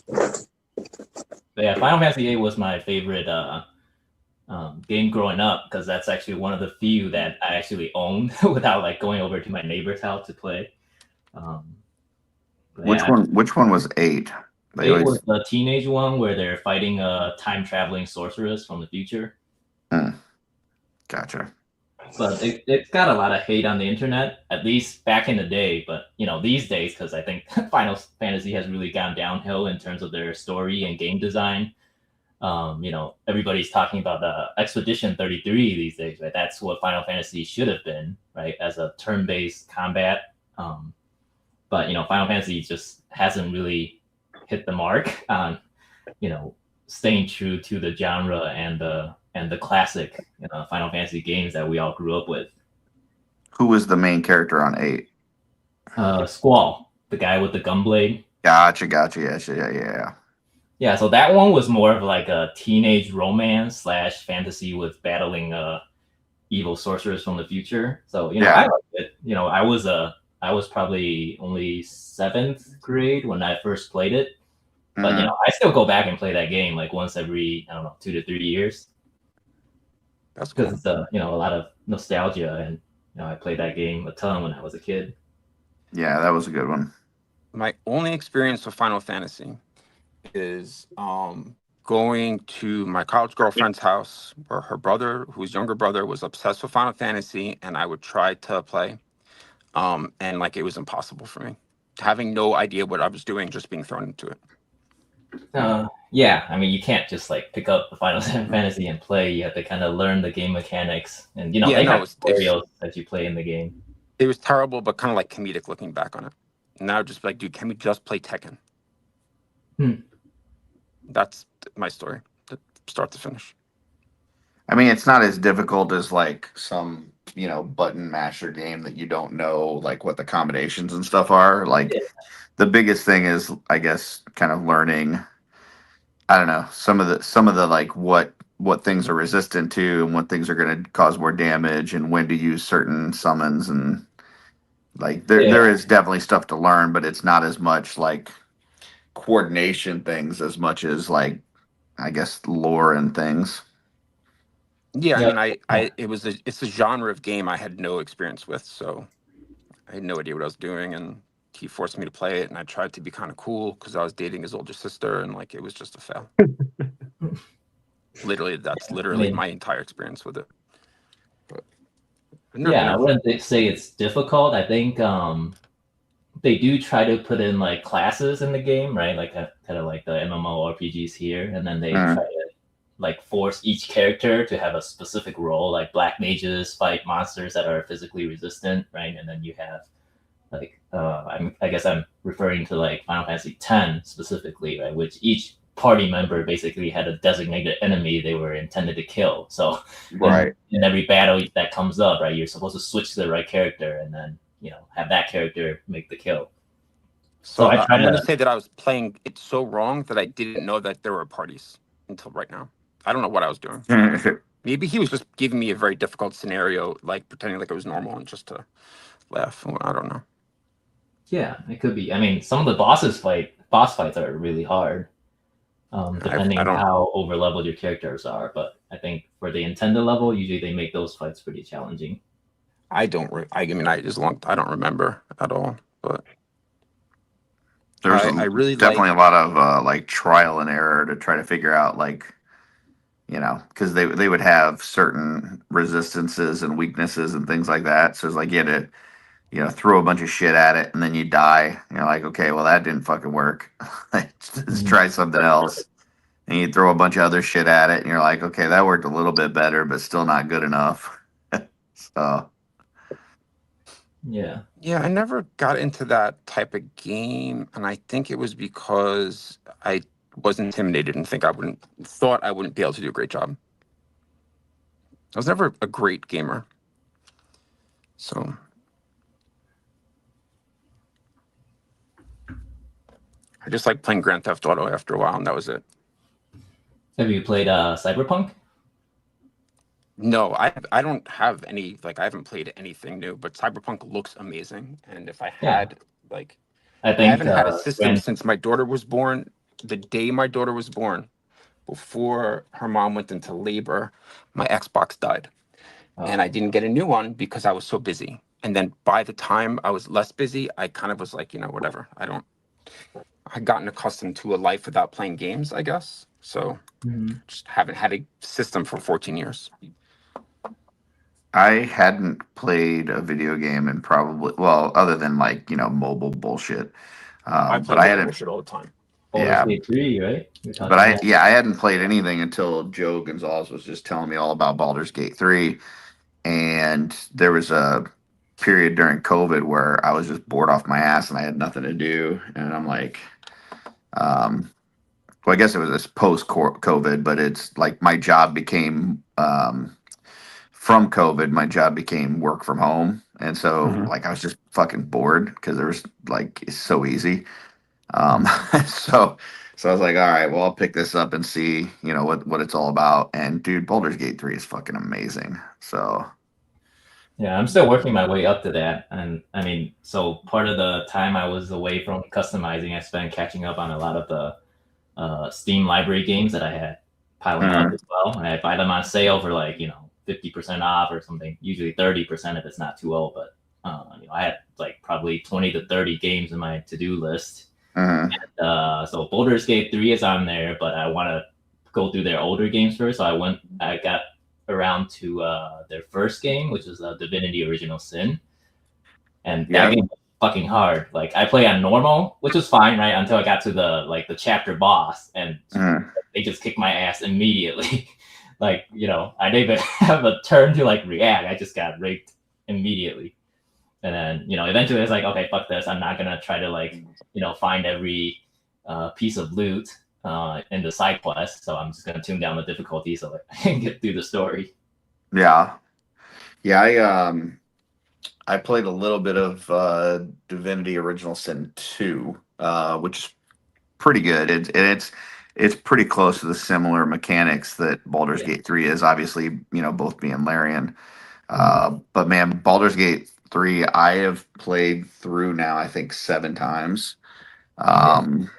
But yeah, Final Fantasy VIII was my favorite game growing up because that's actually one of the few that I actually owned without like going over to my neighbor's house to play. Which one was 8? It was the teenage one where they're fighting a time traveling sorceress from the future. Gotcha. But it's got a lot of hate on the internet, at least back in the day. But these days, because I think Final Fantasy has really gone downhill in terms of their story and game design. Everybody's talking about the Expedition 33 these days, right? That's what Final Fantasy should have been, right? As a turn-based combat. But Final Fantasy just hasn't really hit the mark on, staying true to the genre and the and the classic Final Fantasy games that we all grew up with. Who was the main character on 8? Squall, the guy with the gunblade. Gotcha. Yeah. Yeah, so that one was more of like a teenage romance / fantasy with battling evil sorcerers from the future. So Yeah. I liked it. I was probably only 7th grade when I first played it, but Mhm. I still go back and play that game like once every 2 to 3 years That's cool. because it's a lot of nostalgia, and I played that game a ton when I was a kid. Yeah, that was a good one. My only experience with Final Fantasy is going to my college girlfriend's house where her brother, whose younger brother, was obsessed with Final Fantasy, and I would try to play. And like it was impossible for me. Having no idea what I was doing, just being thrown into it. Yeah, I mean, you can't just like pick up the Final Fantasy and play. You have to kind of learn the game mechanics, and they have tutorials that you play in the game. It was terrible, but kind of like comedic looking back on it. Now just like, dude, can we just play Tekken? That's my story, start to finish. I mean, it's not as difficult as like some, button masher game that you don't know like what the combinations and stuff are. Like the biggest thing is, I guess, kind of learning, I don't know, some of the like what things are resistant to and what things are going to cause more damage and when to use certain summons, and like there is definitely stuff to learn, but it's not as much like coordination things as much as like, I guess, lore and things. Yeah, I mean, it's a genre of game I had no experience with, so I had no idea what I was doing, and he forced me to play it, and I tried to be kind of cool because I was dating his older sister, and like it was just a fail. That's literally my entire experience with it. But I wouldn't say it's difficult. I think they do try to put in like classes in the game, right? Like kind of like the MMORPGs here, and then they try to like force each character to have a specific role. Like black mages fight monsters that are physically resistant, right? And then you have like I guess I'm referring to like Final Fantasy X specifically, right? Which each party member basically had a designated enemy they were intended to kill. So in every battle that comes up, right, you're supposed to switch to the right character and then have that character make the kill. So I'm going to say that I was playing it so wrong that I didn't know that there were parties until right now. I don't know what I was doing. Maybe he was just giving me a very difficult scenario, like pretending like it was normal and just to laugh. I don't know. Yeah, it could be. I mean, some of the boss fights are really hard, depending on how over-leveled your characters are. But I think for the intended level, usually they make those fights pretty challenging. I don't remember at all. But there's definitely a lot of like trial and error to try to figure out, like, because they would have certain resistances and weaknesses and things like that. So it's like you had to, throw a bunch of shit at it and then you die. You're like, okay, well, that didn't fucking work. Let's try something else. And you throw a bunch of other shit at it and you're like, okay, that worked a little bit better, but still not good enough. So. Yeah, I never got into that type of game, and I think it was because I was intimidated and thought I wouldn't be able to do a great job. I was never a great gamer, so I just like playing Grand Theft Auto after a while, and that was it. Have you played Cyberpunk? No, I don't have any, like, I haven't played anything new, but Cyberpunk looks amazing. And if I had, I haven't had a system since my daughter was born. The day my daughter was born, before her mom went into labor, my Xbox died. And I didn't get a new one because I was so busy. And then by the time I was less busy, I kind of was like, whatever. I'd gotten accustomed to a life without playing games, I guess. So just haven't had a system for 14 years. I hadn't played a video game in probably, other than like, mobile bullshit. I play bullshit all the time. Yeah. 3, right? But I hadn't played anything until Joe Gonzalez was just telling me all about Baldur's Gate 3. And there was a period during COVID where I was just bored off my ass and I had nothing to do. And I'm like, I guess it was this post-COVID, but it's like my job became from COVID, my job became work from home. And so Mhm. like I was just fucking bored because there was like it's so easy. So I was like, all right, well, I'll pick this up and see, what it's all about. And dude, Baldur's Gate 3 is fucking amazing. So Yeah, I'm still working my way up to that. And I mean, so part of the time I was away from customizing, I spent catching up on a lot of the Steam library games that I had piling up as well. And I buy them on sale for like, 50% off or something, usually 30% if it's not too old. But, I had like probably 20 to 30 games in my to-do list. And, so Baldur's Gate 3 is on there, but I want to go through their older games first. So I got around to their first game, which is Divinity Original Sin. And that game was fucking hard. Like I play on normal, which was fine, right? Until I got to the chapter boss, and they just kicked my ass immediately. Like, I didn't even have a turn to like react. I just got raped immediately. And then, eventually I was like, okay, fuck this. I'm not gonna try to like, find every piece of loot in the side quest. So I'm just gonna tune down the difficulty so that I can get through the story. Yeah. I played a little bit of Divinity Original Sin 2, which is pretty good. It's pretty close to the similar mechanics that Baldur's Gate 3 is. Obviously, both being Larian. But man, Baldur's Gate 3, I have played through now, I think 7 times. And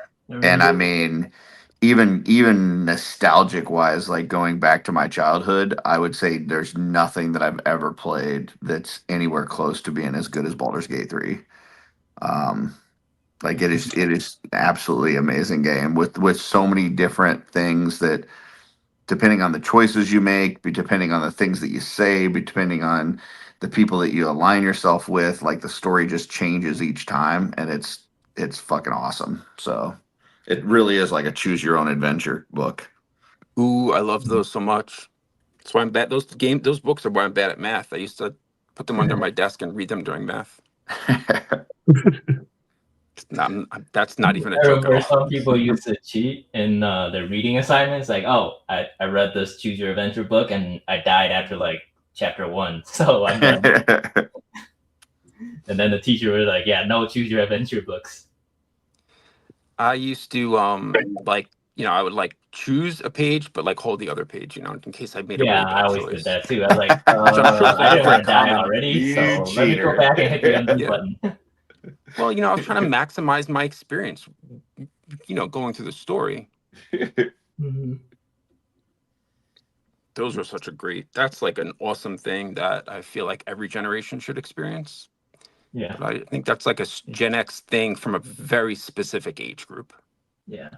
I mean, even nostalgic wise, like going back to my childhood, I would say there's nothing that I've ever played that's anywhere close to being as good as Baldur's Gate 3. Like it is absolutely amazing game with so many different things that, depending on the choices you make, depending on the things that you say, depending on the people that you align yourself with, like the story just changes each time, and it's fucking awesome. So it really is like a choose your own adventure book. Ooh, I love those so much. That's why I'm bad. Those books are why I'm bad at math. I used to put them under my desk and read them during math. That's not even a joke at all. Some people used to cheat in their reading assignments. Like, oh, I read this Choose Your Adventure book and I died after like chapter 1. So I'm done. And then the teacher was like, yeah, no Choose Your Adventure books. I used to I would like choose a page, but like hold the other page, in case I made a really bad I always choice. did that too. I was like, I didn't want to die already, so let me go back and hit the undo button. Well, I was trying to maximize my experience, going through the story. Those were that's like an awesome thing that I feel like every generation should experience. Yeah. But I think that's like a Gen X thing from a very specific age group. Yeah.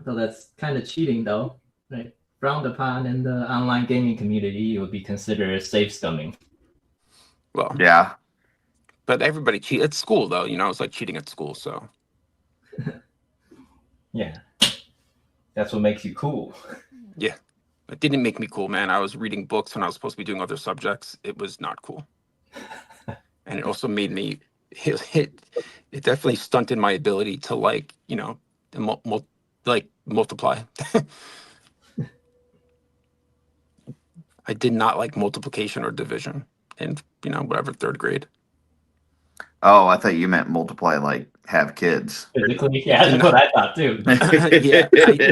So that's kind of cheating though, right? Frowned upon in the online gaming community, it would be considered safe scumming. Well, yeah. But everybody cheat at school, though. It's like cheating at school. So, yeah, that's what makes you cool. Yeah, it didn't make me cool, man. I was reading books when I was supposed to be doing other subjects. It was not cool, and it also made me. It definitely stunted my ability to multiply. I did not like multiplication or division in whatever 3rd grade. Oh, I thought you meant multiply, like have kids. Physically, yeah, that's what I thought too. Yeah,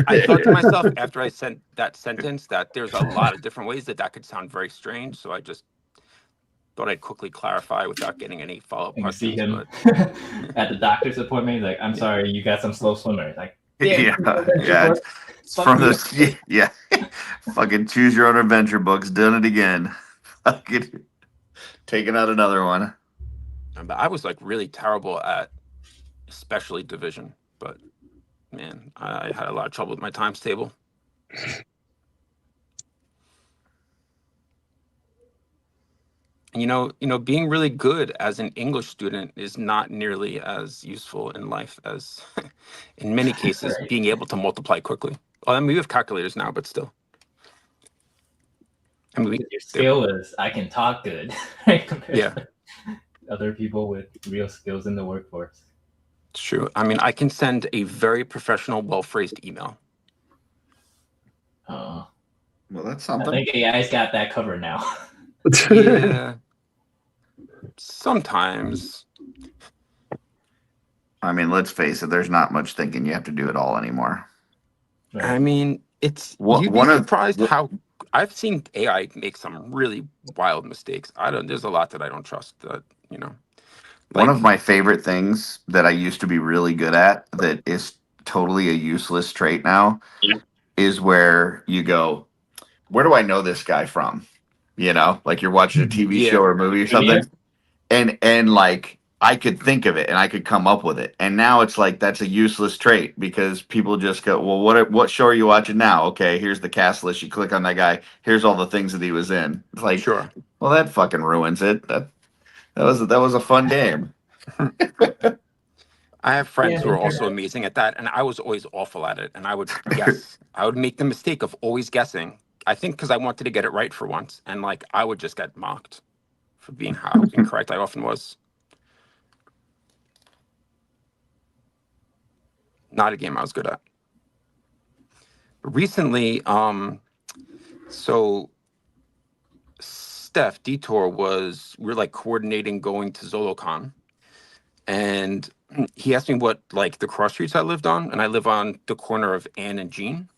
I thought to myself after I sent that sentence that there's a lot of different ways that could sound very strange. So I just thought I'd quickly clarify without getting any follow-up questions. See him at the doctor's appointment. He's like, "I'm sorry, you got some slow swimmer." Like, yeah. It's from those, yeah. Fucking choose your own adventure books. Done it again. Fucking taking out another one. But I was like really terrible at especially division, but man, I had a lot of trouble with my times table. And being really good as an English student is not nearly as useful in life as in many cases being able to multiply quickly. Well, I mean, we have calculators now, but still. I mean, your skill is I can talk good. Yeah. Other people with real skills in the workforce. It's true. I mean, I can send a very professional, well-phrased email. Well, that's I something. think AI's got that covered now. Yeah. Sometimes. I mean, let's face it. There's not much thinking. You have to do it all anymore. I mean, you'd be One of surprised how I've seen AI make some really wild mistakes. There's a lot that I don't trust that, one like, of my favorite things that I used to be really good at that is totally a useless trait now is where you go, where do I know this guy from? Like you're watching a TV yeah, show or a movie or something, and like I could think of it and I could come up with it. And now it's like that's a useless trait because people just go, well, what show are you watching now? Okay, here's the cast list. You click on that guy. Here's all the things that he was in. It's like, sure. well, that fucking ruins it. That was a fun game. I have friends Yeah, who are also amazing at that, and I was always awful at it. And I would guess, I would make the mistake of always guessing. I think because I wanted to get it right for once, and like I would just get mocked for being how incorrect I often was. Not a game I was good at. Recently, so Steph Detour we're like coordinating going to ZoloCon, and he asked me what like the cross streets I lived on, and I live on the corner of Ann and Jean.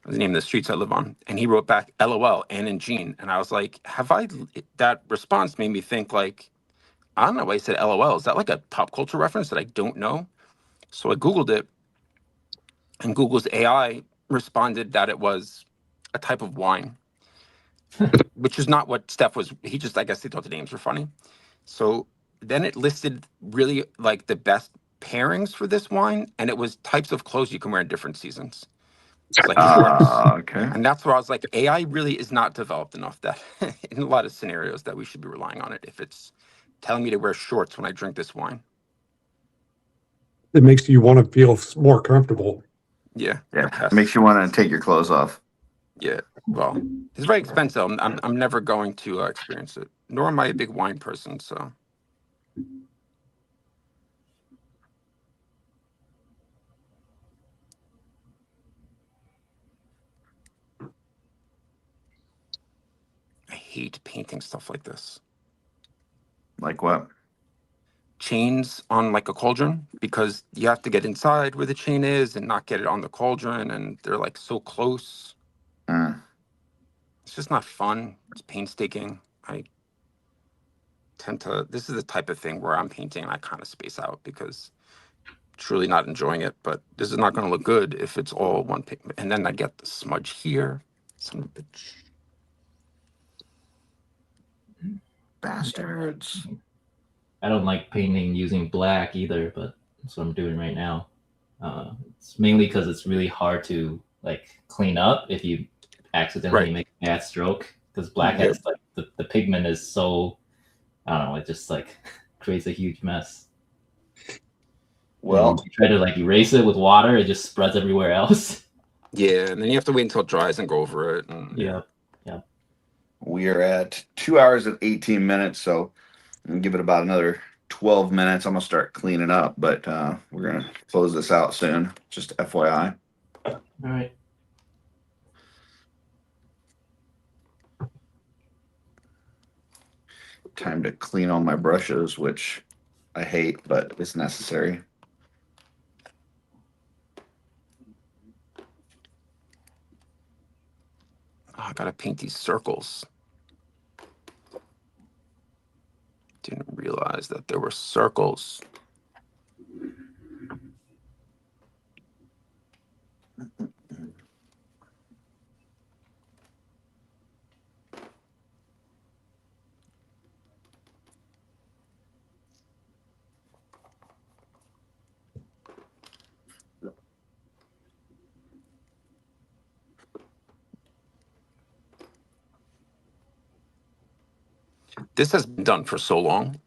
The name of the streets I live on. And he wrote back, LOL, Ann and Jean. And I was like, that response made me think like, I don't know why he said LOL. Is that like a pop culture reference that I don't know? So I Googled it, and Google's AI responded that it was a type of wine, which is not what Steph was. I guess they thought the names were funny. So then it listed really like the best pairings for this wine. And it was types of clothes you can wear in different seasons. It's like shorts. Okay. And that's where I was like, AI really is not developed enough that in a lot of scenarios that we should be relying on it if it's telling me to wear shorts when I drink this wine. It makes you want to feel more comfortable. Yeah. It makes you want to take your clothes off. Yeah. Well, it's very expensive. I'm never going to experience it. Nor am I a big wine person, so. I hate painting stuff like this. Like what? Chains on like a cauldron, because you have to get inside where the chain is and not get it on the cauldron, and they're like so close. It's just not fun. It's painstaking. This is the type of thing where I'm painting and I kind of space out because truly not enjoying it, but this is not going to look good if it's all one paint. And then I get the smudge here. Son of a bitch. Bastards. I don't like painting using black either, but that's what I'm doing right now. It's mainly because it's really hard to like clean up if you accidentally make a bad stroke, because black has like the pigment is so, I don't know, it just like creates a huge mess. Well, and you try to like erase it with water, it just spreads everywhere else. Yeah, and then you have to wait until it dries and go over it. And, yeah. We are at 2 hours and 18 minutes, so I'm gonna give it about another 12 minutes. I'm gonna start cleaning up, but we're gonna close this out soon. Just FYI. All right. Time to clean all my brushes, which I hate, but it's necessary. I gotta paint these circles. Didn't realize that there were circles. This has been done for so long,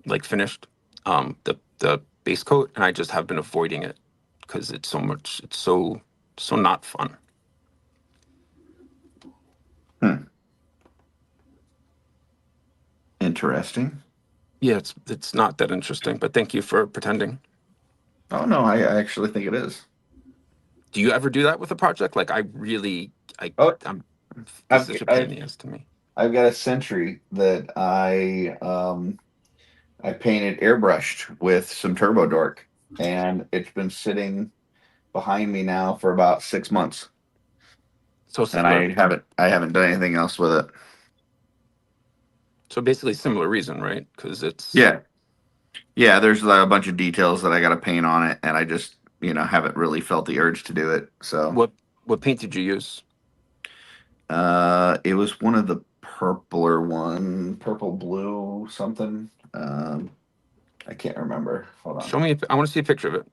like finished, the base coat, and I just have been avoiding it because it's so not fun. Interesting. Yeah, it's not that interesting, but thank you for pretending. Oh no, I actually think it is. Do you ever do that with a project? Like I'm This is a pain in the ass to me. I've got a Sentry that I painted airbrushed with some Turbo Dork, and it's been sitting behind me now for about 6 months, So and similar. I haven't done anything else with it. So basically similar reason, right? Because it's Yeah, there's a bunch of details that I got to paint on it, and I just haven't really felt the urge to do it. So What paint did you use? it was one of the purpler one, purple blue something. I can't remember. Hold on. Show me. I want to see a picture of it.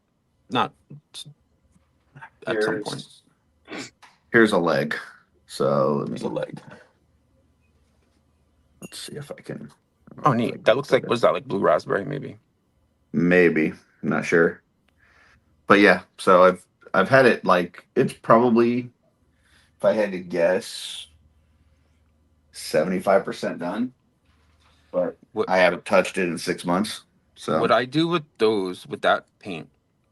Not at some point. Here's a leg. So let me. It's a leg. Let's see if I can. Oh, neat. That looks like, what is that, like blue raspberry, maybe? Maybe. I'm not sure. But yeah, so I've had it, like, it's probably, if I had to guess, 75% done. But I haven't touched it in 6 months. So what I do with that paint,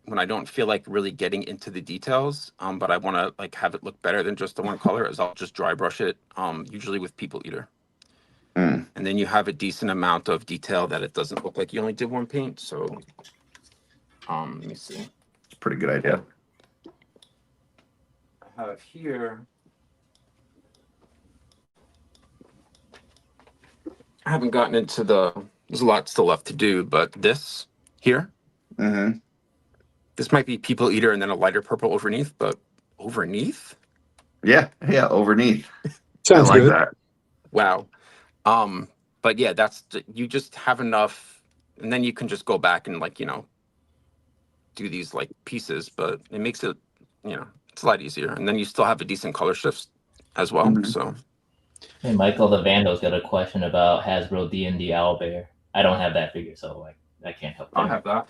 when I don't feel like really getting into the details, but I want to like have it look better than just the one color, is I'll just dry brush it, usually with People Eater. And then you have a decent amount of detail that it doesn't look like you only did one paint. So, let me see. It's a pretty good idea. I have here. I haven't gotten into there's a lot still left to do, but this here, this might be People Eater and then a lighter purple underneath, but overneath? Yeah, overneath. Sounds I like good. that. Wow. But yeah, you just have enough, and then you can just go back and like, do these like pieces, but it makes it, it's a lot easier. And then you still have a decent color shifts as well. So. Hey, Michael the Vandal's got a question about Hasbro D&D Owlbear. I don't have that figure, so I can't help. I have that.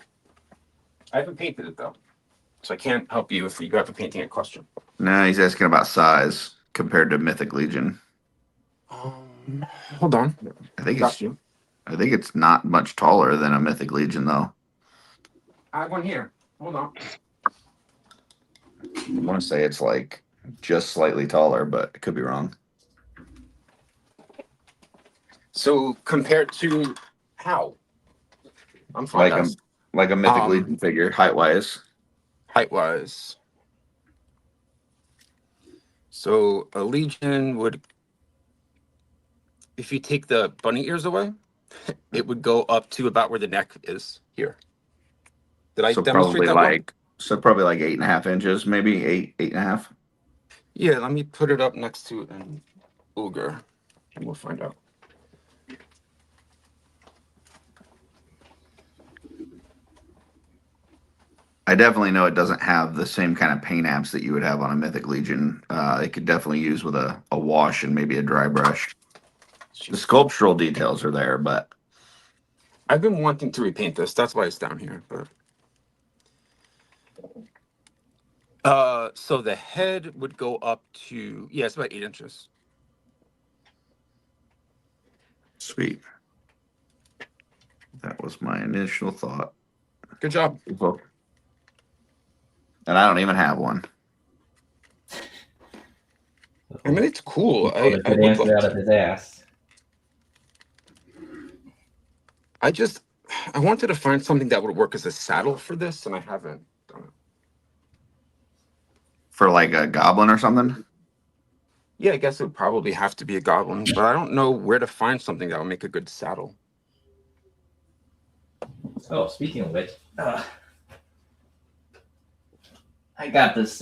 I haven't painted it though, so I can't help you if you have a painting question. No, he's asking about size compared to Mythic Legion. Hold on. I think it's not much taller than a Mythic Legion, though. I have one here. Hold on. I want to say it's like just slightly taller, but I could be wrong. So compared to how? I'm fine. Like a Mythic Legion figure, height-wise. Height-wise. So a Legion would, if you take the bunny ears away, it would go up to about where the neck is here. Did I demonstrate that well? So probably like 8.5 inches, maybe 8.5. Yeah, let me put it up next to an ogre, and we'll find out. I definitely know it doesn't have the same kind of paint apps that you would have on a Mythic Legion. It could definitely use with a wash and maybe a dry brush. The sculptural details are there, but I've been wanting to repaint this. That's why it's down here. But so the head would go up to, it's about 8 inches. Sweet. That was my initial thought. Good job. And I don't even have one. I mean, it's cool. I would answer out of his ass. I wanted to find something that would work as a saddle for this, and I haven't done it. For like a goblin or something? Yeah, I guess it would probably have to be a goblin, but I don't know where to find something that would make a good saddle. Oh, speaking of which, I got this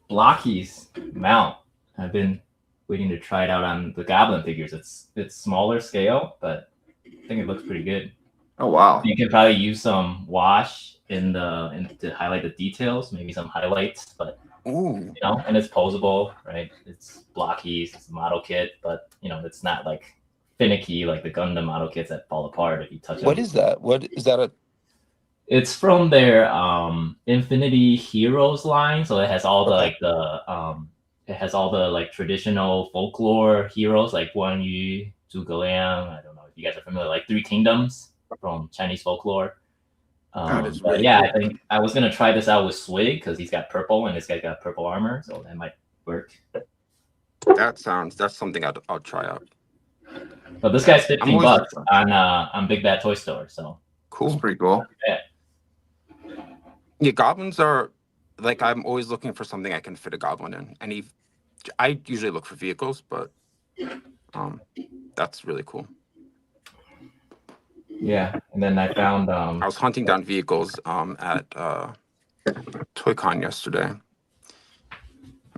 Blockies mount. I've been waiting to try it out on the goblin figures. It's smaller scale, but I think it looks pretty good. Oh wow! You can probably use some wash to highlight the details, maybe some highlights, but ooh, and it's posable, right? It's Blockies, it's a model kit, but it's not like finicky like the Gundam model kits that fall apart if you touch them. What is that? What is that? It's from their Infinity Heroes line, so it has all the traditional folklore heroes like Guan Yu, Zhuge Liang. I don't know if you guys are familiar, like Three Kingdoms from Chinese folklore. But really cool. I think I was gonna try this out with Swig because he's got purple and this guy's got purple armor, so that might work. That's something I'll try out. But this guy's I'm 15 always bucks on Big Bad Toy Store. So cool. That's pretty cool. Yeah, goblins are like, I'm always looking for something I can fit a goblin in. I usually look for vehicles, but that's really cool. Yeah, and then I found I was hunting down vehicles at ToyCon yesterday.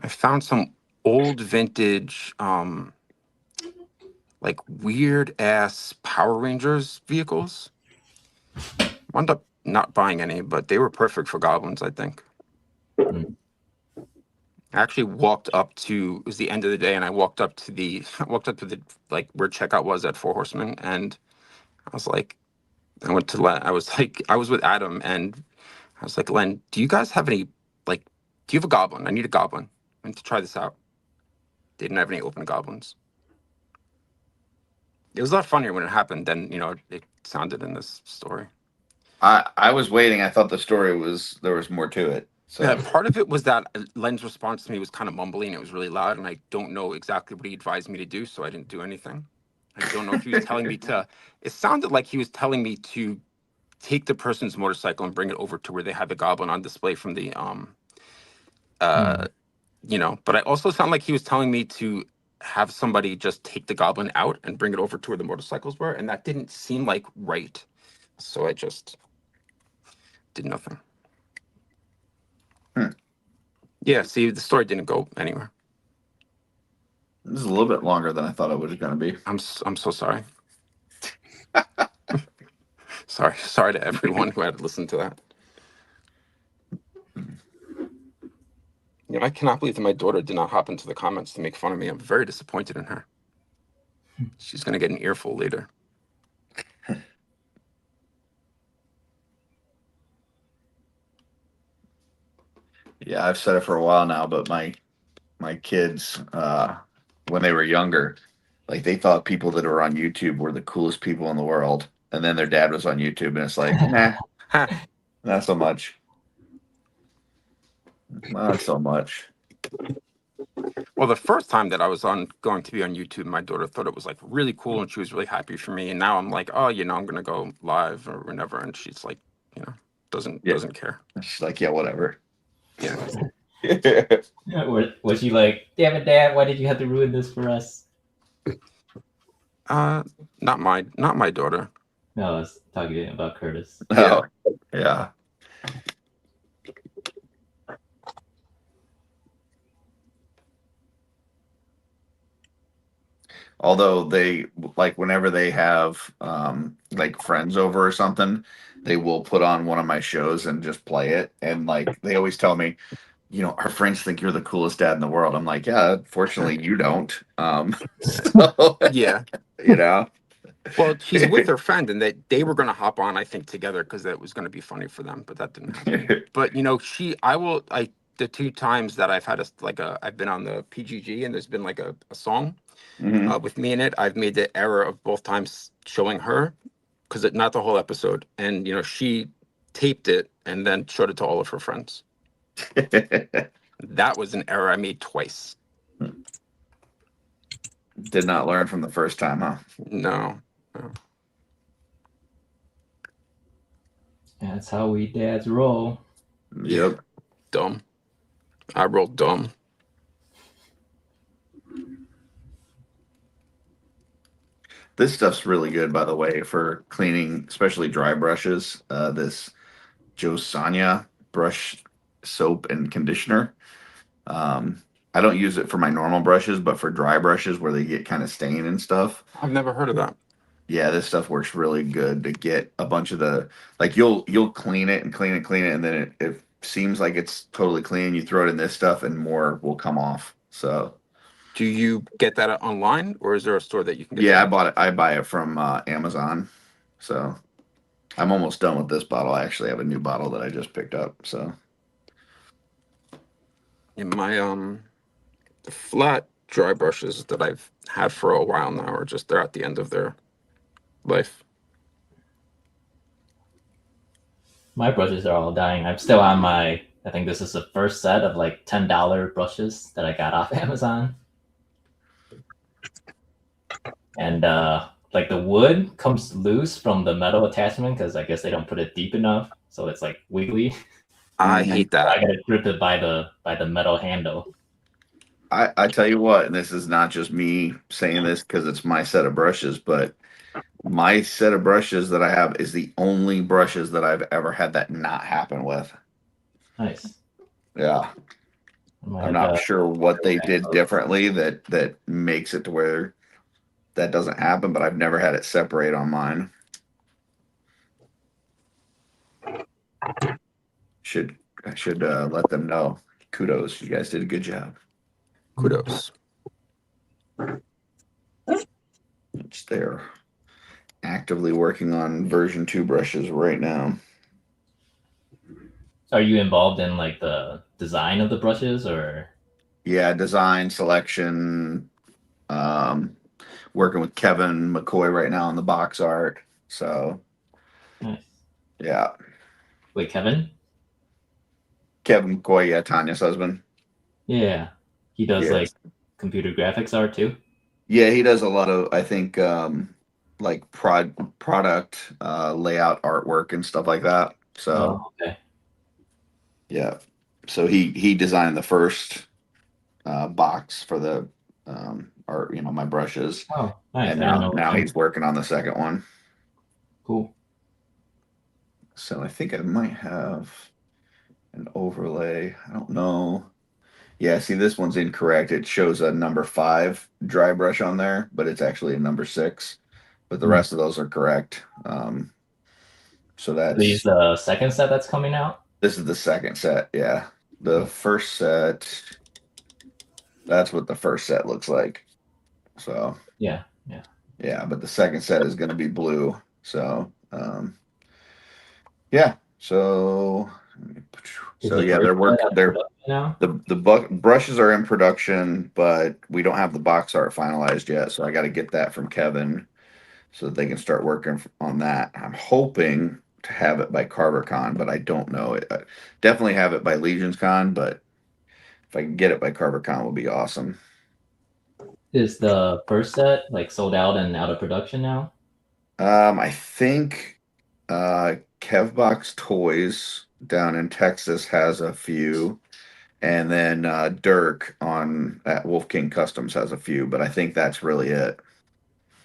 I found some old vintage like weird ass Power Rangers vehicles. Wound up not buying any, but they were perfect for goblins, I think. I actually walked up to, it was the end of the day, and I walked up to the like where checkout was at Four Horsemen, and I was like, I went to Len, I was with Adam, and I was like, Len, do you guys have any, like, do you have a goblin? I need a goblin. I need to try this out. They didn't have any open goblins. It was a lot funnier when it happened than, it sounded in this story. I was waiting. I thought the story there was more to it. So yeah, part of it was that Len's response to me was kind of mumbling. It was really loud, and I don't know exactly what he advised me to do, so I didn't do anything. I don't know if he was telling me to. It sounded like he was telling me to take the person's motorcycle and bring it over to where they had the goblin on display from the But I also sound like he was telling me to have somebody just take the goblin out and bring it over to where the motorcycles were, and that didn't seem like right. So I just did nothing. Yeah, see, the story didn't go anywhere. This is a little bit longer than I thought it was going to be. I'm so sorry. sorry to everyone who had to listen to that. I cannot believe that my daughter did not hop into the comments to make fun of me. I'm very disappointed in her. She's going to get an earful later. Yeah, I've said it for a while now, but my kids, when they were younger, like they thought people that were on YouTube were the coolest people in the world, and then their dad was on YouTube, and it's like, nah, not so much, not so much. Well, the first time that I was going to be on YouTube, my daughter thought it was like really cool, and she was really happy for me. And now I'm like, oh, I'm gonna go live or whatever, and she's like, doesn't care. She's like, yeah, whatever. Yeah. Was she like, damn it, Dad, why did you have to ruin this for us? Not my daughter. No, I was talking about Curtis. Oh, yeah. Although they like whenever they have like friends over or something, they will put on one of my shows and just play it. And like they always tell me, our friends think you're the coolest dad in the world. I'm like, yeah, fortunately you don't. So, yeah. Well, she's with her friend, and they were going to hop on, I think, together because that was going to be funny for them, but that didn't happen. But the two times that I've had I've been on the PGG and there's been like a song with me in it, I've made the error of both times showing her, because not the whole episode, and she taped it and then showed it to all of her friends. That was an error I made twice. Did not learn from the first time, huh? No. That's how we dads roll. Yep. Dumb. I rolled dumb. This stuff's really good, by the way, for cleaning, especially dry brushes. This Josanya brush soap and conditioner. I don't use it for my normal brushes, but for dry brushes where they get kind of stained and stuff. I've never heard of that. Yeah, this stuff works really good to get a bunch of the, like you'll clean it and clean it, and then it seems like it's totally clean. You throw it in this stuff and more will come off. So do you get that online, or is there a store that you can get? Yeah, I buy it from Amazon. So I'm almost done with this bottle. I actually have a new bottle that I just picked up. So in my the flat dry brushes that I've had for a while now are they're at the end of their life. My brushes are all dying. I'm still on I think this is the first set of like $10 brushes that I got off Amazon. and like the wood comes loose from the metal attachment because I guess they don't put it deep enough, so it's like wiggly. I Mhm. hate I that. gotta grip it by the metal handle. I tell you what, and this is not just me saying this because it's my set of brushes, but my set of brushes that I have is the only brushes that I've ever had that not happen with. Nice. Yeah. I might I'm have not to sure what they back did those. differently that makes it to where that doesn't happen, but I've never had it separate on mine. I should let them know. Kudos, you guys did a good job. Kudos. It's They're actively working on version 2 brushes right now. Are you involved in like the design of the brushes or? Yeah, design, selection, working with Kevin McCoy right now on the box art. So Nice. yeah, Wait, Kevin? Kevin McCoy, yeah, Tanya's husband. Yeah. He does Yes. like computer graphics art too? Yeah, he does a lot of, I think, like product layout artwork and stuff like that. So Oh, okay. yeah, so he designed the first box for the art, my brushes, Oh, nice. and I didn't now know. he's working on the second one. Cool. So I think I might have an overlay. I don't know. Yeah, see, this one's incorrect. It shows a number 5 dry brush on there, but it's actually a number 6. But the Hmm. rest of those are correct. So These the second set that's coming out? this is the second set. Yeah, the first set. That's what the first set looks like. So Yeah. yeah, but the second set is going to be blue. So yeah. So Is the yeah, first set at they're production now? the brushes are in production, but we don't have the box art finalized yet. So I got to get that from Kevin so that they can start working on that. I'm hoping to have it by CarverCon, but I don't know. I definitely have it by Legions Con, but if I can get it by CarverCon, will be awesome. Is the first set like sold out and out of production now? I think Kevbox Toys down in Texas has a few, and then Dirk on at Wolf King Customs has a few, but I think that's really it.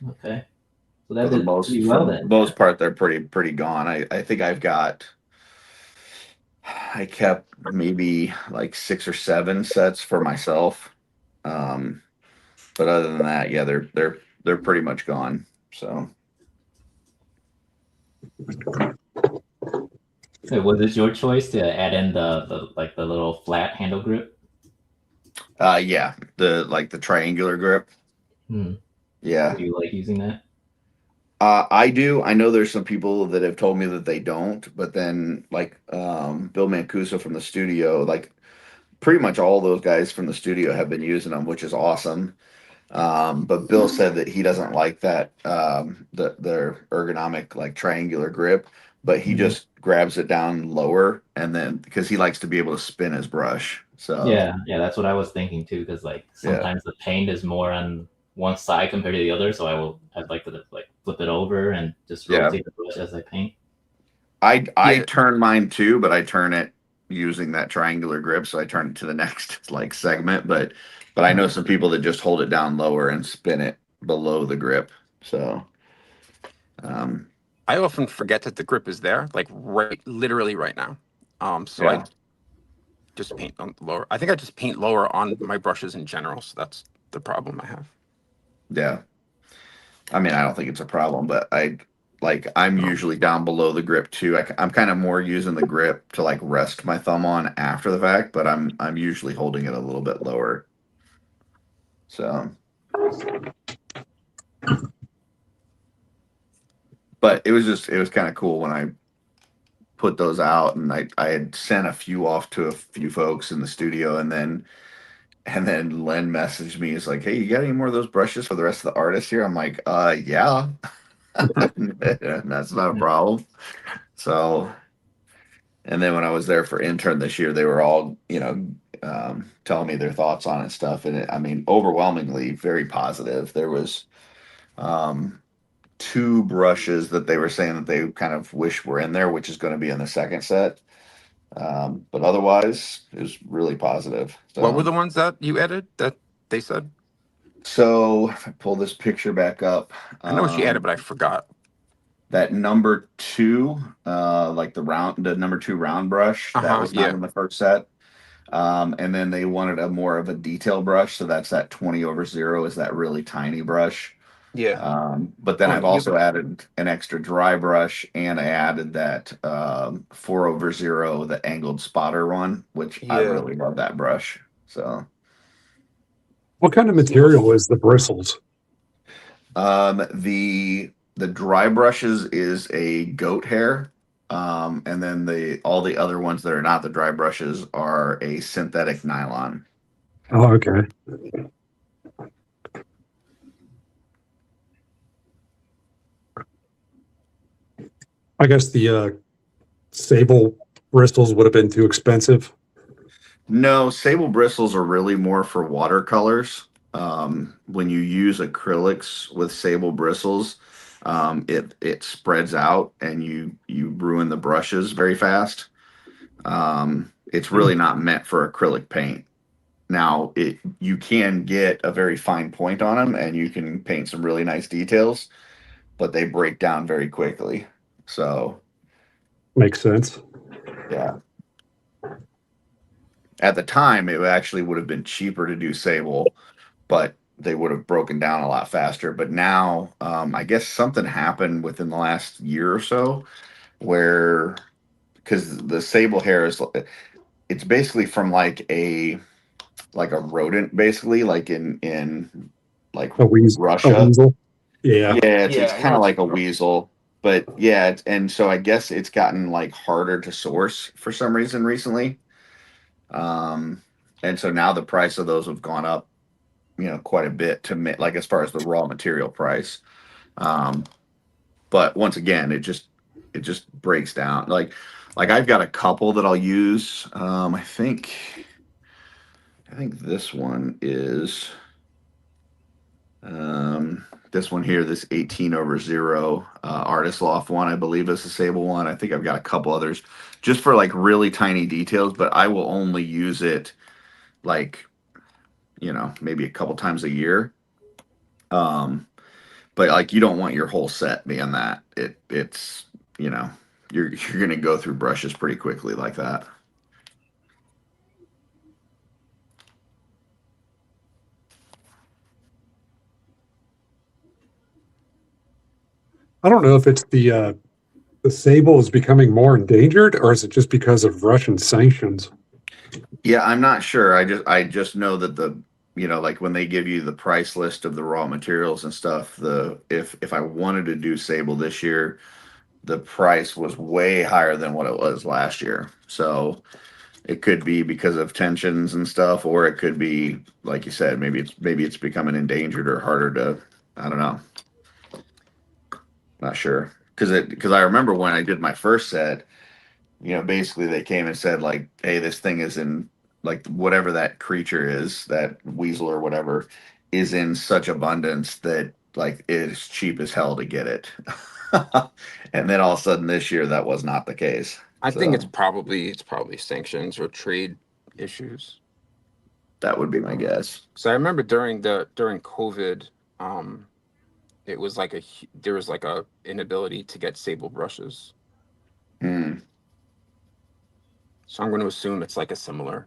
Okay. So that did pretty For well the then. most part, they're pretty gone. I think I kept maybe like 6 or 7 sets for myself. But other than that, yeah, they're pretty much gone. So Wait, was it your choice to add in the little flat handle grip? yeah, the triangular grip. Hmm. Yeah. Do you like using that? I do. I know there's some people that have told me that they don't, but then like Bill Mancuso from the studio, like pretty much all those guys from the studio have been using them, which is awesome. But Bill said that he doesn't like that their ergonomic like triangular grip, but he Mhm. just grabs it down lower and then because he likes to be able to spin his brush. So Yeah, that's what I was thinking too. Because like yeah, sometimes the paint is more on one side compared to the other, so I'd like to like flip it over and just yeah. rotate the brush as I paint. I Yeah. turn mine too, but I turn it using that triangular grip, so I turn it to the next like segment. But I know some people that just hold it down lower and spin it below the grip. So I often forget that the grip is there, like literally right now. So yeah, I just paint on the lower. I think I just paint lower on my brushes in general. So that's the problem I have. yeah. I mean, I don't think it's a problem, but I'm No. usually down below the grip too. I'm kind of more using the grip to like rest my thumb on after the fact, but I'm usually holding it a little bit lower. So, but it was kind of cool when I put those out, and I had sent a few off to a few folks in the studio, and then Len messaged me. He's like, "Hey, you got any more of those brushes for the rest of the artists here?" I'm like, yeah, that's not a problem." So, and then when I was there for intern this year, they were all, telling me their thoughts on it and stuff. And I mean, overwhelmingly very positive. There was 2 brushes that they were saying that they kind of wish were in there, which is going to be in the second set. But otherwise, it was really positive. What were So, the ones that you added that they said? so if I pull this picture back up, I know what you added, but I forgot. that number 2, like the number 2 round brush, that was not Yeah. in the first set. And then they wanted a more of a detail brush, so that's that 20/0 is that really tiny brush. Yeah. But then Oh, I've also added an extra dry brush, and I added that 4/0, the angled spotter one, which I Yeah. really love that brush. So What kind of material is the bristles? the dry brushes is a goat hair. And then all the other ones that are not the dry brushes are a synthetic nylon. Oh, okay. I guess the sable bristles would have been too expensive. No, sable bristles are really more for watercolors. When you use acrylics with sable bristles, it spreads out and you ruin the brushes very fast. It's really not meant for acrylic paint. Now, you can get a very fine point on them and you can paint some really nice details, but they break down very quickly. So, Makes sense. yeah. At the time, it actually would have been cheaper to do sable, but they would have broken down a lot faster. But now, I guess something happened within the last year or so where, because the sable hair it's basically from like a rodent, basically, like in like A weasel. Russia. Yeah. Yeah, it's I kind know of what like a you're talking weasel, but yeah, and so I guess it's gotten like harder to source for some reason recently. Um, and so now the price of those have gone up, quite a bit like as far as the raw material price. Um, but once again, it just breaks down. Like I've got a couple that I'll use. I think this one is this one here, this 18/0 Artist Loft one, I believe is the sable one. I think I've got a couple others just for like really tiny details, but I will only use it like, maybe a couple times a year. But like you don't want your whole set being that. It's, you're gonna go through brushes pretty quickly like that. I don't know if it's the sable is becoming more endangered, or is it just because of Russian sanctions? Yeah, I'm not sure. I just know that like when they give you the price list of the raw materials and stuff, if I wanted to do sable this year, the price was way higher than what it was last year. So it could be because of tensions and stuff, or it could be, like you said, maybe it's becoming endangered or harder to, I don't know. Not sure. Because I remember when I did my first set, basically they came and said like, hey, this thing is in like whatever that creature is, that weasel or whatever, is in such abundance that like it's cheap as hell to get it. And then all of a sudden this year that was not the case. I So think it's probably sanctions or trade issues. that would be my guess. So I remember during COVID, it was like there was like a inability to get sable brushes. Hmm. So I'm going to assume it's like a similar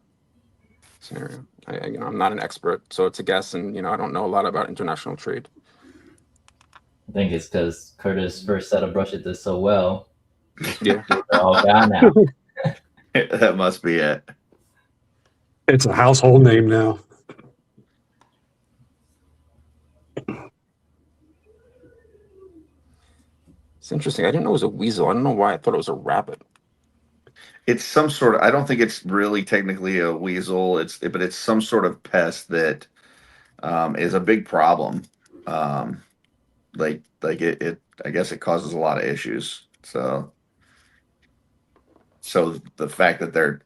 scenario. I'm not an expert, so it's a guess, and I don't know a lot about international trade. I think it's because Curtis' first set of brushes did so well. Yeah. They're all gone now. That must be it. It's a household name now. It's interesting. I didn't know it was a weasel. I don't know why I thought it was a rabbit. It's some sort of, I don't think it's really technically a weasel. But it's some sort of pest that is a big problem. Like it I guess it causes a lot of issues. So the fact that they're,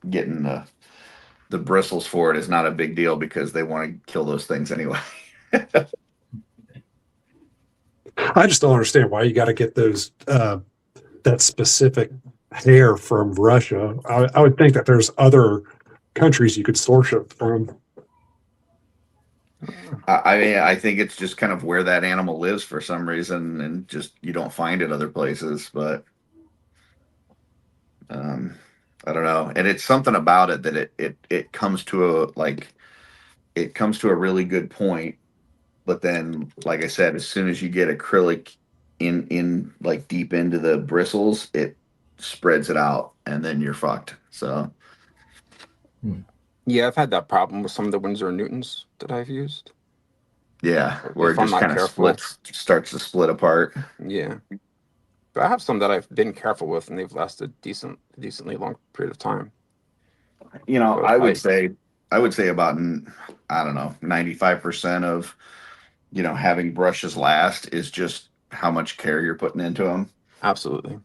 getting the bristles for it is not a big deal because they want to kill those things anyway. I just don't understand why you got to get those that specific hair from Russia. I would think that there's other countries you could source it from. I mean, I think it's just kind of where that animal lives for some reason, and just you don't find it other places. But I don't know, and it's something about it that it comes to a really good point. But then, like I said, as soon as you get acrylic in like deep into the bristles, it spreads it out, and then you're fucked. So Yeah, I've had that problem with some of the Winsor & Newtons that I've used. yeah, where If it I'm just not kind of careful. starts to split apart. Yeah. But I have some that I've been careful with, and they've lasted decently long period of time. You know, But I would say about, I don't know, 95% of, having brushes last is just how much care you're putting into them. Absolutely.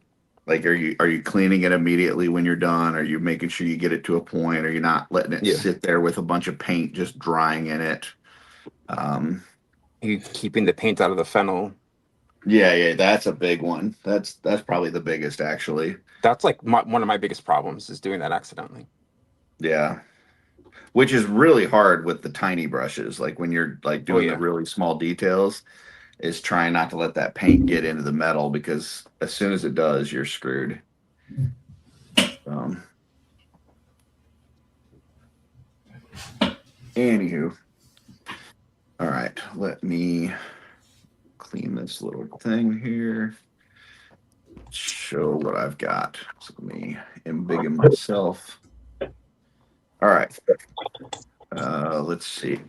Like, are you cleaning it immediately when you're done? Are you making sure you get it to a point? Are you not letting it Yeah. sit there with a bunch of paint just drying in it? You keeping the paint out of the fennel. Yeah, that's a big one. That's probably the biggest, actually. That's like one of my biggest problems is doing that accidentally. Yeah. Which is really hard with the tiny brushes. Like when you're like doing the really small details, is trying not to let that paint get into the metal, because as soon as it does, you're screwed. Anywho. All right, let me clean this little thing here. Show what I've got. So let me embiggen myself. All right. Let's see.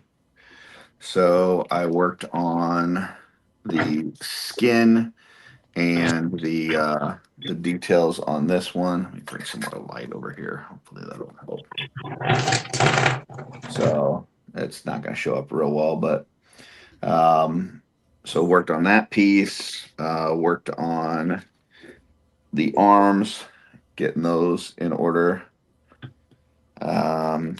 So I worked on the skin and the details on this one. Let me bring some more light over here. Hopefully that'll help. So it's not going to show up real well, but so worked on that piece. Worked on the arms, getting those in order. A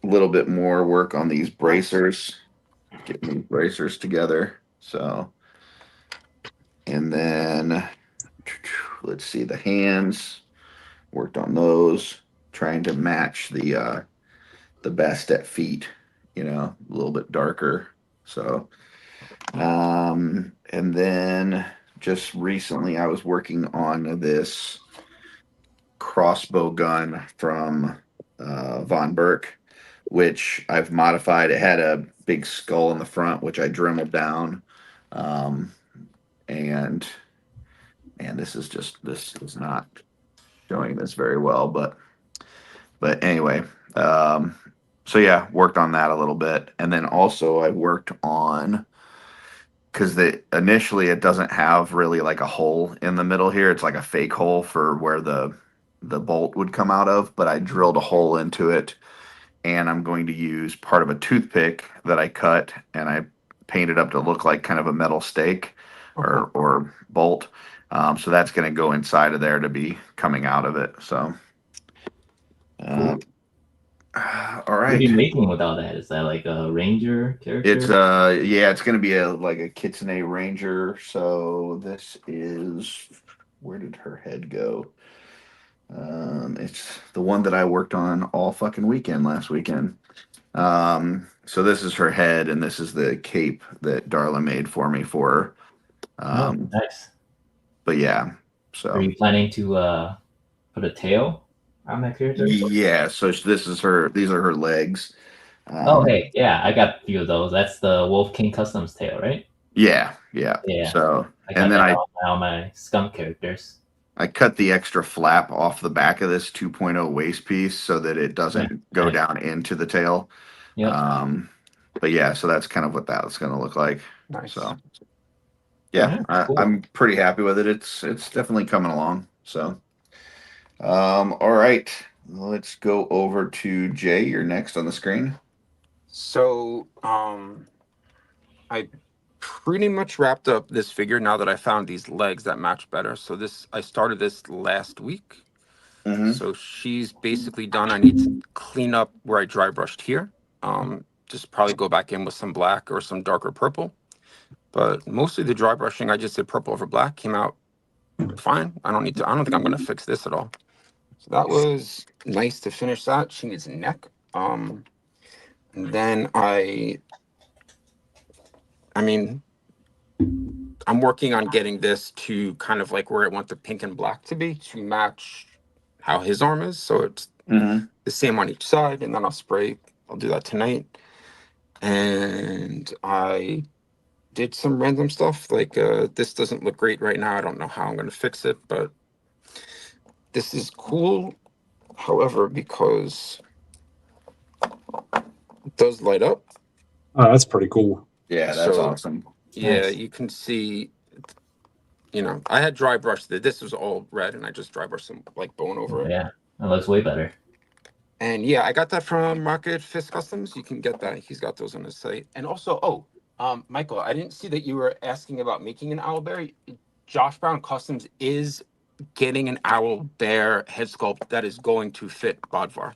little bit more work on these bracers, getting these bracers together. So, and then let's see, the hands, worked on those, trying to match the Bastet feet, a little bit darker. So, and then just recently I was working on this crossbow gun from Von Berk, which I've modified. It had a big skull in the front, which I dremeled down. And this is not showing this very well, but anyway, so yeah, worked on that a little bit. And then also I worked on, because initially it doesn't have really like a hole in the middle here. It's like a fake hole for where the bolt would come out of, but I drilled a hole into it, and I'm going to use part of a toothpick that I cut and I painted up to look like kind of a metal stake or bolt. So that's going to go inside of there to be coming out of it. So, all right. What are you making with all that? Is that like a Ranger character? It's it's going to be like a Kitsune Ranger. So this is, where did her head go? It's the one that I worked on all fucking weekend last weekend. So this is her head, and this is the cape that Darla made for me for her. Nice. But yeah, so are you planning to put a tail on that character? Yeah, so this is her. These are her legs. Hey, yeah, I got a few of those. That's the Wolf King Customs tail, right? Yeah. So and then all my skunk characters. I cut the extra flap off the back of this 2.0 waist piece so that it doesn't go down into the tail. Yep. But yeah, so that's kind of what that's going to look like. Nice. So yeah, cool. I'm pretty happy with it. It's definitely coming along. So, all right, let's go over to Jay. You're next on the screen. So, I pretty much wrapped up this figure now that I found these legs that match better. So I started this last week. Mm-hmm. So she's basically done. I need to clean up where I dry brushed here. Just probably go back in with some black or some darker purple. But mostly the dry brushing, I just did purple over black, came out fine. I don't think I'm gonna fix this at all. So that was nice to finish that. She needs a neck. And then I mean, I'm working on getting this to kind of like where I want the pink and black to be to match how his arm is. So it's the same on each side. And then I'll do that tonight. And I did some random stuff like this doesn't look great right now. I don't know how I'm going to fix it, but this is cool. However, because it does light up. Oh, that's pretty cool. Yeah, that's awesome. Yeah, Nice. you can see, I had dry brushed it. This was all red, and I just dry brushed some like bone over it. Yeah, that looks way better. And yeah, I got that from Rocket Fist Customs. You can get that. He's got those on his site. And also, Michael, I didn't see that you were asking about making an owlbear. Josh Brown Customs is getting an owl bear head sculpt that is going to fit Bodvar.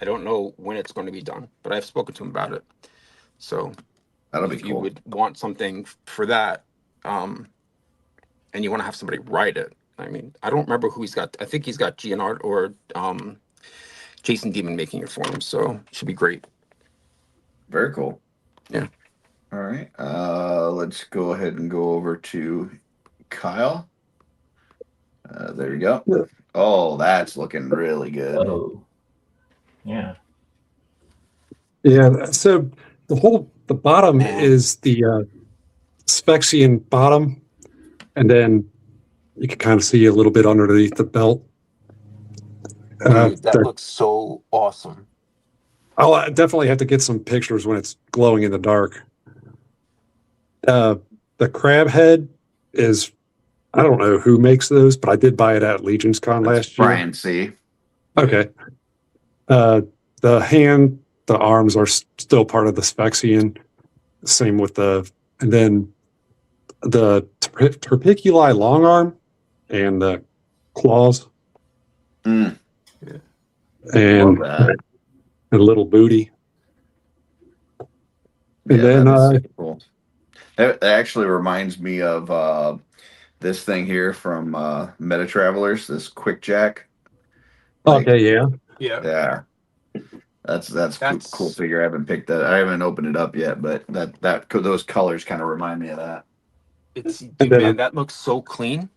I don't know when it's going to be done, but I've spoken to him about it. So That'll be if cool. you would want something for that, and you want to have somebody write it. I mean, I don't remember who he's got. I think he's got Gianard or Jason Demon making it for him. So it should be great. Very cool. Yeah. All right. Let's go ahead and go over to Kyle. There you go. Yeah. Oh, that's looking really good. Oh, yeah. Yeah. So the bottom is the Spexian bottom, and then you can kind of see a little bit underneath the belt. Dude, that looks so awesome. I'll definitely have to get some pictures when it's glowing in the dark. The crab head is, I don't know who makes those, but I did buy it at Legion's Con last year. Brian C. Okay. The arms are still part of the Spexian. Same with and then the Terpiculi long arm and the claws. Mm. And Love that. a little booty. And Yeah, then, that is super cool. That actually reminds me of this thing here from Meta Travelers, this Quick Jack. okay, yeah. Yeah. That's cool figure. I haven't picked that. I haven't opened it up yet, but those colors kind of remind me of that. Man, that looks so clean.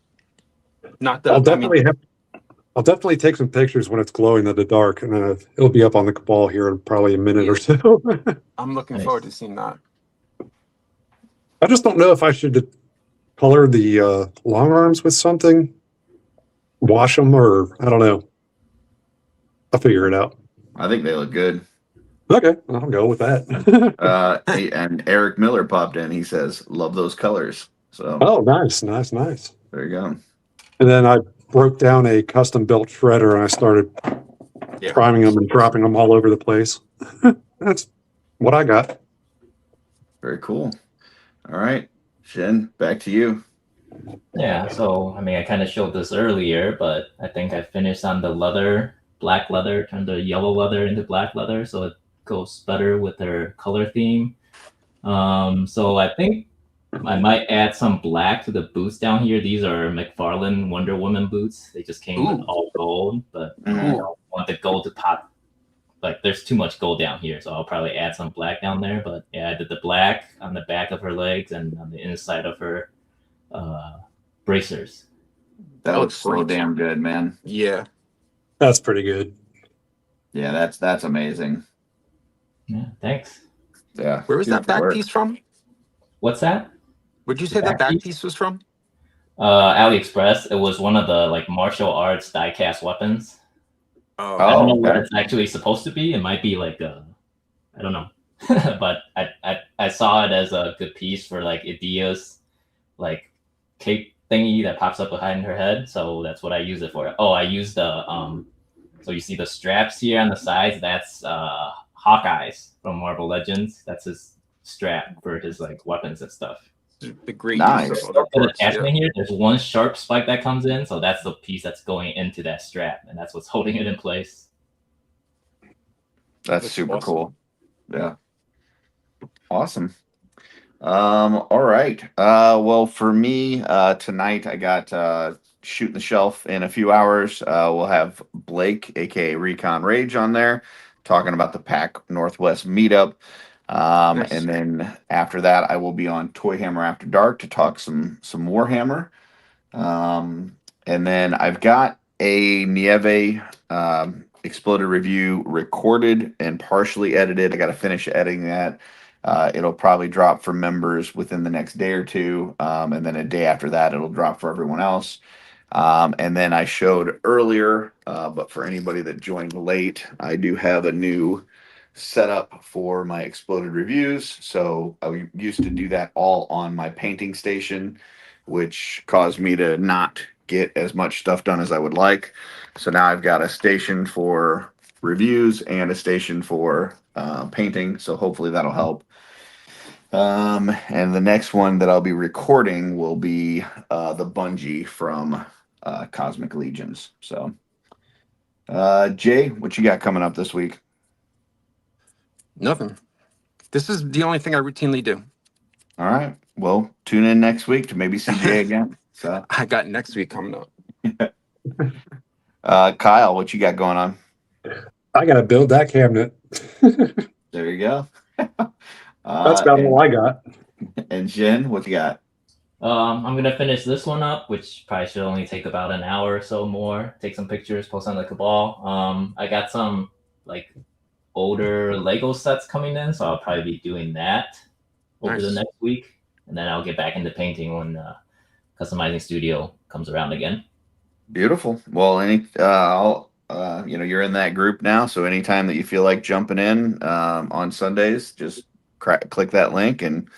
Not that I'll definitely take some pictures when it's glowing in the dark, and it'll be up on the cabal here in probably a minute or so. I'm looking forward to seeing that. I just don't know if I should color the long arms with something, wash them, or I don't know. I'll figure it out. I think they look good. Okay, I'll go with that. And Eric Miller popped in. He says, "Love those colors." So, oh, nice. There you go. And then I broke down a custom built shredder and I started priming them and dropping them all over the place. That's what I got. Very cool. All right, Shin, back to you. Yeah, so I kind of showed this earlier, but I think I finished on the leather, black leather, turned the yellow leather into black leather, so it goes better with their color theme. So I think I might add some black to the boots down here. These are McFarlane Wonder Woman boots. They just came with all gold, but I don't want the gold to pop. Like, there's too much gold down here, so I'll probably add some black down there. But yeah, I did the black on the back of her legs and on the inside of her bracers. That looks so damn good, man. Yeah, that's pretty good. Yeah, that's amazing. Yeah, thanks. Yeah. Where was that back piece from? What's that? Where'd you say that back piece was from? AliExpress. It was one of the like martial arts die-cast weapons. I don't know what it's actually supposed to be. It might be like I don't know, but I saw it as a good piece for like Idia's like cape thingy that pops up behind her head. So that's what I use it for. Oh, I used the so you see the straps here on the sides. That's Hawkeye's from Marvel Legends. That's his strap for his like weapons and stuff. The great nice. Attachment here. There's one sharp spike that comes in, so that's the piece that's going into that strap, and that's what's holding it in place. That's super cool. Yeah. Awesome. All right. Well, for me, tonight I got shooting the shelf in a few hours. We'll have Blake, aka Recon Rage, on there talking about the Pack Northwest meetup. Nice. And then after that, I will be on Toy Hammer After Dark to talk some Warhammer. And then I've got a Nieve Exploded review recorded and partially edited. I got to finish editing that. It'll probably drop for members within the next day or two. And then a day after that, it'll drop for everyone else. And then I showed earlier, but for anybody that joined late, I do have a new setup for my Exploded reviews. So I used to do that all on my painting station, which caused me to not get as much stuff done as I would like. So now I've got a station for reviews and a station for painting. So hopefully that'll help. And the next one that I'll be recording will be the Bungie from Cosmic Legions. So, Jay, what you got coming up this week? Nothing. This is the only thing I routinely do. All right. Well, tune in next week to maybe see Jay again. So I got next week coming up. Kyle, what you got going on? I gotta build that cabinet. There you go. That's about all I got. And Jen, what you got? I'm gonna finish this one up, which probably should only take about an hour or so more. Take some pictures, post on the Cabal. I got some like older Lego sets coming in, so I'll probably be doing that over the next week, and then I'll get back into painting when customizing studio comes around again. Beautiful. Well, you're in that group now, so anytime that you feel like jumping in on Sundays, just click that link and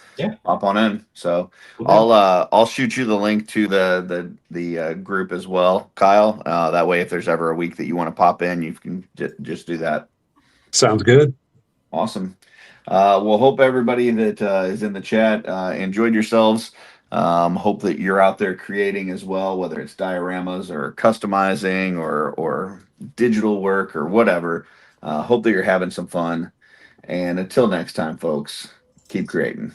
hop on in. So I'll shoot you the link to the group as well, Kyle. That way, if there's ever a week that you want to pop in, you can just do that. Sounds good. Awesome. Well, hope everybody that is in the chat enjoyed yourselves. Hope that you're out there creating as well, whether it's dioramas or customizing or digital work or whatever. Hope that you're having some fun. And until next time, folks, keep creating.